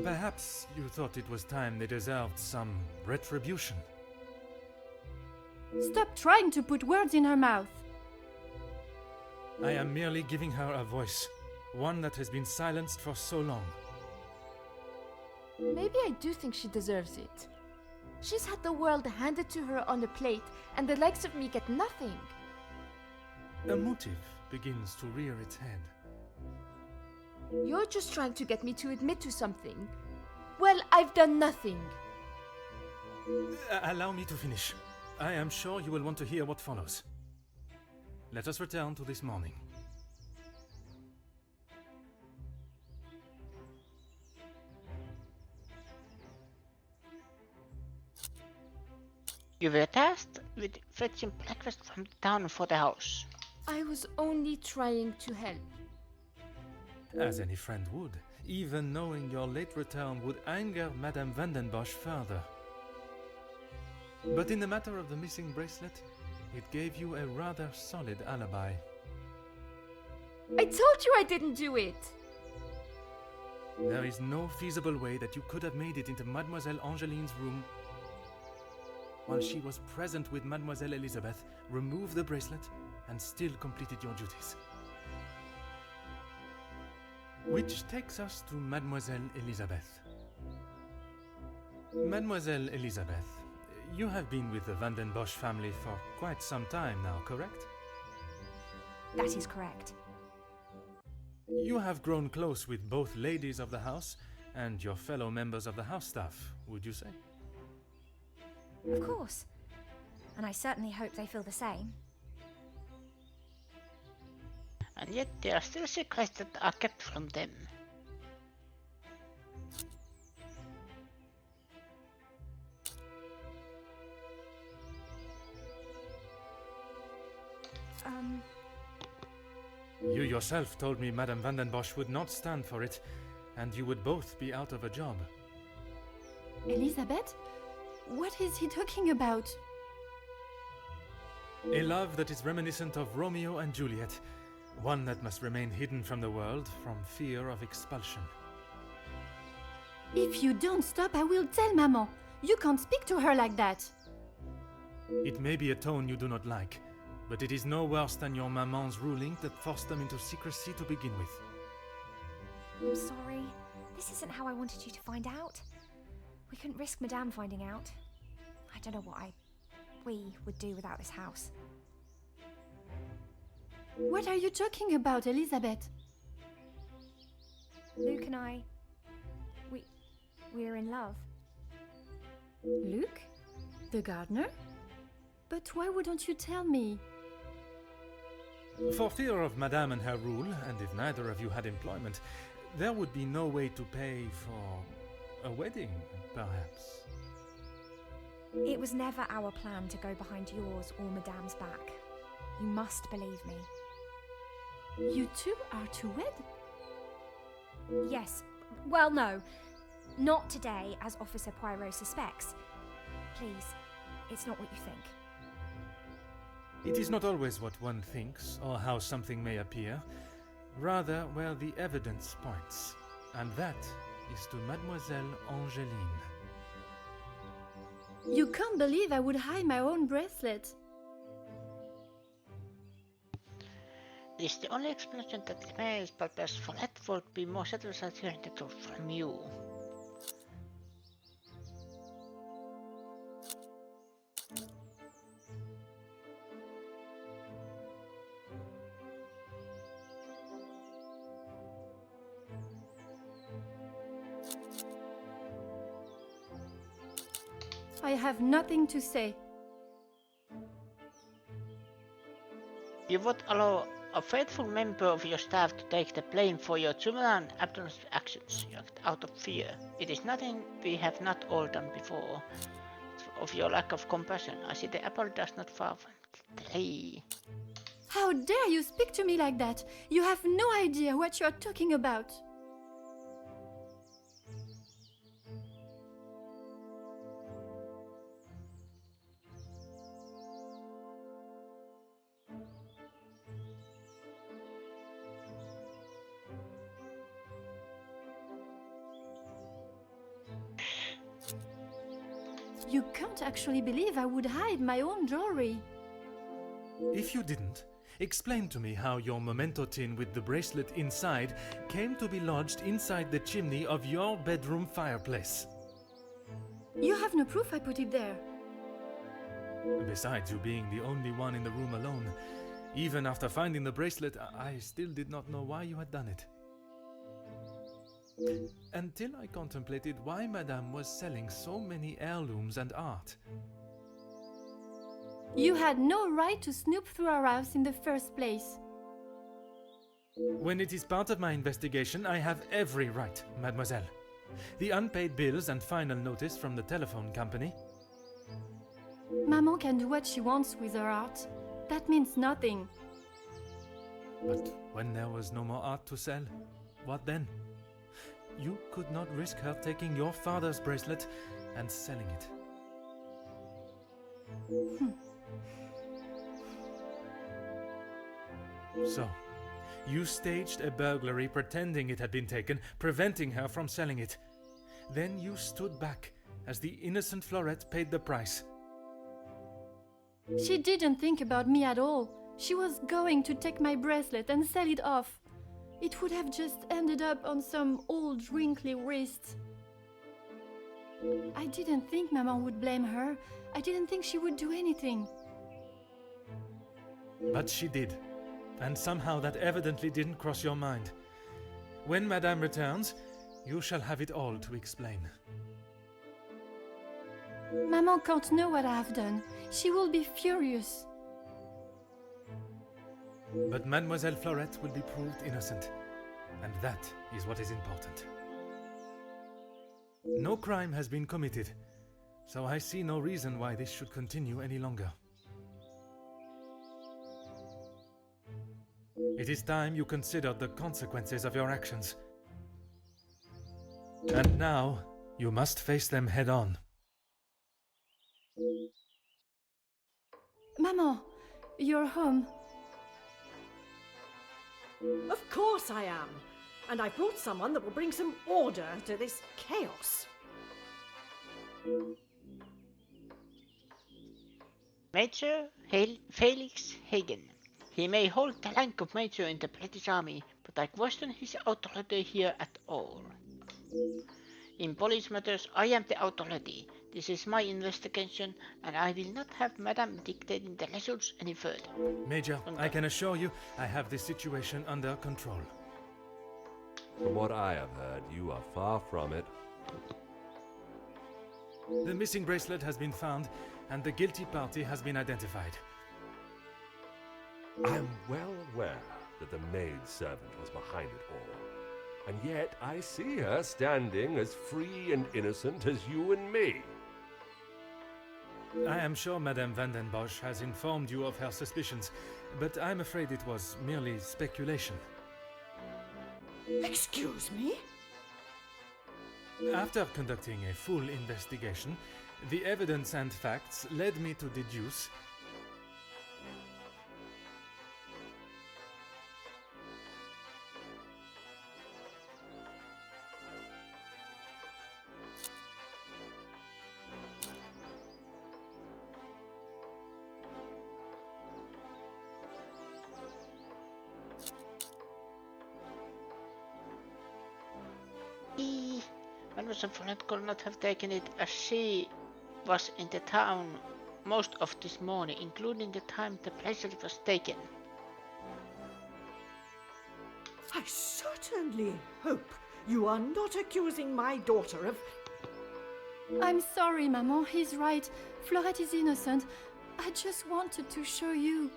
Perhaps you thought it was time they deserved some retribution. Stop trying to put words in her mouth. I am merely giving her a voice, one that has been silenced for so long. Maybe I do think she deserves it. She's had the world handed to her on a plate, and the likes of me get nothing. A motive begins to rear its head. You're just trying to get me to admit to something. Well, I've done nothing. Allow me to finish. I am sure you will want to hear what follows. Let us return to this morning. You were tasked with fetching breakfast from town for the house. I was only trying to help. As any friend would, even knowing your late return would anger Madame Van den Bosch further. But in the matter of the missing bracelet, it gave you a rather solid alibi. I told you I didn't do it! There is no feasible way that you could have made it into Mademoiselle Angeline's room while she was present with Mademoiselle Elizabeth, remove the bracelet, and still completed your duties. Which takes us to Mademoiselle Elizabeth. Mademoiselle Elizabeth, you have been with the Van den Bosch family for quite some time now, correct? That is correct. You have grown close with both ladies of the house and your fellow members of the house staff, would you say? Of course. And I certainly hope they feel the same. And yet there are still secrets that are kept from them. You yourself told me Madame Van den Bosch would not stand for it, and you would both be out of a job. Elizabeth? What is he talking about? A love that is reminiscent of Romeo and Juliet, one that must remain hidden from the world from fear of expulsion. If you don't stop, I will tell Maman. You can't speak to her like that. It may be a tone you do not like, but it is no worse than your maman's ruling that forced them into secrecy to begin with. I'm sorry. This isn't how I wanted you to find out. We couldn't risk Madame finding out. I don't know what we would do without this house. What are you talking about, Elizabeth? Luke and I, we're in love. Luke? The gardener? But why wouldn't you tell me? For fear of Madame and her rule, and if neither of you had employment, there would be no way to pay for a wedding, perhaps. It was never our plan to go behind yours or Madame's back. You must believe me. You two are to wed? Yes. Well, no. Not today, as Officer Poirot suspects. Please, it's not what you think. It is not always what one thinks, or how something may appear, rather where the evidence points, and that is to Mademoiselle Angeline. You can't believe I would hide my own bracelet. It is the only explanation that remains, but as Follett would be more satisfied hearing the truth from you. I have nothing to say. You would allow a faithful member of your staff to take the blame for your juvenile and abnormal actions out of fear. It is nothing we have not all done before. Of your lack of compassion, I see the apple does not fall from the tree. How dare you speak to me like that? You have no idea what you are talking about. You can't actually believe I would hide my own jewelry. If you didn't, explain to me how your memento tin with the bracelet inside came to be lodged inside the chimney of your bedroom fireplace. You have no proof I put it there. Besides you being the only one in the room alone, even after finding the bracelet, I still did not know why you had done it. Until I contemplated why Madame was selling so many heirlooms and art. You had no right to snoop through our house in the first place. When it is part of my investigation, I have every right, mademoiselle. The unpaid bills and final notice from the telephone company. Maman can do what she wants with her art. That means nothing. But when there was no more art to sell, what then? You could not risk her taking your father's bracelet and selling it. So, you staged a burglary pretending it had been taken, preventing her from selling it. Then you stood back as the innocent Florette paid the price. She didn't think about me at all. She was going to take my bracelet and sell it off. It would have just ended up on some old wrinkly wrist. I didn't think Maman would blame her. I didn't think she would do anything. But she did. And somehow that evidently didn't cross your mind. When Madame returns, you shall have it all to explain. Maman can't know what I have done. She will be furious. But Mademoiselle Florette will be proved innocent. And that is what is important. No crime has been committed, so I see no reason why this should continue any longer. It is time you considered the consequences of your actions. And now, you must face them head on. Maman, you're home. Of course I am. And I've brought someone that will bring some order to this chaos. Major Felix Hagen. He may hold the rank of Major in the British Army, but I question his authority here at all. In police matters, I am the authority. This is my investigation, and I will not have Madame dictating the results any further. Major, I can assure you I have this situation under control. From what I have heard, you are far from it. The missing bracelet has been found, and the guilty party has been identified. I'm well aware that the maidservant was behind it all, and yet I see her standing as free and innocent as you and me. I am sure Madame van den Bosch has informed you of her suspicions, but I'm afraid it was merely speculation. Excuse me? After conducting a full investigation, the evidence and facts led me to deduce Mademoiselle Poirot could not have taken it, as she was in the town most of this morning, including the time the bracelet was taken. I certainly hope you are not accusing my daughter of... I'm sorry, Maman. He's right. Florette is innocent. I just wanted to show you.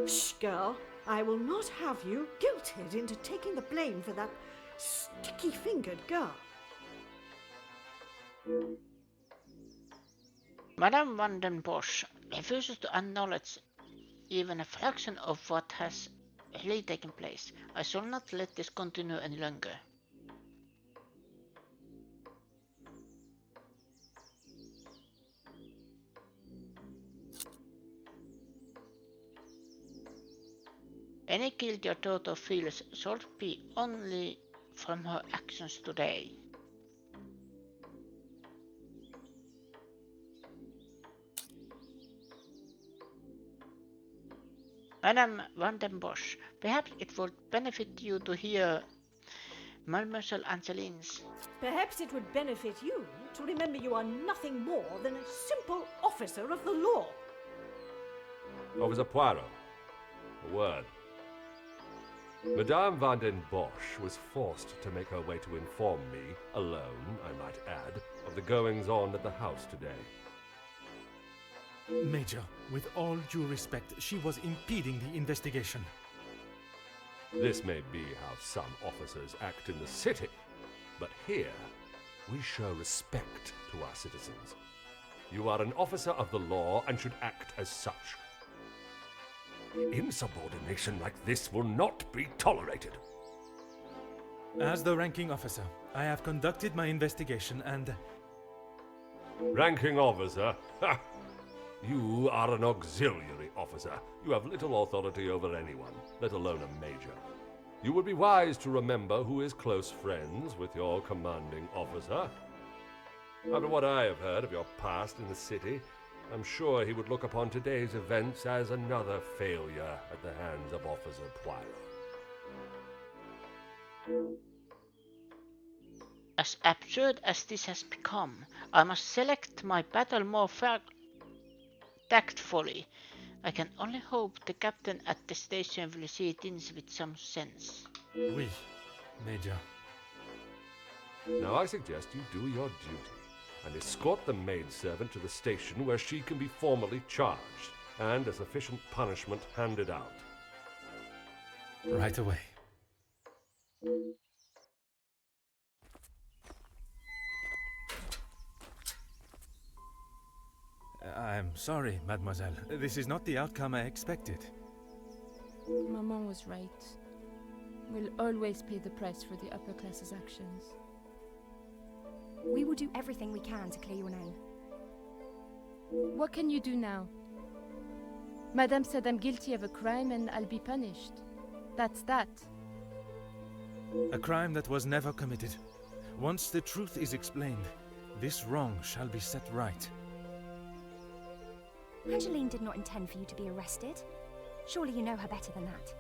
Shh, girl. I will not have you guilted into taking the blame for that sticky-fingered girl. Madame van den Bosch refuses to acknowledge even a fraction of what has really taken place. I shall not let this continue any longer. Any guilt your daughter feels should be only from her actions today. Madame van den Bosch, perhaps it would benefit you to hear Mademoiselle Angeline's. Perhaps it would benefit you to remember you are nothing more than a simple officer of the law. Officer Poirot, a word. Madame van den Bosch was forced to make her way to inform me, alone, I might add, of the goings-on at the house today. Major, with all due respect, she was impeding the investigation. This may be how some officers act in the city, but here we show respect to our citizens. You are an officer of the law and should act as such. Insubordination like this will not be tolerated. As the ranking officer, I have conducted my investigation and... Ranking officer? Ha! You are an auxiliary officer. You have little authority over anyone, let alone a major. You would be wise to remember who is close friends with your commanding officer. After what I have heard of your past in the city, I'm sure he would look upon today's events as another failure at the hands of Officer Poirot. As absurd as this has become, I must select my battle more tactfully. I can only hope the captain at the station will see things with some sense. Oui, Major. Now I suggest you do your duty and escort the maidservant to the station where she can be formally charged and a sufficient punishment handed out. Right away. I'm sorry, mademoiselle. This is not the outcome I expected. Maman was right. We'll always pay the price for the upper class's actions. We will do everything we can to clear your name. What can you do now? Madame said I'm guilty of a crime and I'll be punished. That's that. A crime that was never committed. Once the truth is explained, this wrong shall be set right. Angeline did not intend for you to be arrested. Surely you know her better than that.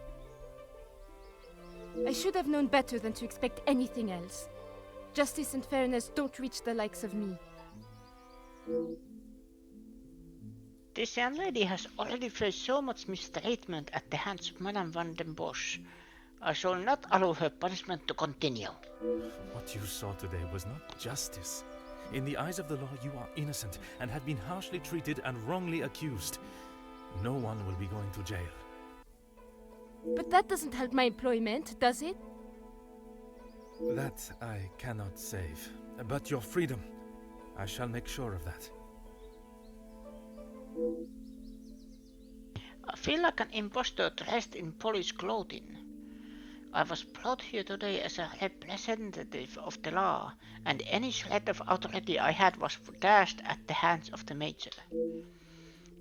I should have known better than to expect anything else. Justice and fairness don't reach the likes of me. This young lady has already faced so much mistreatment at the hands of Madame van den Bosch. I shall not allow her punishment to continue. What you saw today was not justice. In the eyes of the law, you are innocent and have been harshly treated and wrongly accused. No one will be going to jail. But that doesn't help my employment, does it? That I cannot save. But your freedom, I shall make sure of that. I feel like an impostor dressed in police clothing. I was brought here today as a representative of the law, and any shred of authority I had was dashed at the hands of the Major.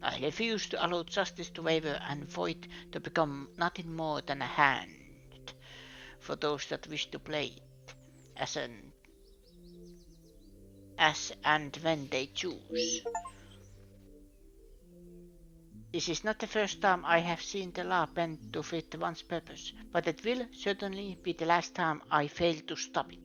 I refuse to allow justice to waver and void to become nothing more than a hand for those that wish to play it as and when they choose. This is not the first time I have seen the law bent to fit one's purpose, but it will certainly be the last time I fail to stop it.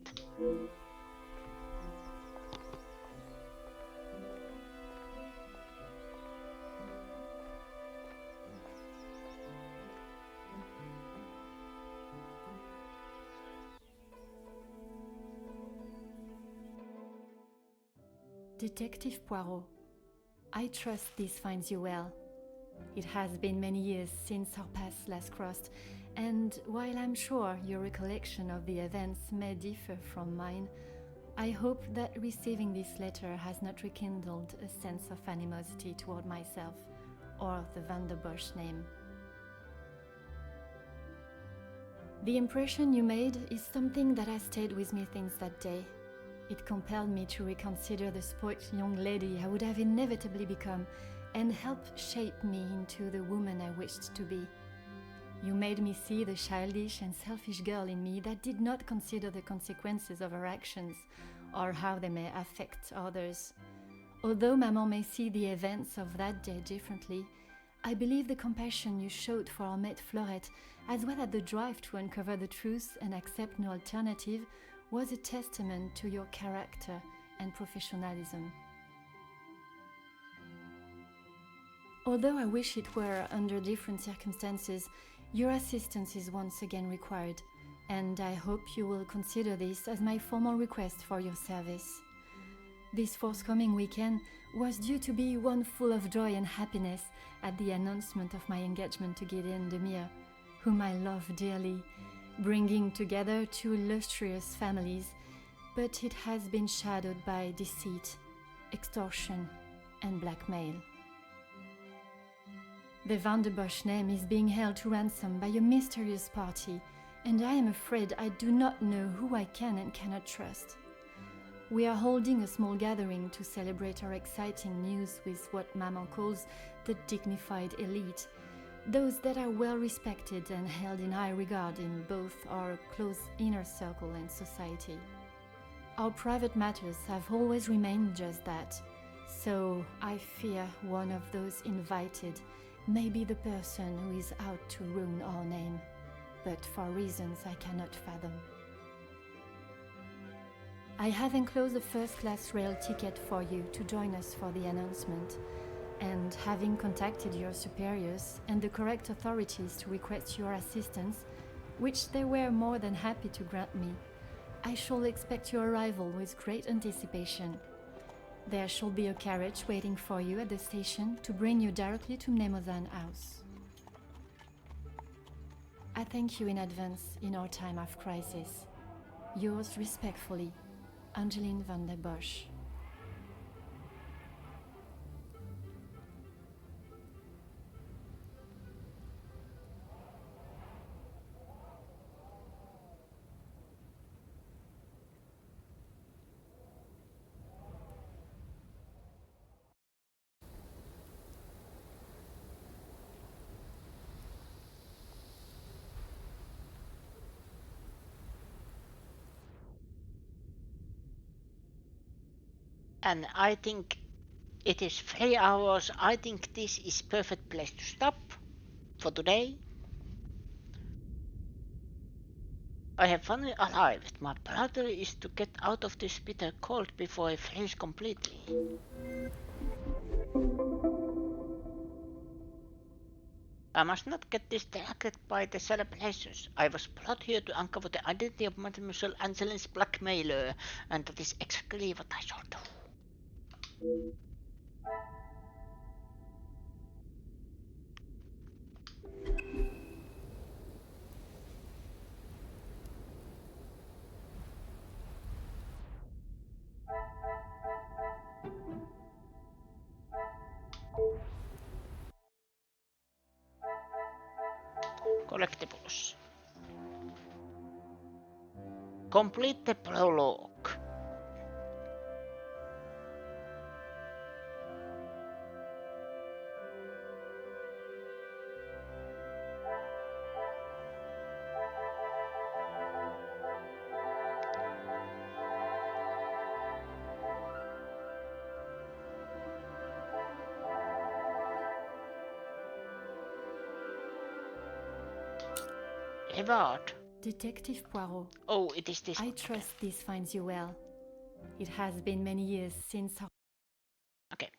Detective Poirot, I trust this finds you well. It has been many years since our paths last crossed, and while I'm sure your recollection of the events may differ from mine, I hope that receiving this letter has not rekindled a sense of animosity toward myself or the Van der Bosch name. The impression you made is something that has stayed with me since that day. It compelled me to reconsider the spoilt young lady I would have inevitably become and helped shape me into the woman I wished to be. You made me see the childish and selfish girl in me that did not consider the consequences of her actions or how they may affect others. Although Maman may see the events of that day differently, I believe the compassion you showed for our mate Florette, as well as the drive to uncover the truth and accept no alternative, was a testament to your character and professionalism. Although I wish it were under different circumstances, your assistance is once again required, and I hope you will consider this as my formal request for your service. This forthcoming weekend was due to be one full of joy and happiness at the announcement of my engagement to Gideon Demir, whom I love dearly, bringing together two illustrious families, but it has been shadowed by deceit, extortion, and blackmail. The Van der Bosch name is being held to ransom by a mysterious party, and I am afraid I do not know who I can and cannot trust. We are holding a small gathering to celebrate our exciting news with what Maman calls the dignified elite, those that are well respected and held in high regard in both our close inner circle and society. Our private matters have always remained just that, so I fear one of those invited may be the person who is out to ruin our name, but for reasons I cannot fathom. I have enclosed a first-class rail ticket for you to join us for the announcement, and having contacted your superiors and the correct authorities to request your assistance, which they were more than happy to grant me, I shall expect your arrival with great anticipation. There shall be a carriage waiting for you at the station to bring you directly to Mnemosyne House. I thank you in advance in our time of crisis. Yours respectfully, Angeline van der Bosch. And I think it is 3 hours. I think this is perfect place to stop for today. I have finally arrived. My brother is to get out of this bitter cold before I freeze completely. I must not get distracted by the celebrations. I was brought here to uncover the identity of Mademoiselle Angeline's blackmailer, and that is exactly what I shall do. Collectibles. Complete the prologue. Reward. Detective Poirot, Oh, it is this I one. trust this finds you well. It has been many years since. Okay.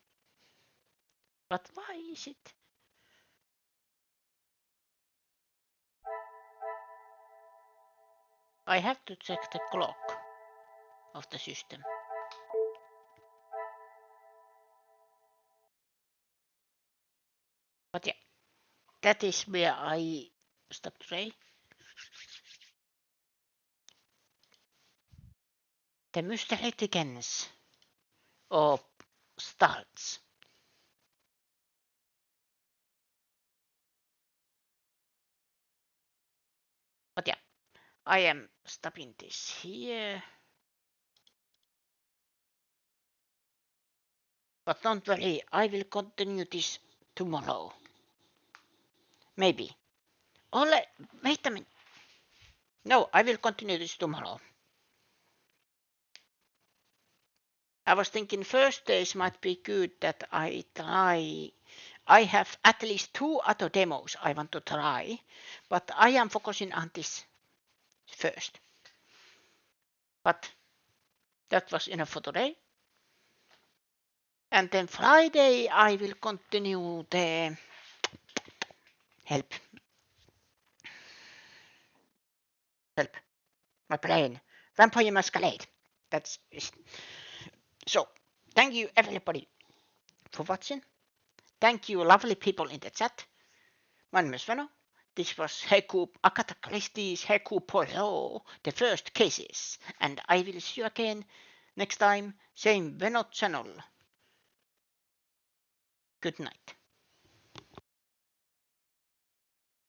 But why is it? I have to check the clock of the system. But yeah, that is where I stop today. The mystery begins or starts. But yeah, I am stopping this here. But don't worry, I will continue this tomorrow. Maybe. Wait a minute. No, I will continue this tomorrow. I was thinking first days might be good that I try. I have at least 2 other demos I want to try, but I am focusing on this first. But that was enough for today. And then Friday I will continue the help. My brain. Vampire Masquerade. That's it. So, thank you everybody for watching. Thank you lovely people in the chat. My name is Veno. This was Hercule Agatha Christie's Hercule Poirot, the first cases. And I will see you again next time, same Veno channel. Good night.